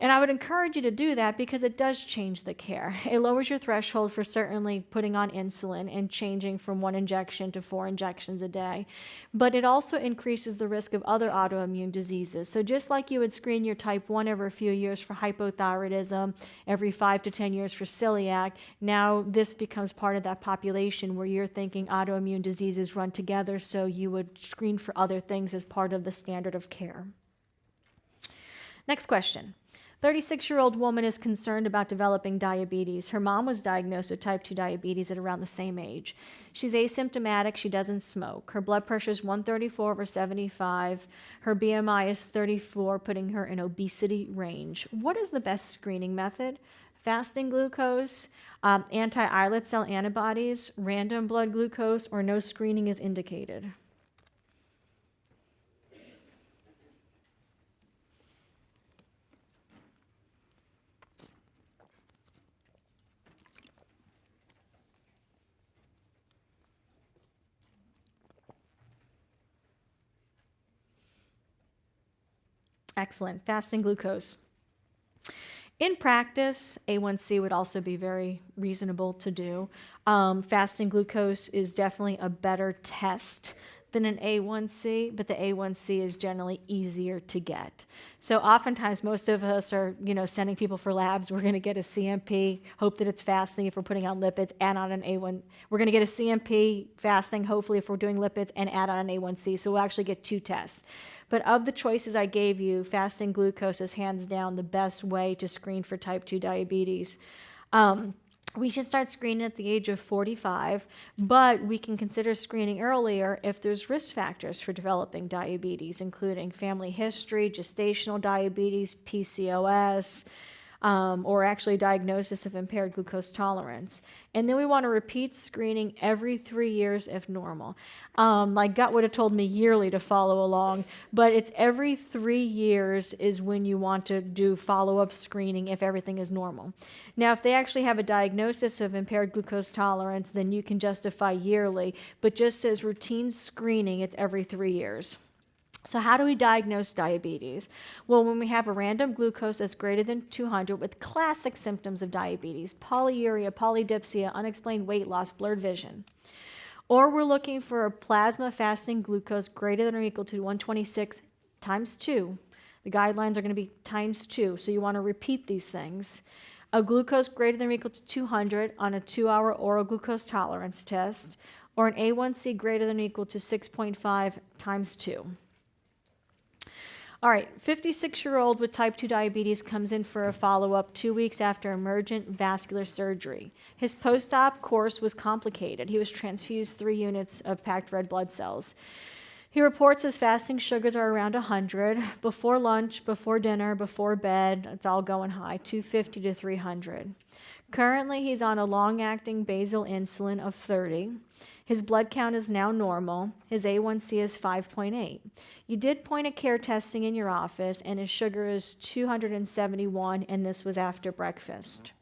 And I would encourage you to do that because it does change the care. It lowers your threshold for certainly putting on insulin and changing from 1 injection to 4 injections a day. But it also increases the risk of other autoimmune diseases. So just like you would screen your type 1 every few years for hypothyroidism, every 5 to 10 years for celiac, now this becomes part of that population where you're thinking autoimmune diseases run together, so you would screen for other things as part of the standard of care. Next question. 36-year-old woman is concerned about developing diabetes. Her mom was diagnosed with type 2 diabetes at around the same age. She's asymptomatic. She doesn't smoke. Her blood pressure is 134/75. Her BMI is 34, putting her in obesity range. What is the best screening method? Fasting glucose, anti-islet cell antibodies, random blood glucose, or no screening is indicated? Excellent. Fasting glucose. In practice, A1C would also be very reasonable to do. Fasting glucose is definitely a better test than an A1C, but the A1C is generally easier to get. So oftentimes, most of us are, sending people for labs. We're going to get a CMP, hope that it's fasting. If we're putting on lipids, add on an A1. We're going to get a CMP fasting, hopefully, if we're doing lipids, and add on an A1C. So we'll actually get 2 tests. But of the choices I gave you, fasting glucose is hands down the best way to screen for type 2 diabetes. We should start screening at the age of 45, but we can consider screening earlier if there's risk factors for developing diabetes, including family history, gestational diabetes, PCOS, or actually diagnosis of impaired glucose tolerance. And then we want to repeat screening every 3 years if normal. My gut would have told me yearly to follow along, but it's every 3 years is when you want to do follow-up screening if everything is normal. Now, if they actually have a diagnosis of impaired glucose tolerance, then you can justify yearly, but just as routine screening, it's every 3 years. So how do we diagnose diabetes? Well, when we have a random glucose that's greater than 200 with classic symptoms of diabetes, polyuria, polydipsia, unexplained weight loss, blurred vision. Or we're looking for a plasma fasting glucose greater than or equal to 126 times 2. The guidelines are going to be times 2, so you want to repeat these things. A glucose greater than or equal to 200 on a 2-hour oral glucose tolerance test, or an A1C greater than or equal to 6.5 times 2. All right, 56-year-old with type 2 diabetes comes in for a follow-up 2 weeks after emergent vascular surgery. His post-op course was complicated. He was transfused 3 units of packed red blood cells. He reports his fasting sugars are around 100. Before lunch, before dinner, before bed, it's all going high, 250 to 300. Currently, he's on a long-acting basal insulin of 30. His blood count is now normal. His A1C is 5.8. You did point-of-care testing in your office, and his sugar is 271, and this was after breakfast.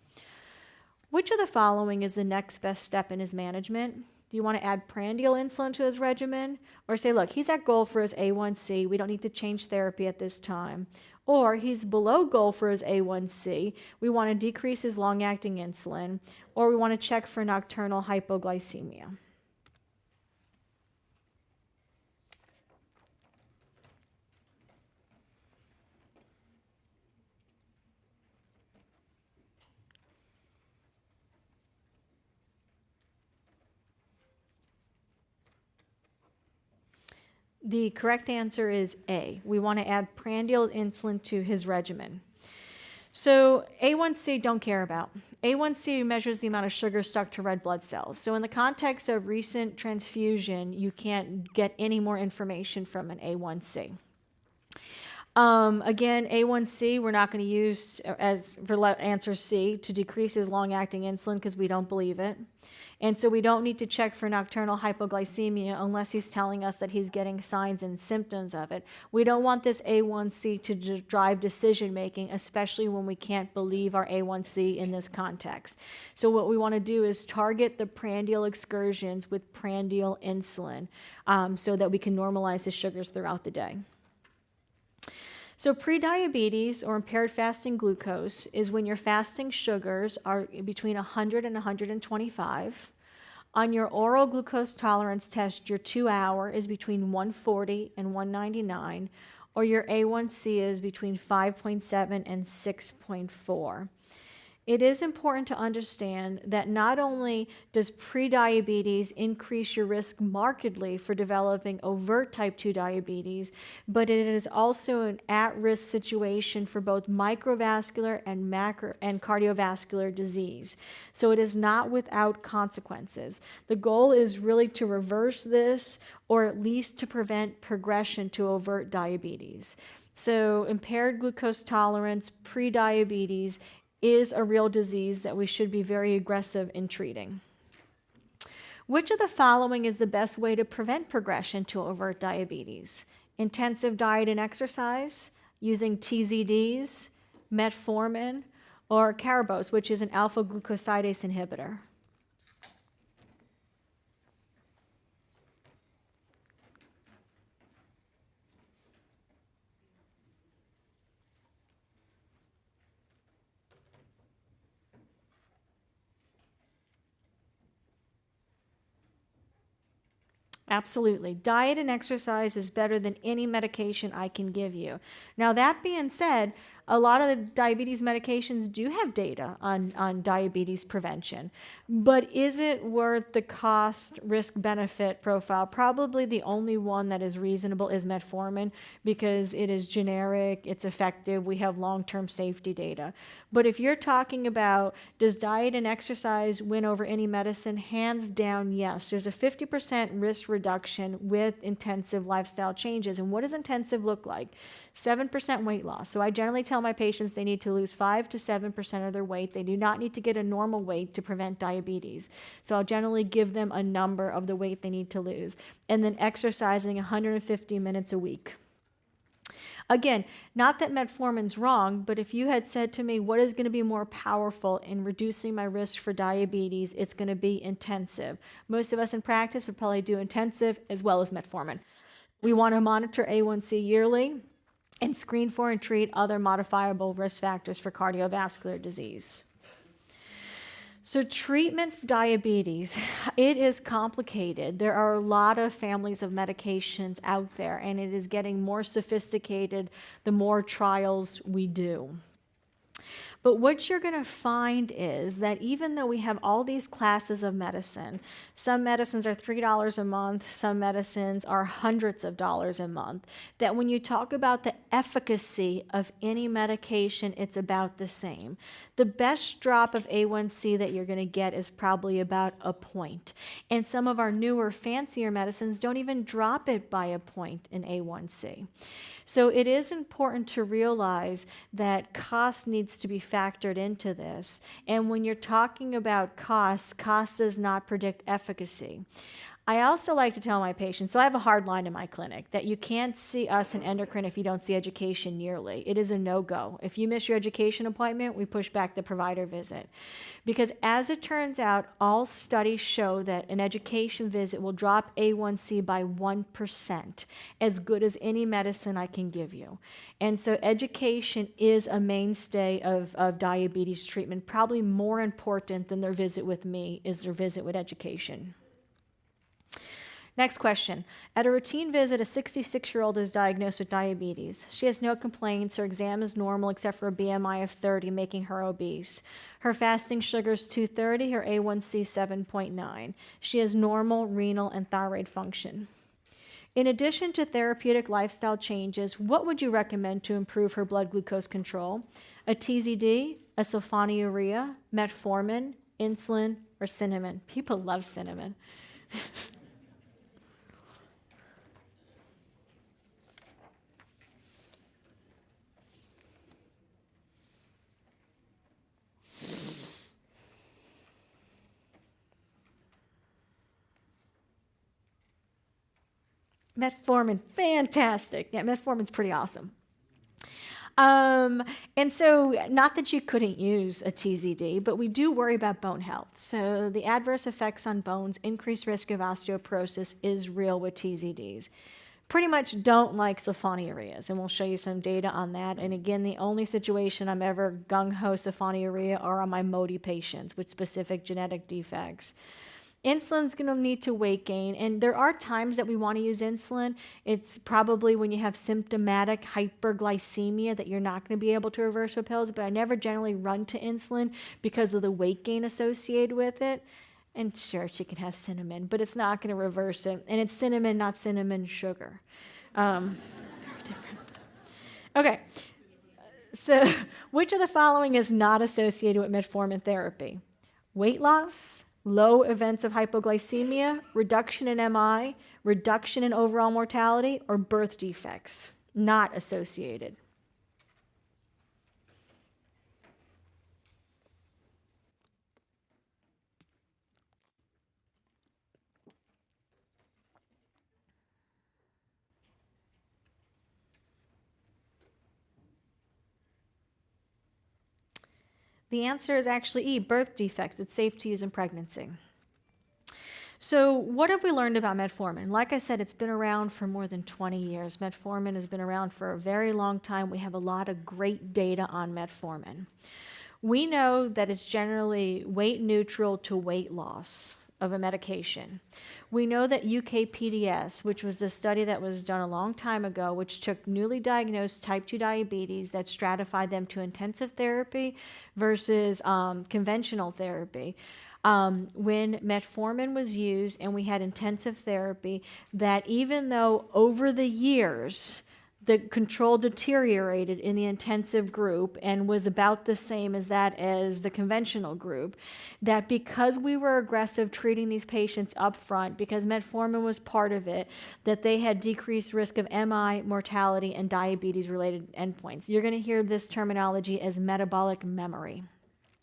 Which of the following is the next best step in his management? Do you want to add prandial insulin to his regimen? Or say, look, he's at goal for his A1C. We don't need to change therapy at this time. Or he's below goal for his A1C. We want to decrease his long-acting insulin. Or we want to check for nocturnal hypoglycemia. The correct answer is A. We want to add prandial insulin to his regimen. So A1C don't care about. A1C measures the amount of sugar stuck to red blood cells. So in the context of recent transfusion, you can't get any more information from an A1C. Again, A1C, we're not going to use as for answer C to decrease his long-acting insulin because we don't believe it. And so we don't need to check for nocturnal hypoglycemia unless he's telling us that he's getting signs and symptoms of it. We don't want this A1C to drive decision-making, especially when we can't believe our A1C in this context. So what we want to do is target the prandial excursions with prandial insulin so that we can normalize his sugars throughout the day. So prediabetes or impaired fasting glucose is when your fasting sugars are between 100 and 125. On your oral glucose tolerance test, your 2-hour is between 140 and 199, or your A1C is between 5.7 and 6.4. It is important to understand that not only does prediabetes increase your risk markedly for developing overt type 2 diabetes, but it is also an at-risk situation for both microvascular and cardiovascular disease. So it is not without consequences. The goal is really to reverse this, or at least to prevent progression to overt diabetes. So impaired glucose tolerance, prediabetes, is a real disease that we should be very aggressive in treating. Which of the following is the best way to prevent progression to overt diabetes? Intensive diet and exercise, using TZDs, metformin, or Caribose, which is an alpha-glucosidase inhibitor? Absolutely. Diet and exercise is better than any medication I can give you. Now, that being said, A lot of the diabetes medications do have data on diabetes prevention, but is it worth the cost risk benefit profile? Probably the only one that is reasonable is metformin, because it is generic, it's effective, we have long-term safety data. But if you're talking about, does diet and exercise win over any medicine? Hands down, yes. There's a 50% risk reduction with intensive lifestyle changes. And what does intensive look like? 7% weight loss. So I generally tell my patients they need to lose 5 to 7% of their weight. They do not need to get a normal weight to prevent diabetes. So I'll generally give them a number of the weight they need to lose. And then exercising 150 minutes a week. Again, not that metformin's wrong, but if you had said to me, what is going to be more powerful in reducing my risk for diabetes, it's going to be intensive. Most of us in practice would probably do intensive as well as metformin. We want to monitor A1C yearly and screen for and treat other modifiable risk factors for cardiovascular disease. So treatment for diabetes, it is complicated. There are a lot of families of medications out there, and it is getting more sophisticated the more trials we do. But what you're going to find is that even though we have all these classes of medicine, some medicines are $3 a month, some medicines are hundreds of dollars a month, that when you talk about the efficacy of any medication, it's about the same. The best drop of A1C that you're going to get is probably about a point. And some of our newer, fancier medicines don't even drop it by a point in A1C. So it is important to realize that cost needs to be factored into this. And when you're talking about cost does not predict efficacy. I also like to tell my patients, so I have a hard line in my clinic, that you can't see us in endocrine if you don't see education yearly. It is a no-go. If you miss your education appointment, we push back the provider visit. Because as it turns out, all studies show that an education visit will drop A1C by 1%, as good as any medicine I can give you. And so education is a mainstay of diabetes treatment. Probably more important than their visit with me is their visit with education. Next question. At a routine visit, a 66-year-old is diagnosed with diabetes. She has no complaints. Her exam is normal except for a BMI of 30, making her obese. Her fasting sugar is 230, her A1C 7.9. She has normal renal and thyroid function. In addition to therapeutic lifestyle changes, what would you recommend to improve her blood glucose control? A TZD, a sulfonylurea, metformin, insulin, or cinnamon? People love cinnamon. Metformin, fantastic. Yeah, metformin's pretty awesome. And so not that you couldn't use a TZD, but we do worry about bone health. So the adverse effects on bones, increased risk of osteoporosis is real with TZDs. Pretty much don't like sulfonylureas, and we'll show you some data on that. And again, the only situation I'm ever gung-ho sulfonylurea are on my MODY patients with specific genetic defects. Insulin's going to lead to weight gain, and there are times that we want to use insulin. It's probably when you have symptomatic hyperglycemia that you're not going to be able to reverse with pills, but I never generally run to insulin because of the weight gain associated with it. And sure, she can have cinnamon, but it's not going to reverse it. And it's cinnamon, not cinnamon sugar. Very different. Okay, so which of the following is not associated with metformin therapy? Weight loss, low events of hypoglycemia, reduction in MI, reduction in overall mortality, or birth defects? Not associated. The answer is actually E, birth defects. It's safe to use in pregnancy. So what have we learned about metformin? Like I said, it's been around for more than 20 years. Metformin has been around for a very long time. We have a lot of great data on metformin. We know that it's generally weight neutral to weight loss. of a medication. We know that UKPDS, which was a study that was done a long time ago, which took newly diagnosed type 2 diabetes that stratified them to intensive therapy versus conventional therapy. When metformin was used and we had intensive therapy, that even though over the years the control deteriorated in the intensive group and was about the same as the conventional group, that because we were aggressive treating these patients up front, because metformin was part of it, that they had decreased risk of MI, mortality, and diabetes-related endpoints. You're going to hear this terminology as metabolic memory.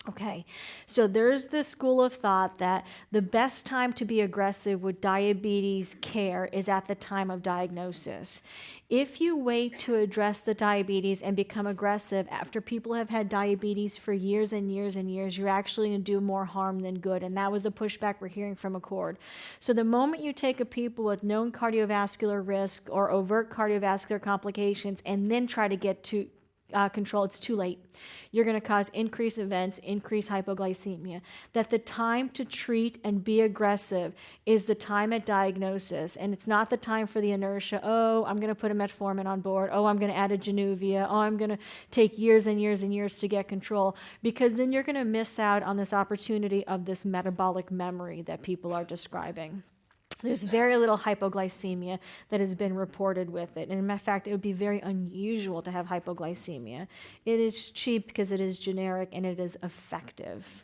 Okay, so there's this school of thought that the best time to be aggressive with diabetes care is at the time of diagnosis. If you wait to address the diabetes and become aggressive after people have had diabetes for years and years and years, you're actually going to do more harm than good. And that was the pushback we're hearing from Accord. So the moment you take a people with known cardiovascular risk or overt cardiovascular complications and then try to get to control, it's too late. You're going to cause increased events, increased hypoglycemia. That the time to treat and be aggressive is the time at diagnosis, and it's not the time for the inertia. Oh, I'm going to put a metformin on board. Oh, I'm going to add a Januvia. Oh, I'm going to take years and years and years to get control, because then you're going to miss out on this opportunity of this metabolic memory that people are describing. There's very little hypoglycemia that has been reported with it. And in fact, it would be very unusual to have hypoglycemia. It is cheap because it is generic and it is effective.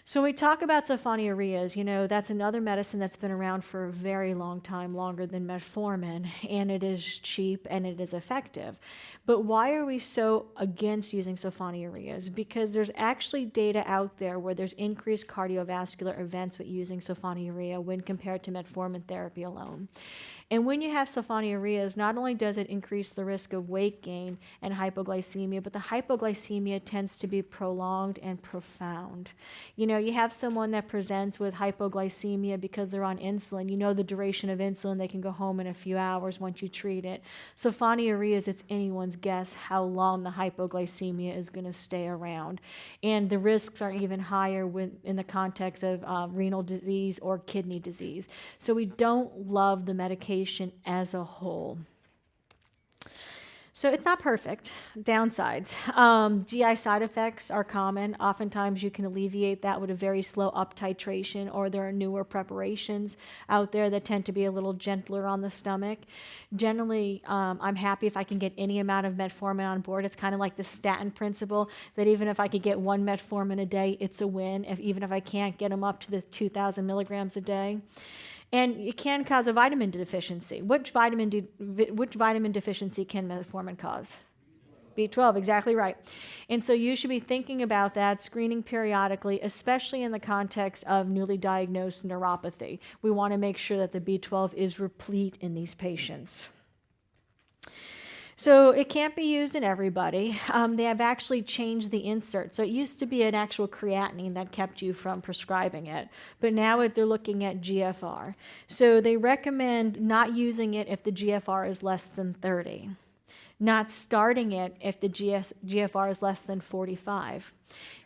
So when we talk about sulfonylureas, that's another medicine that's been around for a very long time, longer than metformin, and it is cheap and it is effective. But why are we so against using sulfonylureas? Because there's actually data out there where there's increased cardiovascular events with using sulfonylurea when compared to metformin therapy alone. And when you have sulfonylureas, not only does it increase the risk of weight gain and hypoglycemia, but the hypoglycemia tends to be prolonged and profound. You have someone that presents with hypoglycemia because they're on insulin. The duration of insulin, they can go home in a few hours once you treat it. Sulfonylureas, it's anyone's guess how long the hypoglycemia is going to stay around. And the risks are even higher in the context of renal disease or kidney disease. So we don't love the medication as a whole. So it's not perfect. Downsides. GI side effects are common. Oftentimes you can alleviate that with a very slow up titration, or there are newer preparations out there that tend to be a little gentler on the stomach. Generally, I'm happy if I can get any amount of metformin on board. It's kind of like the statin principle, that even if I could get one metformin a day, it's a win, even if I can't get them up to the 2,000 milligrams a day. And it can cause a vitamin deficiency. Which vitamin deficiency can metformin cause? B12, exactly right. And so you should be thinking about that, screening periodically, especially in the context of newly diagnosed neuropathy. We want to make sure that the B12 is replete in these patients. So it can't be used in everybody. They have actually changed the insert. So it used to be an actual creatinine that kept you from prescribing it, but now they're looking at GFR. So they recommend not using it if the GFR is less than 30, not starting it if the GFR is less than 45.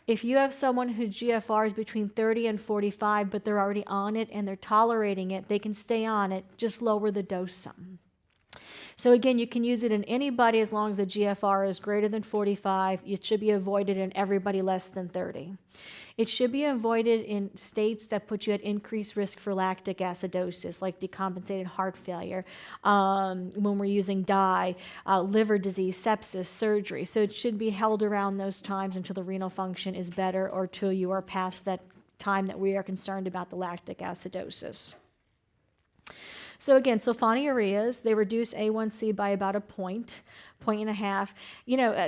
If you have someone whose GFR is between 30 and 45, but they're already on it and they're tolerating it, they can stay on it, just lower the dose some. So again, you can use it in anybody as long as the GFR is greater than 45. It should be avoided in everybody less than 30. It should be avoided in states that put you at increased risk for lactic acidosis, like decompensated heart failure, when we're using dye, liver disease, sepsis, surgery. So it should be held around those times until the renal function is better, or till you are past that time that we are concerned about the lactic acidosis. So again, sulfonylureas, they reduce A1C by about a point and a half.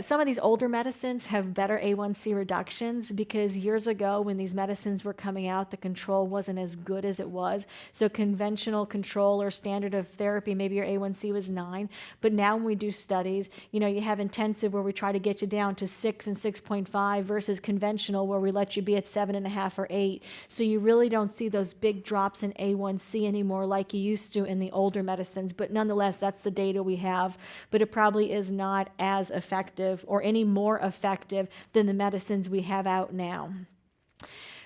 Some of these older medicines have better A1C reductions because years ago when these medicines were coming out, the control wasn't as good as it was. So conventional control or standard of therapy, maybe your A1C was 9. But now when we do studies, you have intensive where we try to get you down to 6 and 6.5 versus conventional where we let you be at 7.5 or 8. So you really don't see those big drops in A1C anymore like you used to in the older medicines. But nonetheless, that's the data we have. But it probably is not as effective or any more effective than the medicines we have out now.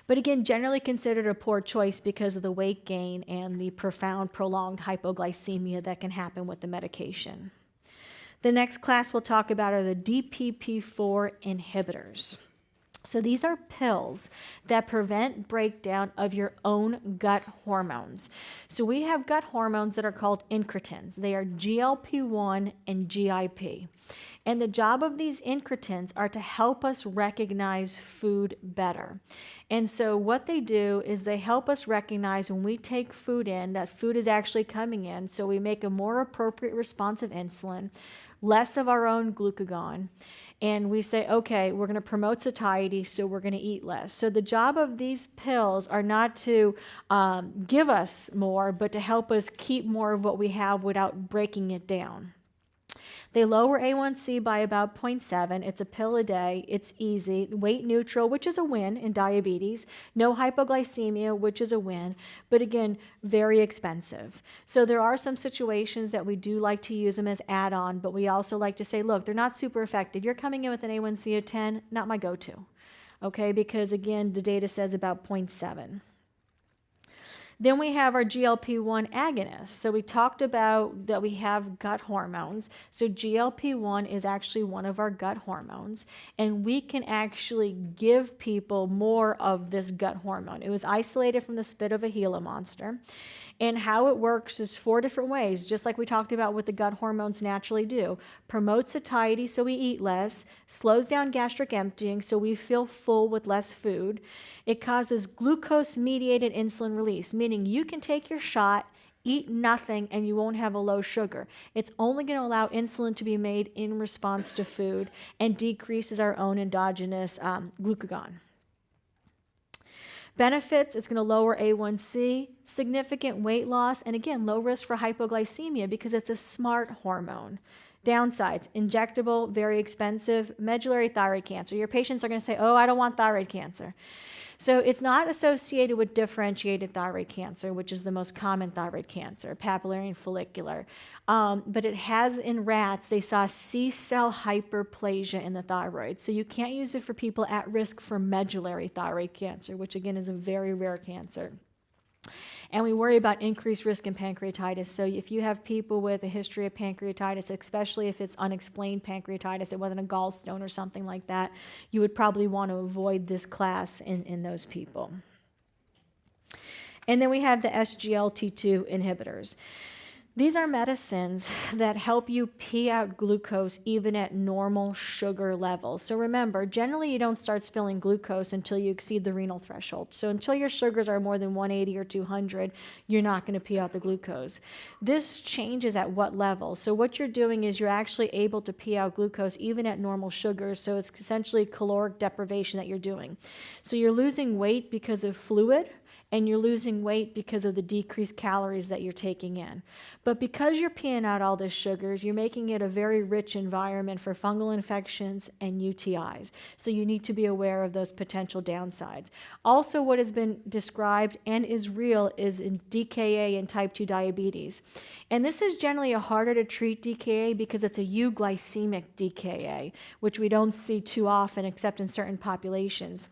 But again, generally considered a poor choice because of the weight gain and the profound prolonged hypoglycemia that can happen with the medication. The next class we'll talk about are the DPP-4 inhibitors. So these are pills that prevent breakdown of your own gut hormones. So we have gut hormones that are called incretins. They are GLP-1 and GIP. And the job of these incretins are to help us recognize food better. And so what they do is they help us recognize when we take food in that food is actually coming in, so we make a more appropriate response of insulin, less of our own glucagon, and we say, okay, we're going to promote satiety, so we're going to eat less. So the job of these pills are not to give us more, but to help us keep more of what we have without breaking it down. They lower A1C by about 0.7. It's a pill a day. It's easy. Weight neutral, which is a win in diabetes. No hypoglycemia, which is a win. But again, very expensive. So there are some situations that we do like to use them as add-on, but we also like to say, look, they're not super effective. You're coming in with an A1C of 10, not my go-to. Okay, because again, the data says about 0.7. Then we have our GLP-1 agonists. So we talked about that we have gut hormones. So GLP-1 is actually one of our gut hormones, and we can actually give people more of this gut hormone. It was isolated from the spit of a Gila monster. And how it works is 4 different ways, just like we talked about what the gut hormones naturally do. Promotes satiety, so we eat less. Slows down gastric emptying, so we feel full with less food. It causes glucose-mediated insulin release, meaning you can take your shot, eat nothing, and you won't have a low sugar. It's only going to allow insulin to be made in response to food and decreases our own endogenous glucagon. Benefits, it's going to lower A1C, significant weight loss, and again, low risk for hypoglycemia because it's a smart hormone. Downsides, injectable, very expensive, medullary thyroid cancer. Your patients are going to say, oh, I don't want thyroid cancer. So it's not associated with differentiated thyroid cancer, which is the most common thyroid cancer, papillary and follicular. But it has in rats, they saw C-cell hyperplasia in the thyroid. So you can't use it for people at risk for medullary thyroid cancer, which again is a very rare cancer. And we worry about increased risk in pancreatitis. So if you have people with a history of pancreatitis, especially if it's unexplained pancreatitis, it wasn't a gallstone or something like that, you would probably want to avoid this class in those people. And then we have the SGLT2 inhibitors. These are medicines that help you pee out glucose even at normal sugar levels. So remember, generally you don't start spilling glucose until you exceed the renal threshold. So until your sugars are more than 180 or 200, you're not going to pee out the glucose. This changes at what level. So what you're doing is you're actually able to pee out glucose even at normal sugars. So it's essentially caloric deprivation that you're doing. So you're losing weight because of fluid, and you're losing weight because of the decreased calories that you're taking in. But because you're peeing out all these sugars, you're making it a very rich environment for fungal infections and UTIs. So you need to be aware of those potential downsides. Also, what has been described and is real is in DKA and type 2 diabetes. And this is generally a harder to treat DKA because it's a euglycemic DKA, which we don't see too often except in certain populations.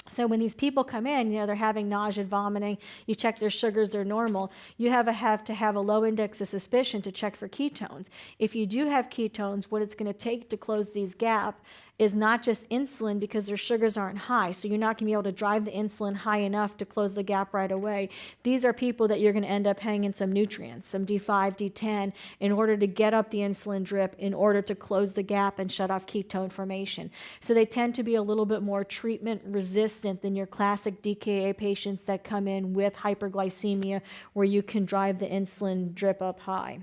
So when these people come in, they're having nausea, vomiting, you check their sugars, they're normal. You have to have a low index of suspicion to check for ketones. If you do have ketones, what it's going to take to close these gaps is not just insulin because their sugars aren't high, so you're not going to be able to drive the insulin high enough to close the gap right away. These are people that you're going to end up hanging some nutrients, some D5, D10, in order to get up the insulin drip, in order to close the gap and shut off ketone formation. So they tend to be a little bit more treatment resistant than your classic DKA patients that come in with hyperglycemia where you can drive the insulin drip up high.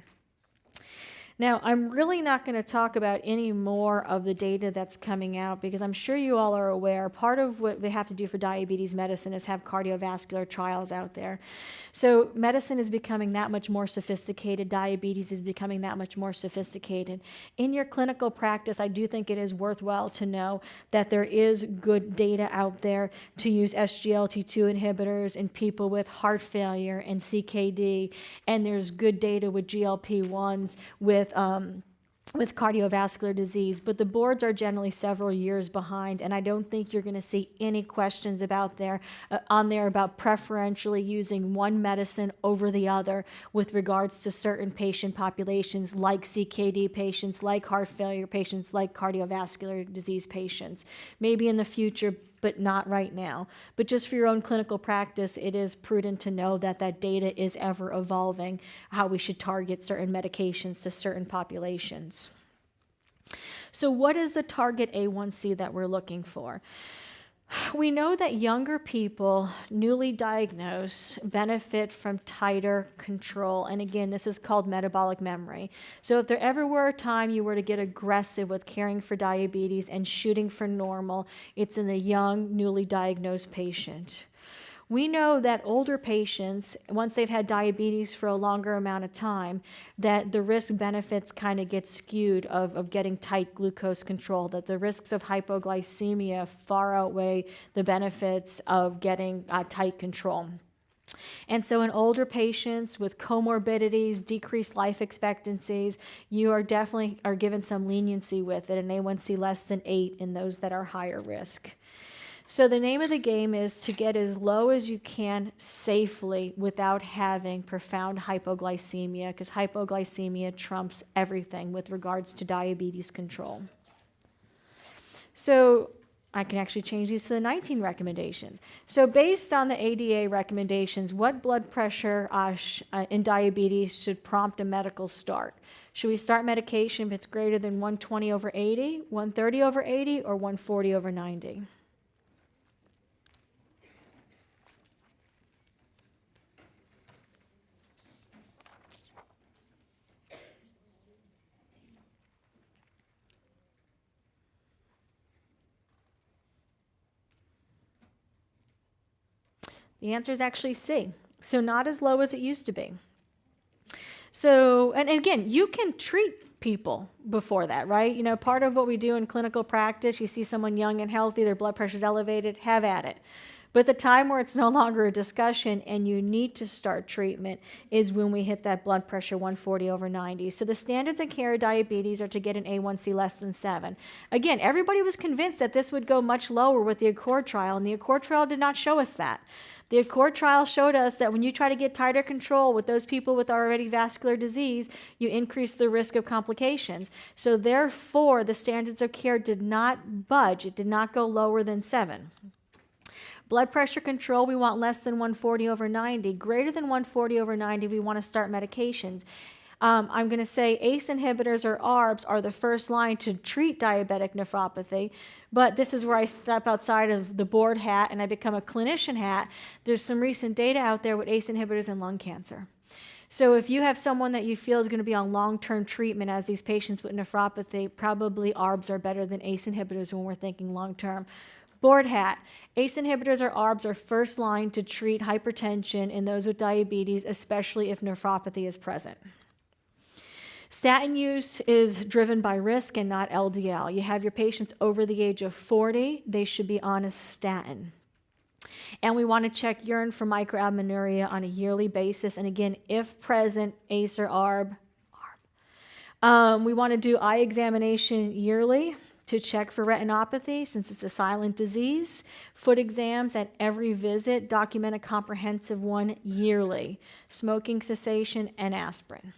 Now, I'm really not going to talk about any more of the data that's coming out because I'm sure you all are aware part of what they have to do for diabetes medicine is have cardiovascular trials out there. So medicine is becoming that much more sophisticated. Diabetes is becoming that much more sophisticated. In your clinical practice, I do think it is worthwhile to know that there is good data out there to use SGLT2 inhibitors in people with heart failure and CKD, and there's good data with GLP-1s with with cardiovascular disease, but the boards are generally several years behind, and I don't think you're going to see any questions about on there about preferentially using one medicine over the other with regards to certain patient populations like CKD patients, like heart failure patients, like cardiovascular disease patients. Maybe in the future, but not right now. But just for your own clinical practice, it is prudent to know that that data is ever evolving, how we should target certain medications to certain populations. So what is the target A1C that we're looking for? We know that younger people, newly diagnosed, benefit from tighter control. And again, this is called metabolic memory. So if there ever were a time you were to get aggressive with caring for diabetes and shooting for normal, it's in the young, newly diagnosed patient. We know that older patients, once they've had diabetes for a longer amount of time, that the risk benefits kind of get skewed of getting tight glucose control, that the risks of hypoglycemia far outweigh the benefits of getting tight control. And so in older patients with comorbidities, decreased life expectancies, you are definitely given some leniency with it, an A1C less than 8 in those that are higher risk. So the name of the game is to get as low as you can safely without having profound hypoglycemia, because hypoglycemia trumps everything with regards to diabetes control. So I can actually change these to the 19 recommendations. So based on the ADA recommendations, what blood pressure in diabetes should prompt a medical start? Should we start medication if it's greater than 120/80, 130/80, or 140/90? The answer is actually C. So not as low as it used to be. So, and again, you can treat people before that, right? You know, part of what we do in clinical practice, you see someone young and healthy, their blood pressure's elevated, have at it. But the time where it's no longer a discussion and you need to start treatment is when we hit that blood pressure 140/90. So the standards of care of diabetes are to get an A1C less than 7. Again, everybody was convinced that this would go much lower with the Accord trial, and the Accord trial did not show us that. The Accord trial showed us that when you try to get tighter control with those people with already vascular disease, you increase the risk of complications. So therefore, the standards of care did not budge. It did not go lower than 7. Blood pressure control, we want less than 140/90. Greater than 140/90, we want to start medications. I'm going to say ACE inhibitors or ARBs are the first line to treat diabetic nephropathy, but this is where I step outside of the board hat and I become a clinician hat. There's some recent data out there with ACE inhibitors and lung cancer. So if you have someone that you feel is going to be on long-term treatment as these patients with nephropathy, probably ARBs are better than ACE inhibitors when we're thinking long-term. Board hat, ACE inhibitors or ARBs are first line to treat hypertension in those with diabetes, especially if nephropathy is present. Statin use is driven by risk and not LDL. You have your patients over the age of 40, they should be on a statin. And we want to check urine for microalbuminuria on a yearly basis. And again, if present, ACE or ARB. We want to do eye examination yearly to check for retinopathy since it's a silent disease. Foot exams at every visit, document a comprehensive one yearly. Smoking cessation and aspirin.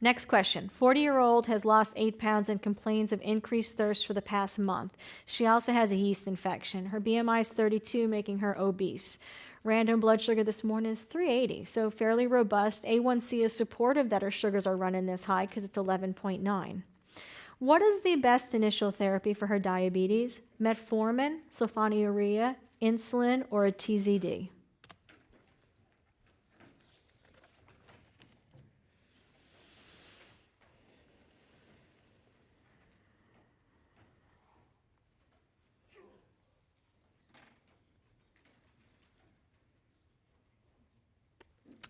Next question. 40-year-old has lost 8 pounds and complains of increased thirst for the past month. She also has a yeast infection. Her BMI is 32, making her obese. Random blood sugar this morning is 380, so fairly robust. A1C is supportive that her sugars are running this high because it's 11.9. What is the best initial therapy for her diabetes? Metformin, sulfonylurea, insulin, or a TZD?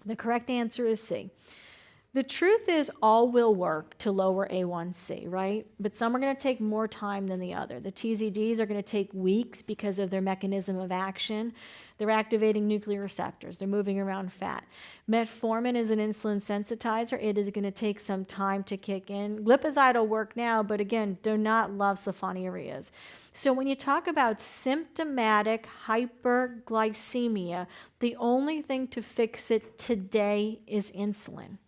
The correct answer is C. The truth is all will work to lower A1C, right? But some are going to take more time than the other. The TZDs are going to take weeks because of their mechanism of action. They're activating nuclear receptors. They're moving around fat. Metformin is an insulin sensitizer. It is going to take some time to kick in. Glipizide will work now, but again, do not love sulfonylureas. So when you talk about symptomatic hyperglycemia, the only thing to fix it today is insulin.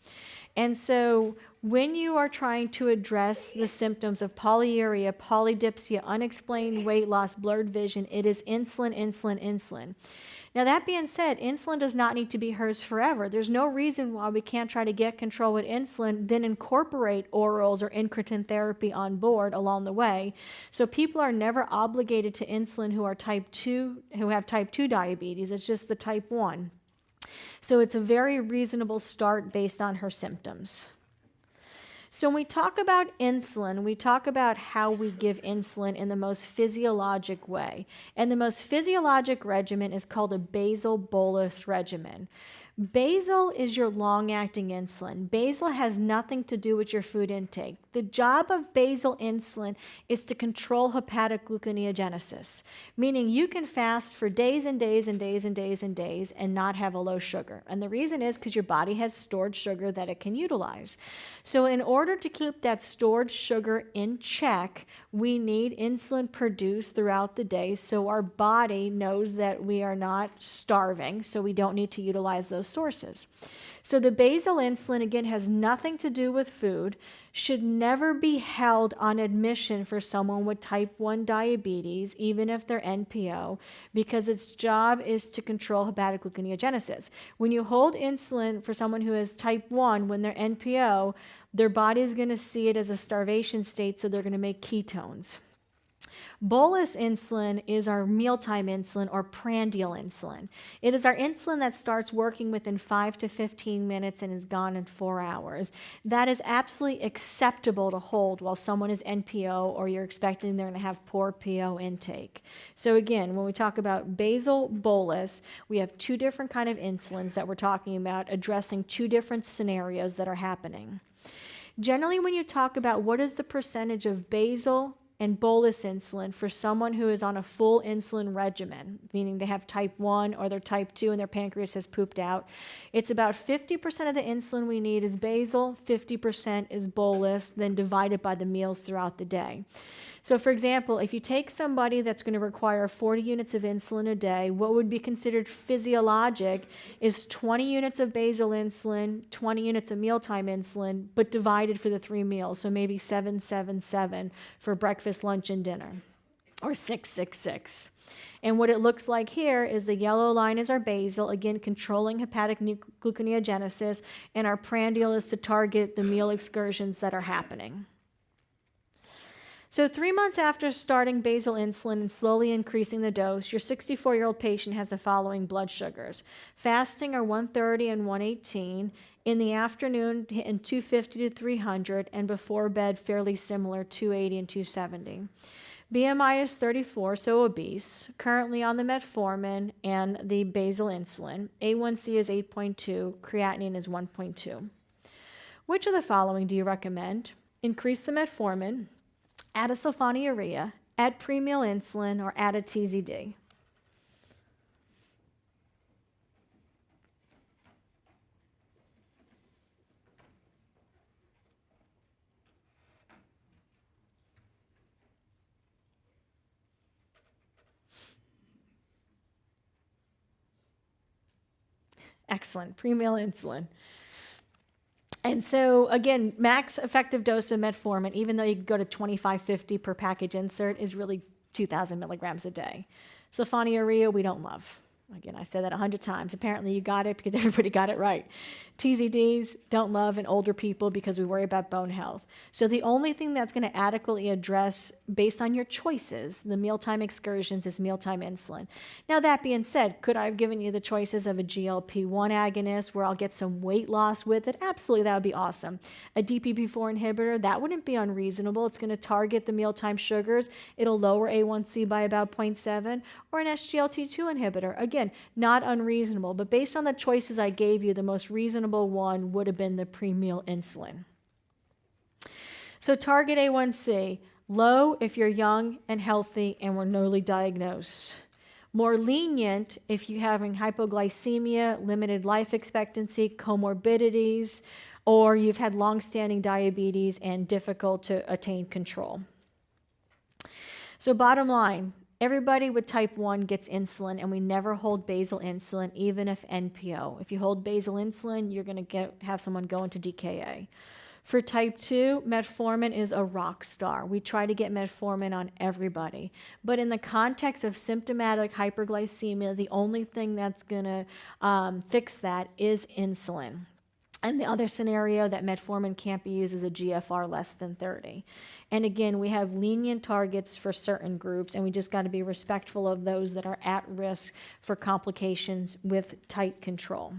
And so when you are trying to address the symptoms of polyuria, polydipsia, unexplained weight loss, blurred vision, it is insulin, insulin, insulin. Now, that being said, insulin does not need to be hers forever. There's no reason why we can't try to get control with insulin, then incorporate orals or incretin therapy on board along the way. So people are never obligated to insulin who have type 2 diabetes. It's just the type 1. So it's a very reasonable start based on her symptoms. So when we talk about insulin, we talk about how we give insulin in the most physiologic way. And the most physiologic regimen is called a basal bolus regimen. Basal is your long-acting insulin. Basal has nothing to do with your food intake. The job of basal insulin is to control hepatic gluconeogenesis, meaning you can fast for days and days and days and days and days and not have a low sugar. And the reason is because your body has stored sugar that it can utilize. So in order to keep that stored sugar in check, we need insulin produced throughout the day so our body knows that we are not starving, so we don't need to utilize those sources. So the basal insulin, again, has nothing to do with food, should never be held on admission for someone with type 1 diabetes, even if they're NPO, because its job is to control hepatic gluconeogenesis. When you hold insulin for someone who has type 1 when they're NPO, their body is going to see it as a starvation state, so they're going to make ketones. Bolus insulin is our mealtime insulin or prandial insulin. It is our insulin that starts working within 5 to 15 minutes and is gone in 4 hours. That is absolutely acceptable to hold while someone is NPO or you're expecting they're going to have poor PO intake. So again, when we talk about basal bolus, we have 2 different kind of insulins that we're talking about addressing 2 different scenarios that are happening. Generally, when you talk about what is the percentage of basal and bolus insulin for someone who is on a full insulin regimen, meaning they have type 1 or they're type 2 and their pancreas has pooped out, it's about 50% of the insulin we need is basal, 50% is bolus, then divided by the meals throughout the day. So for example, if you take somebody that's going to require 40 units of insulin a day, what would be considered physiologic is 20 units of basal insulin, 20 units of mealtime insulin, but divided for the 3 meals. So maybe 7, 7, 7 for breakfast, lunch, and dinner, or 6, 6, 6. And what it looks like here is the yellow line is our basal, again, controlling hepatic gluconeogenesis, and our prandial is to target the meal excursions that are happening. So 3 months after starting basal insulin and slowly increasing the dose, your 64-year-old patient has the following blood sugars. Fasting are 130 and 118. In the afternoon, hitting 250 to 300, and before bed, fairly similar, 280 and 270. BMI is 34, so obese, currently on the metformin and the basal insulin. A1C is 8.2, creatinine is 1.2. Which of the following do you recommend? Increase the metformin, add a sulfonylurea, add pre-meal insulin, or add a TZD. Excellent, pre-meal insulin. And so, again, max effective dose of metformin, even though you can go to 2550 per package insert, is really 2,000 milligrams a day. Sulfonylurea, we don't love. Again, I said that 100 times. Apparently you got it because everybody got it right. TZDs, don't love in older people because we worry about bone health. So the only thing that's going to adequately address, based on your choices, the mealtime excursions is mealtime insulin. Now, that being said, could I have given you the choices of a GLP-1 agonist where I'll get some weight loss with it? Absolutely, that would be awesome. A DPP-4 inhibitor, that wouldn't be unreasonable. It's going to target the mealtime sugars. It'll lower A1C by about 0.7. Or an SGLT2 inhibitor. Again, not unreasonable, but based on the choices I gave you, the most reasonable one would have been the pre-meal insulin. So target A1C, low if you're young and healthy and were newly diagnosed. More lenient if you're having hypoglycemia, limited life expectancy, comorbidities, or you've had longstanding diabetes and difficult to attain control. So bottom line, everybody with type 1 gets insulin, and we never hold basal insulin, even if NPO. If you hold basal insulin, you're going to have someone go into DKA. For type 2, metformin is a rock star. We try to get metformin on everybody. But in the context of symptomatic hyperglycemia, the only thing that's going to fix that is insulin. And the other scenario that metformin can't be used is a GFR less than 30. And again, we have lenient targets for certain groups, and we just got to be respectful of those that are at risk for complications with tight control.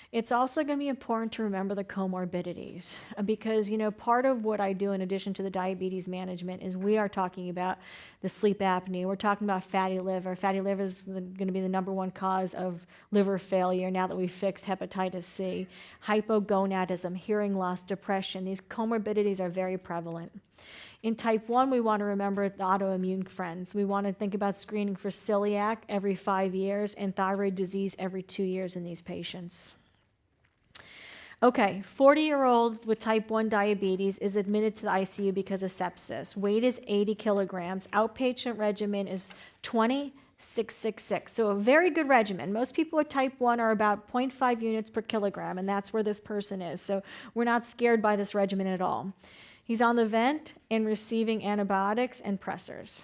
It's also going to be important to remember the comorbidities because, part of what I do in addition to the diabetes management is we are talking about the sleep apnea. We're talking about fatty liver. Fatty liver is going to be the number one cause of liver failure now that we've fixed hepatitis C. Hypogonadism, hearing loss, depression. These comorbidities are very prevalent. In type 1, we want to remember the autoimmune friends. We want to think about screening for celiac every 5 years and thyroid disease every 2 years in these patients. Okay, 40-year-old with type 1 diabetes is admitted to the ICU because of sepsis. Weight is 80 kilograms. Outpatient regimen is 20-6-6-6. So a very good regimen. Most people with type 1 are about 0.5 units per kilogram, and that's where this person is. So we're not scared by this regimen at all. He's on the vent and receiving antibiotics and pressors.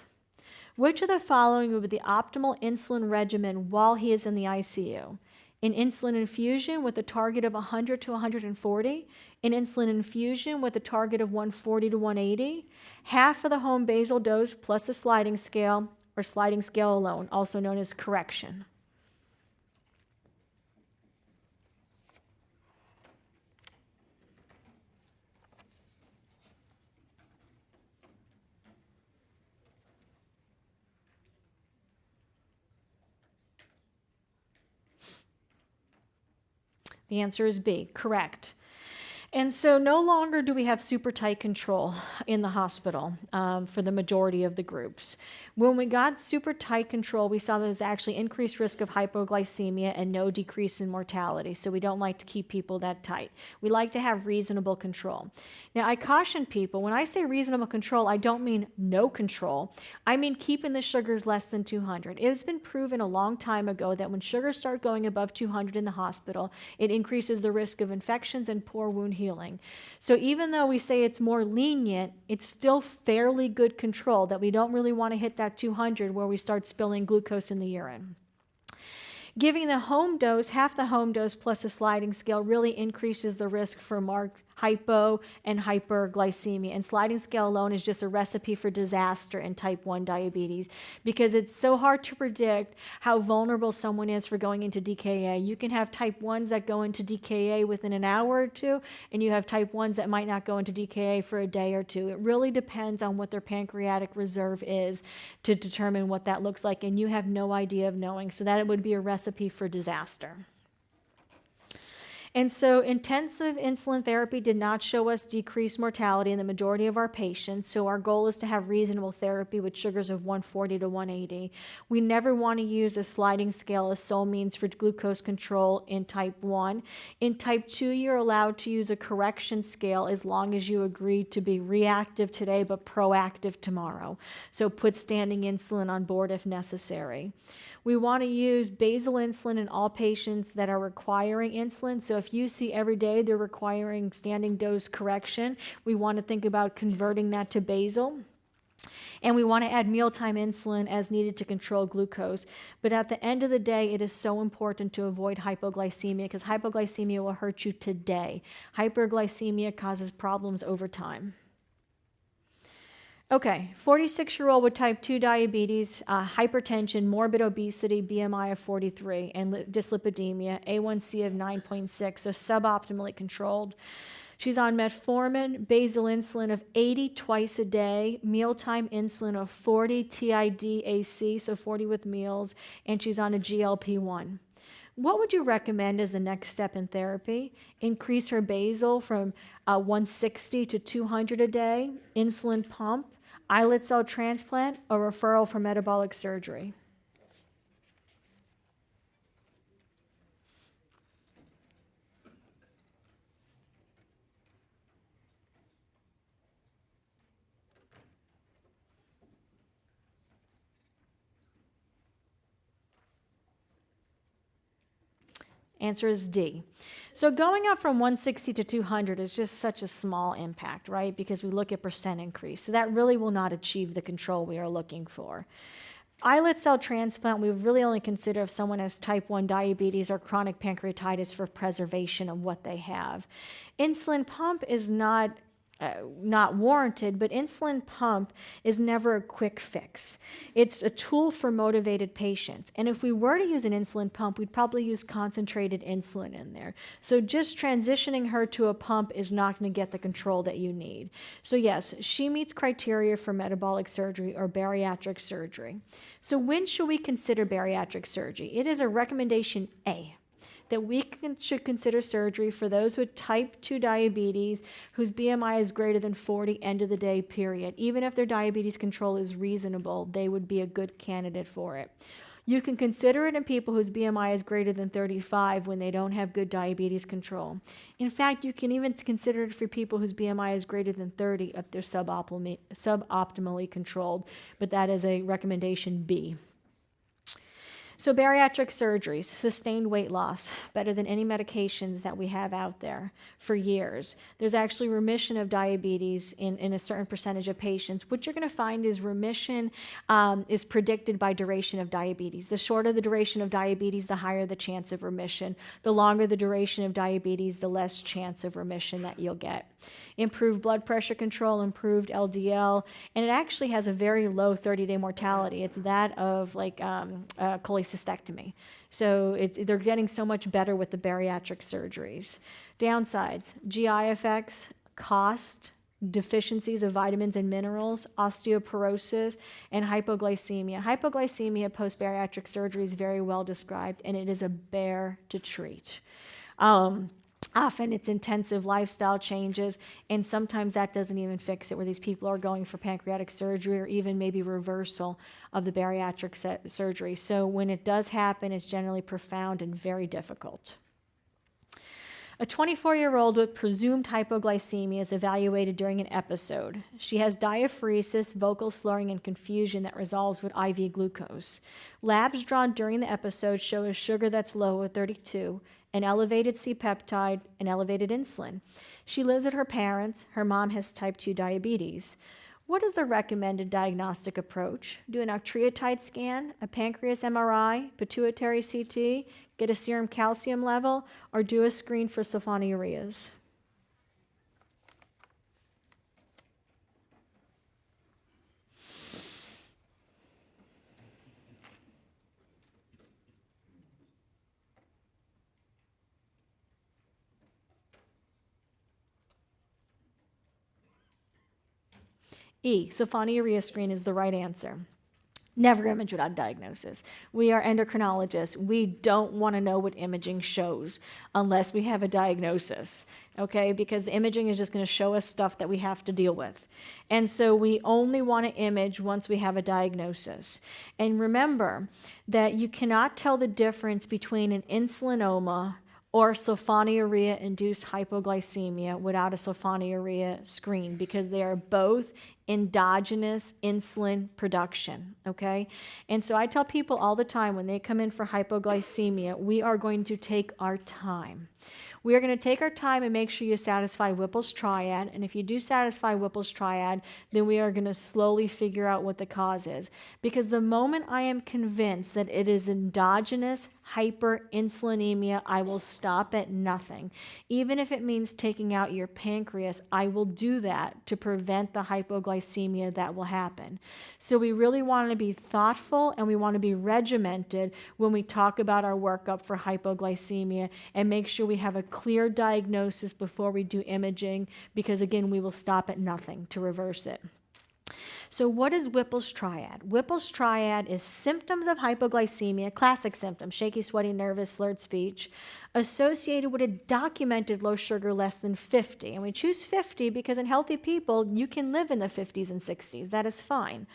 Which of the following would be the optimal insulin regimen while he is in the ICU? An insulin infusion with a target of 100 to 140, an insulin infusion with a target of 140 to 180, half of the home basal dose plus a sliding scale, or sliding scale alone, also known as correction. The answer is B, correct. And so no longer do we have super tight control in the hospital for the majority of the groups. When we got super tight control, we saw there's actually increased risk of hypoglycemia and no decrease in mortality. So we don't like to keep people that tight. We like to have reasonable control. Now, I caution people, when I say reasonable control, I don't mean no control. I mean keeping the sugars less than 200. It has been proven a long time ago that when sugars start going above 200 in the hospital, it increases the risk of infections and poor wound healing. So even though we say it's more lenient, it's still fairly good control that we don't really want to hit that 200 where we start spilling glucose in the urine. Giving the home dose, half the home dose plus a sliding scale really increases the risk for marked hypo and hyperglycemia. And sliding scale alone is just a recipe for disaster in type 1 diabetes because it's so hard to predict how vulnerable someone is for going into DKA. You can have type 1s that go into DKA within an hour or two, and you have type 1s that might not go into DKA for a day or two. It really depends on what their pancreatic reserve is to determine what that looks like, and you have no idea of knowing. So that would be a recipe for disaster. And so intensive insulin therapy did not show us decreased mortality in the majority of our patients. So our goal is to have reasonable therapy with sugars of 140 to 180. We never want to use a sliding scale as sole means for glucose control in type 1. In type 2, you're allowed to use a correction scale as long as you agree to be reactive today but proactive tomorrow. So put standing insulin on board if necessary. We want to use basal insulin in all patients that are requiring insulin. So if you see every day they're requiring standing dose correction, we want to think about converting that to basal. And we want to add mealtime insulin as needed to control glucose. But at the end of the day, it is so important to avoid hypoglycemia because hypoglycemia will hurt you today. Hyperglycemia causes problems over time. Okay, 46-year-old with type 2 diabetes, hypertension, morbid obesity, BMI of 43, and dyslipidemia, A1C of 9.6, so suboptimally controlled. She's on metformin, basal insulin of 80 twice a day, mealtime insulin of 40, TID-AC, so 40 with meals, and she's on a GLP-1. What would you recommend as the next step in therapy? Increase her basal from 160 to 200 a day, insulin pump, islet cell transplant, or referral for metabolic surgery? Answer is D. So going up from 160 to 200 is just such a small impact, right? Because we look at percent increase. So that really will not achieve the control we are looking for. Islet cell transplant, we really only consider if someone has type 1 diabetes or chronic pancreatitis for preservation of what they have. Insulin pump is not warranted, but insulin pump is never a quick fix. It's a tool for motivated patients. And if we were to use an insulin pump, we'd probably use concentrated insulin in there. So just transitioning her to a pump is not going to get the control that you need. So yes, she meets criteria for metabolic surgery or bariatric surgery. So when should we consider bariatric surgery? It is a recommendation A, that we should consider surgery for those with type 2 diabetes whose BMI is greater than 40 end of the day period. Even if their diabetes control is reasonable, they would be a good candidate for it. You can consider it in people whose BMI is greater than 35 when they don't have good diabetes control. In fact, you can even consider it for people whose BMI is greater than 30 if they're suboptimally controlled, but that is a recommendation B. So bariatric surgeries, sustained weight loss, better than any medications that we have out there for years. There's actually remission of diabetes in a certain percentage of patients. What you're going to find is remission is predicted by duration of diabetes. The shorter the duration of diabetes, the higher the chance of remission. The longer the duration of diabetes, the less chance of remission that you'll get. Improved blood pressure control, improved LDL, and it actually has a very low 30-day mortality. It's that of like cholecystectomy. So they're getting so much better with the bariatric surgeries. Downsides, GI effects, cost, deficiencies of vitamins and minerals, osteoporosis, and hypoglycemia. Hypoglycemia post-bariatric surgery is very well described, and it is a bear to treat. Often it's intensive lifestyle changes, and sometimes that doesn't even fix it, where these people are going for pancreatic surgery or even maybe reversal of the bariatric surgery. So when it does happen, it's generally profound and very difficult. A 24-year-old with presumed hypoglycemia is evaluated during an episode. She has diaphoresis, vocal slurring, and confusion that resolves with IV glucose. Labs drawn during the episode show a sugar that's low at 32, an elevated C-peptide, and elevated insulin. She lives with her parents. Her mom has type 2 diabetes. What is the recommended diagnostic approach? Do an octreotide scan, a pancreas MRI, pituitary CT, get a serum calcium level, or do a screen for sulfonylureas? E, sulfonylurea screen is the right answer. Never image without diagnosis. We are endocrinologists. We don't want to know what imaging shows unless we have a diagnosis, okay? Because the imaging is just going to show us stuff that we have to deal with. And so we only want to image once we have a diagnosis. And remember that you cannot tell the difference between an insulinoma or sulfonylurea-induced hypoglycemia without a sulfonylurea screen, because they are both endogenous insulin production, okay? And so I tell people all the time when they come in for hypoglycemia, we are going to take our time. We are going to take our time and make sure you satisfy Whipple's triad. And if you do satisfy Whipple's triad, then we are going to slowly figure out what the cause is. Because the moment I am convinced that it is endogenous hyperinsulinemia, I will stop at nothing. Even if it means taking out your pancreas, I will do that to prevent the hypoglycemia that will happen. So we really want to be thoughtful and we want to be regimented when we talk about our workup for hypoglycemia, and make sure we have a clear diagnosis before we do imaging, because again, we will stop at nothing to reverse it. So what is Whipple's triad? Whipple's triad is symptoms of hypoglycemia, classic symptoms, shaky, sweaty, nervous, slurred speech, associated with a documented low sugar less than 50. And we choose 50 because in healthy people, you can live in the 50s and 60s. That is fine.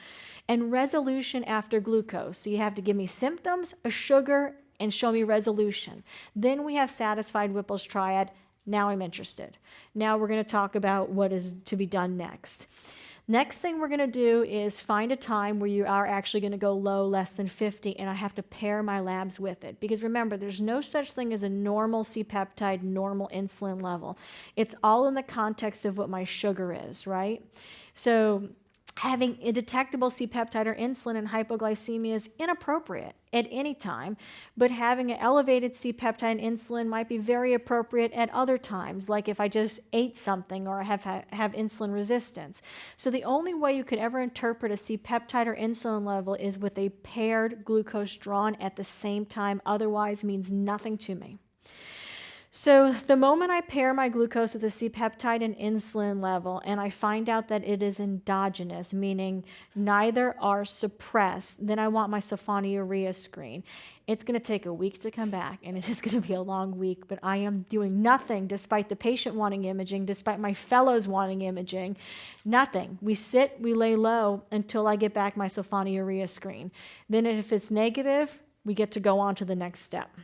And resolution after glucose. So you have to give me symptoms, a sugar, and show me resolution. Then we have satisfied Whipple's triad. Now I'm interested. Now we're going to talk about what is to be done next. Next thing we're going to do is find a time where you are actually going to go low, less than 50, and I have to pair my labs with it. Because remember, there's no such thing as a normal C-peptide, normal insulin level. It's all in the context of what my sugar is, right? So having a detectable C-peptide or insulin in hypoglycemia is inappropriate at any time, but having an elevated C-peptide and insulin might be very appropriate at other times, like if I just ate something or I have insulin resistance. So the only way you could ever interpret a C-peptide or insulin level is with a paired glucose drawn at the same time, otherwise means nothing to me. So the moment I pair my glucose with a C-peptide and insulin level and I find out that it is endogenous, meaning neither are suppressed, then I want my sulfonylurea screen. It's going to take a week to come back, and it is going to be a long week, but I am doing nothing despite the patient wanting imaging, despite my fellows wanting imaging, nothing. We sit, we lay low until I get back my sulfonylurea screen. Then if it's negative, we get to go on to the next step.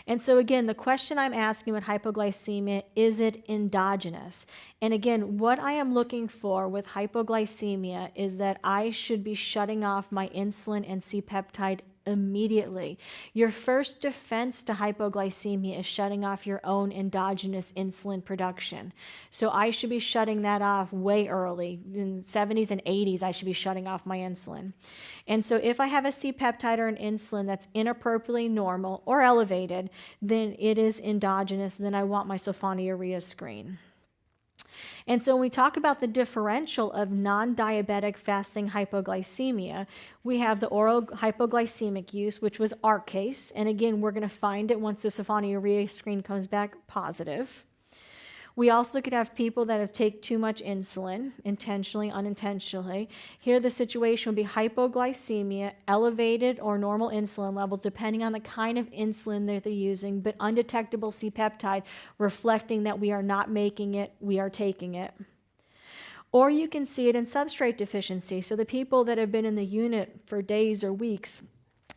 And so again, the question I'm asking with hypoglycemia, is it endogenous? And again, what I am looking for with hypoglycemia is that I should be shutting off my insulin and C-peptide immediately. Your first defense to hypoglycemia is shutting off your own endogenous insulin production. So I should be shutting that off way early. In 70s and 80s, I should be shutting off my insulin. And so if I have a C-peptide or an insulin that's inappropriately normal or elevated, then it is endogenous. Then I want my sulfonylurea screen. And so when we talk about the differential of non-diabetic fasting hypoglycemia, we have the oral hypoglycemic use, which was our case. And again, we're going to find it once the sulfonylurea screen comes back positive. We also could have people that have taken too much insulin, intentionally, unintentionally. Here the situation would be hypoglycemia, elevated or normal insulin levels, depending on the kind of insulin that they're using, but undetectable C-peptide, reflecting that we are not making it, we are taking it. Or you can see it in substrate deficiency. So the people that have been in the unit for days or weeks,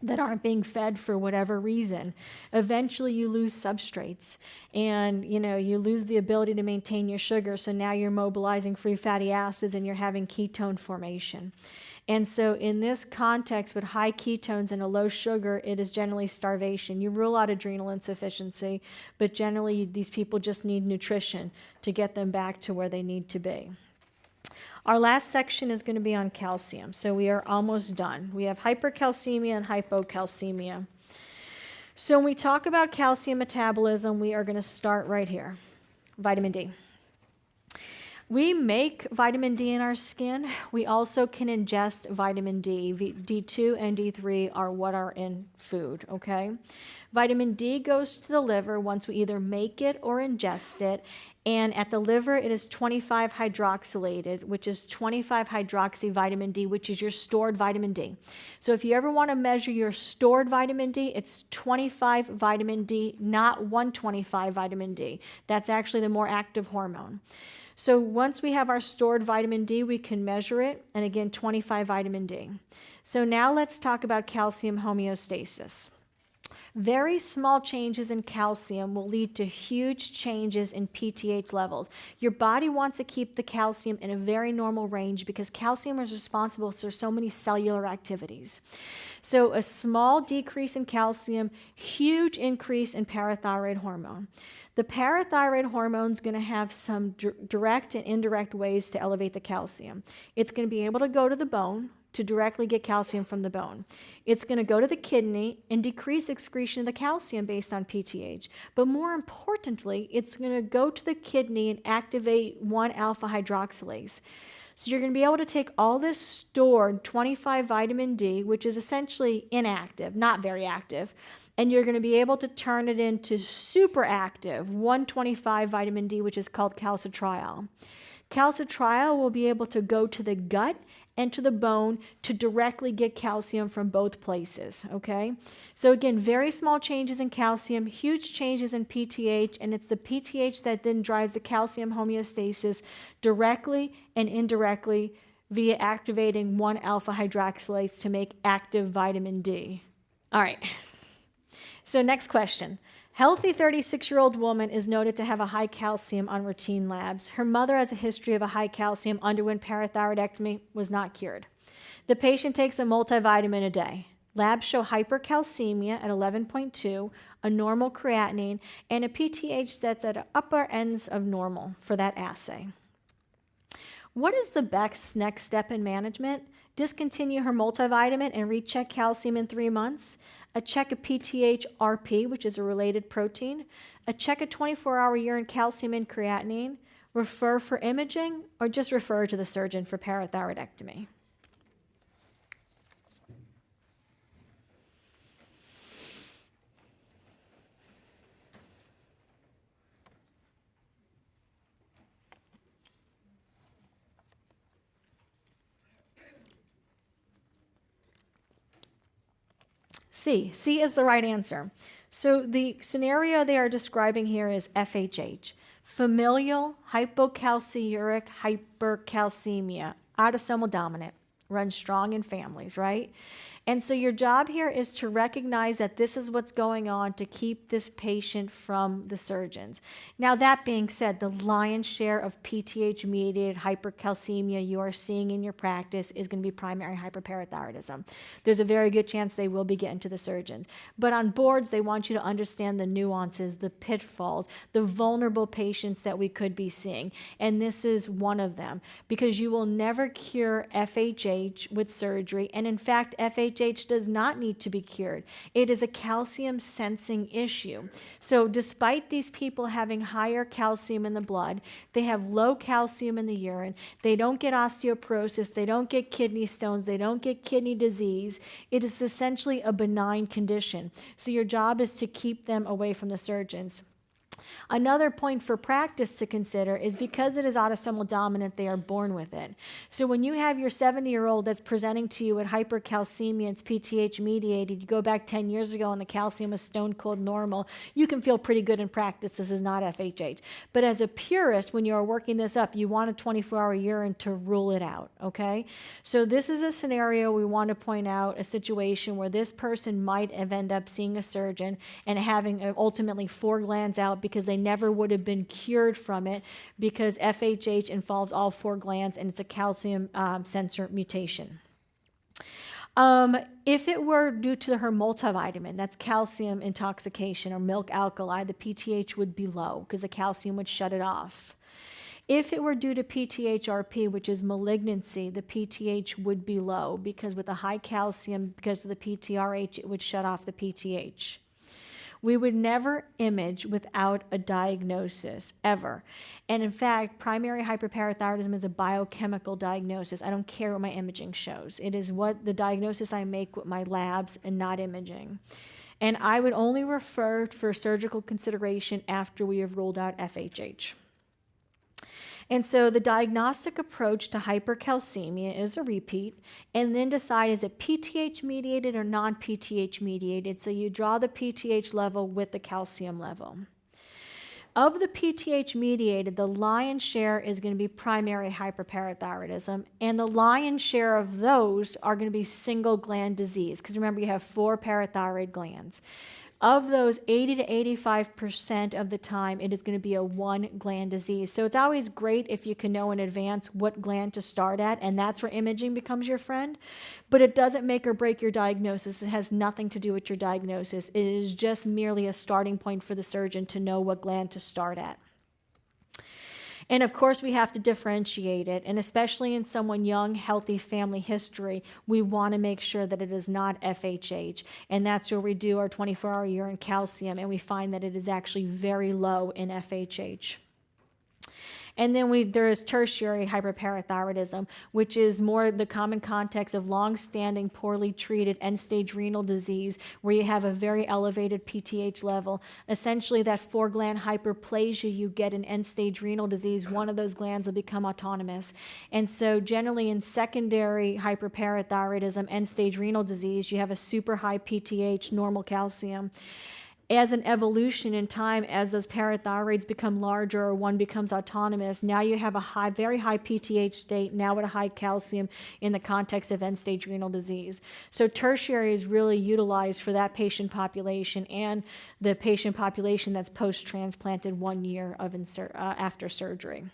that aren't being fed for whatever reason, eventually you lose substrates, and you lose the ability to maintain your sugar, so now you're mobilizing free fatty acids and you're having ketone formation. And so in this context, with high ketones and a low sugar, it is generally starvation. You rule out adrenal insufficiency, but generally these people just need nutrition to get them back to where they need to be. Our last section is going to be on calcium, so we are almost done. We have hypercalcemia and hypocalcemia. So when we talk about calcium metabolism, we are going to start right here, vitamin D. We make vitamin D in our skin. We also can ingest vitamin D. D2 and D3 are what are in food, okay? Vitamin D goes to the liver once we either make it or ingest it. And at the liver, it is 25 hydroxylated, which is 25 hydroxy vitamin D, which is your stored vitamin D. So if you ever want to measure your stored vitamin D, it's 25 vitamin D, not 125 vitamin D. That's actually the more active hormone. So once we have our stored vitamin D, we can measure it, and again, 25 vitamin D. So now let's talk about calcium homeostasis. Very small changes in calcium will lead to huge changes in PTH levels. Your body wants to keep the calcium in a very normal range because calcium is responsible for so many cellular activities. So a small decrease in calcium, huge increase in parathyroid hormone. The parathyroid hormone is going to have some direct and indirect ways to elevate the calcium. It's going to be able to go to the bone to directly get calcium from the bone. It's going to go to the kidney and decrease excretion of the calcium based on PTH. But more importantly, it's going to go to the kidney and activate 1-alpha hydroxylase. So you're going to be able to take all this stored 25 vitamin D, which is essentially inactive, not very active, and you're going to be able to turn it into super active 125 vitamin D, which is called calcitriol. Calcitriol will be able to go to the gut and to the bone to directly get calcium from both places, okay? So again, very small changes in calcium, huge changes in PTH, and it's the PTH that then drives the calcium homeostasis directly and indirectly via activating 1-alpha hydroxylase to make active vitamin D. All right, so next question. Healthy 36-year-old woman is noted to have a high calcium on routine labs. Her mother has a history of a high calcium, underwent parathyroidectomy, was not cured. The patient takes a multivitamin a day. Labs show hypercalcemia at 11.2, a normal creatinine, and a PTH that's at the upper ends of normal for that assay. What is the best next step in management? Discontinue her multivitamin and recheck calcium in 3 months. A check of PTH-RP, which is a related protein. A check of 24-hour urine calcium and creatinine. Refer for imaging, or just refer to the surgeon for parathyroidectomy. C is the right answer. So the scenario they are describing here is FHH, familial hypocalciuric hypercalcemia, autosomal dominant, runs strong in families, right? And so your job here is to recognize that this is what's going on to keep this patient from the surgeons. Now, that being said, the lion's share of PTH-mediated hypercalcemia you are seeing in your practice is going to be primary hyperparathyroidism. There's a very good chance they will be getting to the surgeons. But on boards, they want you to understand the nuances, the pitfalls, the vulnerable patients that we could be seeing. And this is one of them, because you will never cure FHH with surgery. And in fact, FHH does not need to be cured. It is a calcium sensing issue. So despite these people having higher calcium in the blood, they have low calcium in the urine, they don't get osteoporosis, they don't get kidney stones, they don't get kidney disease. It is essentially a benign condition. So your job is to keep them away from the surgeons. Another point for practice to consider is because it is autosomal dominant, they are born with it. So when you have your 70-year-old that's presenting to you with hypercalcemia, it's PTH mediated, you go back 10 years ago and the calcium is stone cold normal, you can feel pretty good in practice, this is not FHH. But as a purist, when you are working this up, you want a 24-hour urine to rule it out, okay? So this is a scenario we want to point out, a situation where this person might have ended up seeing a surgeon and having ultimately 4 glands out because they never would have been cured from it, because FHH involves all 4 glands and it's a calcium sensor mutation. If it were due to her multivitamin, that's calcium intoxication or milk alkali, the PTH would be low because the calcium would shut it off. If it were due to PTH-RP, which is malignancy, the PTH would be low because with the high calcium, because of the PTRH, it would shut off the PTH. We would never image without a diagnosis, ever. And in fact, primary hyperparathyroidism is a biochemical diagnosis. I don't care what my imaging shows. It is what the diagnosis I make with my labs and not imaging. And I would only refer for surgical consideration after we have ruled out FHH. And so the diagnostic approach to hypercalcemia is a repeat, and then decide is it PTH mediated or non-PTH mediated. So you draw the PTH level with the calcium level. Of the PTH mediated, the lion's share is going to be primary hyperparathyroidism, and the lion's share of those are going to be single gland disease, because remember you have 4 parathyroid glands. Of those, 80 to 85% of the time, it is going to be a 1 gland disease. So it's always great if you can know in advance what gland to start at, and that's where imaging becomes your friend. But it doesn't make or break your diagnosis. It has nothing to do with your diagnosis. It is just merely a starting point for the surgeon to know what gland to start at. And of course, we have to differentiate it. And especially in someone young, healthy family history, we want to make sure that it is not FHH. And that's where we do our 24-hour urine calcium, and we find that it is actually very low in FHH. And then there is tertiary hyperparathyroidism, which is more the common context of long-standing, poorly treated end-stage renal disease, where you have a very elevated PTH level. Essentially, that 4-gland hyperplasia you get in end-stage renal disease, one of those glands will become autonomous. And so generally in secondary hyperparathyroidism, end-stage renal disease, you have a super high PTH, normal calcium. as an evolution in time, as those parathyroids become larger or one becomes autonomous, now you have a very high PTH state, now at a high calcium in the context of end-stage renal disease. So tertiary is really utilized for that patient population and the patient population that's post-transplanted 1 year of after surgery.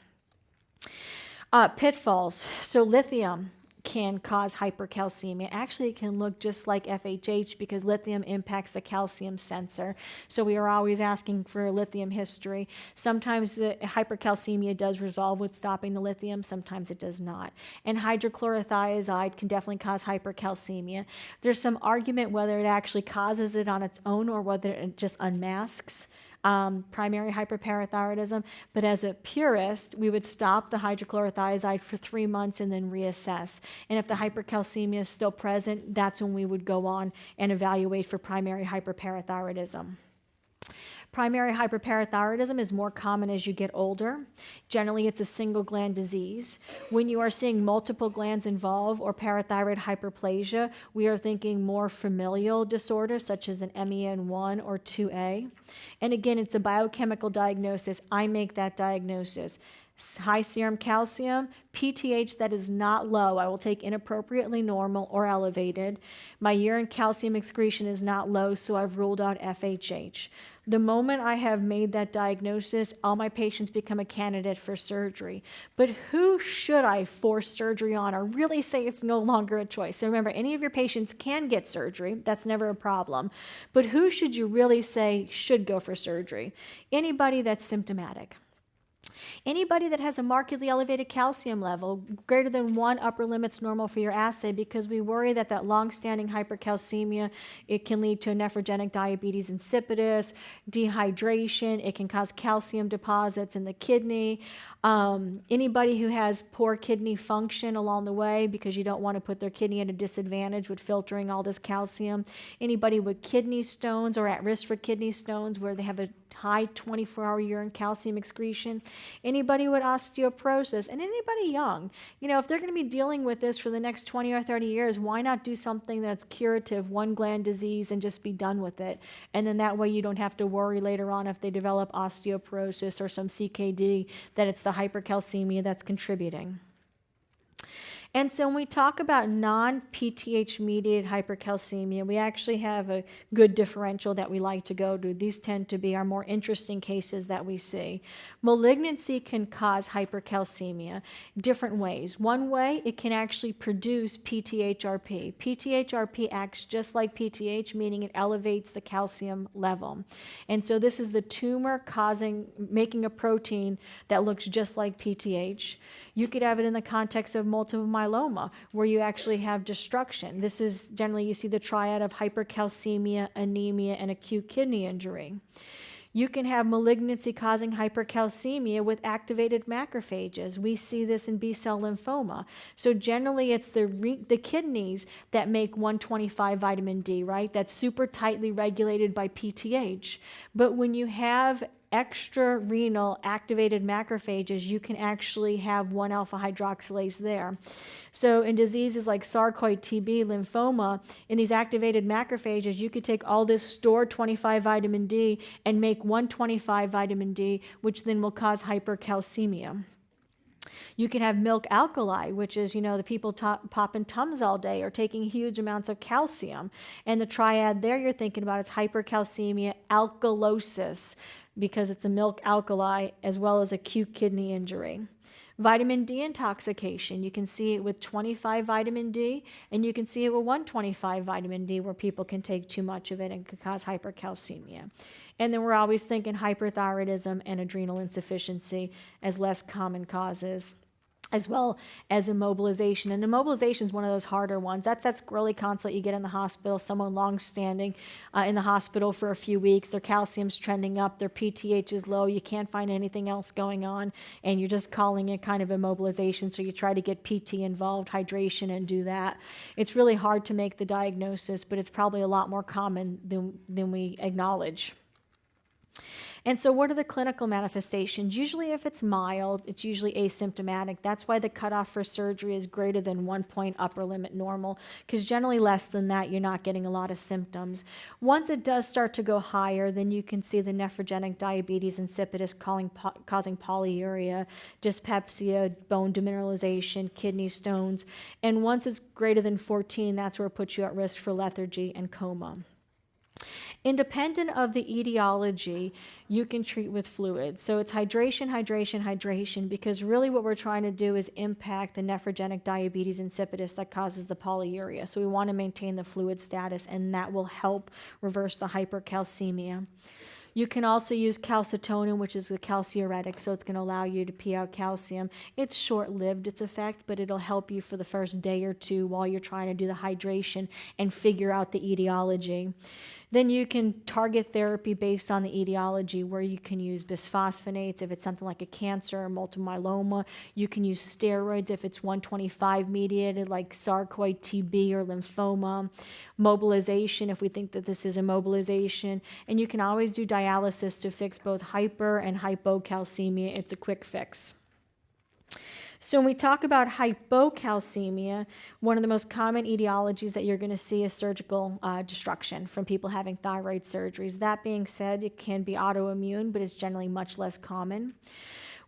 Pitfalls. So lithium can cause hypercalcemia. Actually, it can look just like FHH because lithium impacts the calcium sensor. So we are always asking for a lithium history. Sometimes the hypercalcemia does resolve with stopping the lithium, sometimes it does not. And hydrochlorothiazide can definitely cause hypercalcemia. There's some argument whether it actually causes it on its own or whether it just unmasks primary hyperparathyroidism, but as a purist, we would stop the hydrochlorothiazide for 3 months and then reassess. And if the hypercalcemia is still present, that's when we would go on and evaluate for primary hyperparathyroidism. Primary hyperparathyroidism is more common as you get older. Generally, it's a single gland disease. When you are seeing multiple glands involved or parathyroid hyperplasia, we are thinking more familial disorders such as an MEN1 or 2A. And again, it's a biochemical diagnosis. I make that diagnosis. High serum calcium, PTH that is not low, I will take inappropriately normal or elevated. My urine calcium excretion is not low, so I've ruled out FHH. The moment I have made that diagnosis, all my patients become a candidate for surgery. But who should I force surgery on or really say it's no longer a choice? So remember, any of your patients can get surgery. That's never a problem. But who should you really say should go for surgery? Anybody that's symptomatic. Anybody that has a markedly elevated calcium level, greater than 1 upper limit's normal for your assay, because we worry that that long-standing hypercalcemia, it can lead to a nephrogenic diabetes insipidus, dehydration, it can cause calcium deposits in the kidney. Anybody who has poor kidney function along the way because you don't want to put their kidney at a disadvantage with filtering all this calcium. Anybody with kidney stones or at risk for kidney stones where they have a high 24-hour urine calcium excretion. Anybody with osteoporosis and anybody young. You know, if they're going to be dealing with this for the next 20 or 30 years, why not do something that's curative, one gland disease, and just be done with it? And then that way you don't have to worry later on if they develop osteoporosis or some CKD that it's the hypercalcemia that's contributing. And so when we talk about non-PTH mediated hypercalcemia, we actually have a good differential that we like to go to. These tend to be our more interesting cases that we see. Malignancy can cause hypercalcemia different ways. One way, it can actually produce PTHRP. PTHRP acts just like PTH, meaning it elevates the calcium level. And so this is the tumor making a protein that looks just like PTH. You could have it in the context of multiple myeloma, where you actually have destruction. This is generally, you see the triad of hypercalcemia, anemia, and acute kidney injury. You can have malignancy causing hypercalcemia with activated macrophages. We see this in B-cell lymphoma. So generally, it's the kidneys that make 125 vitamin D, right? That's super tightly regulated by PTH. But when you have extra-renal activated macrophages, you can actually have 1-alpha hydroxylase there. So in diseases like sarcoid, TB, lymphoma, in these activated macrophages, you could take all this stored 25 vitamin D and make 125 vitamin D, which then will cause hypercalcemia. You can have milk alkali, which is, the people popping Tums all day or taking huge amounts of calcium. And the triad there you're thinking about is hypercalcemia, alkalosis, because it's a milk alkali, as well as acute kidney injury. Vitamin D intoxication, you can see it with 25 vitamin D, and you can see it with 125 vitamin D, where people can take too much of it and can cause hypercalcemia. And then we're always thinking hyperthyroidism and adrenal insufficiency as less common causes, as well as immobilization. And immobilization is one of those harder ones. That's that squirrely consult you get in the hospital, someone long-standing in the hospital for a few weeks, their calcium's trending up, their PTH is low, you can't find anything else going on, and you're just calling it kind of immobilization, so you try to get PT involved, hydration, and do that. It's really hard to make the diagnosis, but it's probably a lot more common than we acknowledge. And so what are the clinical manifestations? Usually if it's mild, it's usually asymptomatic. That's why the cutoff for surgery is greater than 1 point upper limit normal, because generally less than that, you're not getting a lot of symptoms. Once it does start to go higher, then you can see the nephrogenic diabetes insipidus causing polyuria, dyspepsia, bone demineralization, kidney stones. And once it's greater than 14, that's where it puts you at risk for lethargy and coma. Independent of the etiology, you can treat with fluids. So it's hydration, hydration, hydration, because really what we're trying to do is impact the nephrogenic diabetes insipidus that causes the polyuria. So we want to maintain the fluid status, and that will help reverse the hypercalcemia. You can also use calcitonin, which is a calciuretic, so it's going to allow you to pee out calcium. It's short-lived, its effect, but it'll help you for the first day or two while you're trying to do the hydration and figure out the etiology. Then you can target therapy based on the etiology, where you can use bisphosphonates if it's something like a cancer or multiple myeloma. You can use steroids if it's 125 mediated, like sarcoid TB or lymphoma. Mobilization if we think that this is immobilization. And you can always do dialysis to fix both hyper and hypocalcemia. It's a quick fix. So when we talk about hypocalcemia, one of the most common etiologies that you're going to see is surgical destruction from people having thyroid surgeries. That being said, it can be autoimmune, but it's generally much less common.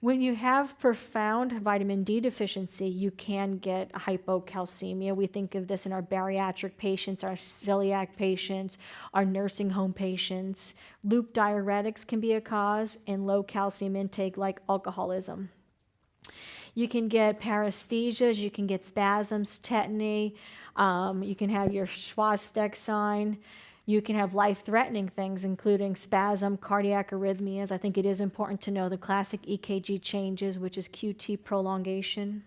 When you have profound vitamin D deficiency, you can get hypocalcemia. We think of this in our bariatric patients, our celiac patients, our nursing home patients. Loop diuretics can be a cause, and low calcium intake like alcoholism. You can get paresthesias, you can get spasms, tetany, you can have your Schwazdeck sign, you can have life-threatening things, including spasm, cardiac arrhythmias. I think it is important to know the classic EKG changes, which is QT prolongation.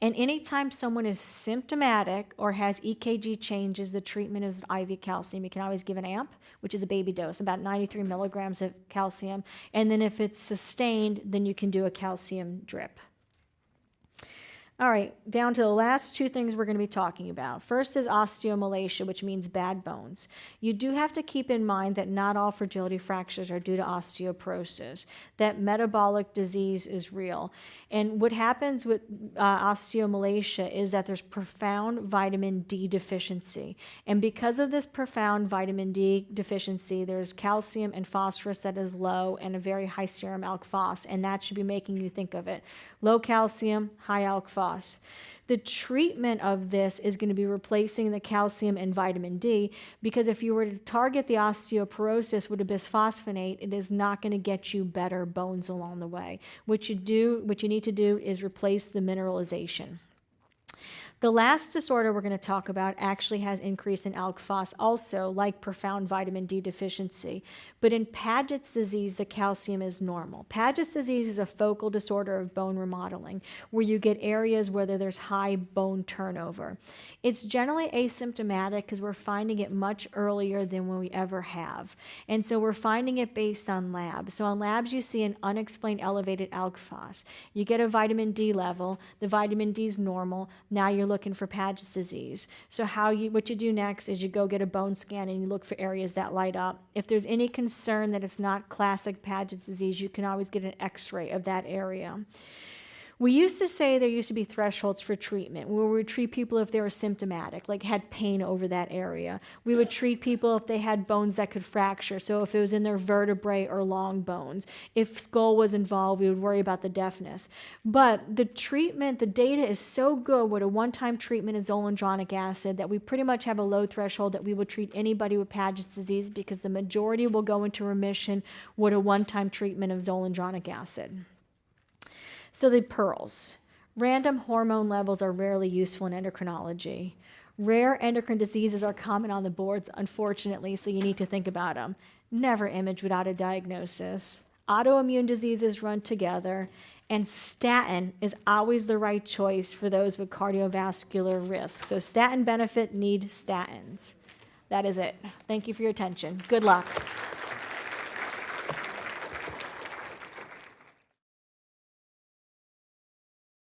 And anytime someone is symptomatic or has EKG changes, the treatment is IV calcium. You can always give an AMP, which is a baby dose, about 93 milligrams of calcium. And then if it's sustained, then you can do a calcium drip. All right, down to the last two things we're going to be talking about. First is osteomalacia, which means bad bones. You do have to keep in mind that not all fragility fractures are due to osteoporosis, that metabolic disease is real. And what happens with osteomalacia is that there's profound vitamin D deficiency. And because of this profound vitamin D deficiency, there's calcium and phosphorus that is low and a very high serum alk phos, and that should be making you think of it. Low calcium, high alk phos. The treatment of this is going to be replacing the calcium and vitamin D, because if you were to target the osteoporosis with a bisphosphonate, it is not going to get you better bones along the way. What you need to do is replace the mineralization. The last disorder we're going to talk about actually has increase in alk phos also, like profound vitamin D deficiency. But in Paget's disease, the calcium is normal. Paget's disease is a focal disorder of bone remodeling, where you get areas where there's high bone turnover. It's generally asymptomatic because we're finding it much earlier than we ever have. And so we're finding it based on labs. So on labs, you see an unexplained elevated alk phos. You get a vitamin D level. The vitamin D is normal. Now you're looking for Paget's disease. So what you do next is you go get a bone scan and you look for areas that light up. If there's any concern that it's not classic Paget's disease, you can always get an x-ray of that area. We used to say there used to be thresholds for treatment, where we would treat people if they were symptomatic, like had pain over that area. We would treat people if they had bones that could fracture, so if it was in their vertebrae or long bones. If skull was involved, we would worry about the deafness. But the treatment, the data is so good with a one-time treatment of zoledronic acid that we pretty much have a low threshold that we would treat anybody with Paget's disease, because the majority will go into remission with a one-time treatment of zoledronic acid. So the pearls. Random hormone levels are rarely useful in endocrinology. Rare endocrine diseases are common on the boards, unfortunately, so you need to think about them. Never image without a diagnosis. Autoimmune diseases run together, and statin is always the right choice for those with cardiovascular risk. So statin benefit, need statins. That is it. Thank you for your attention. Good luck.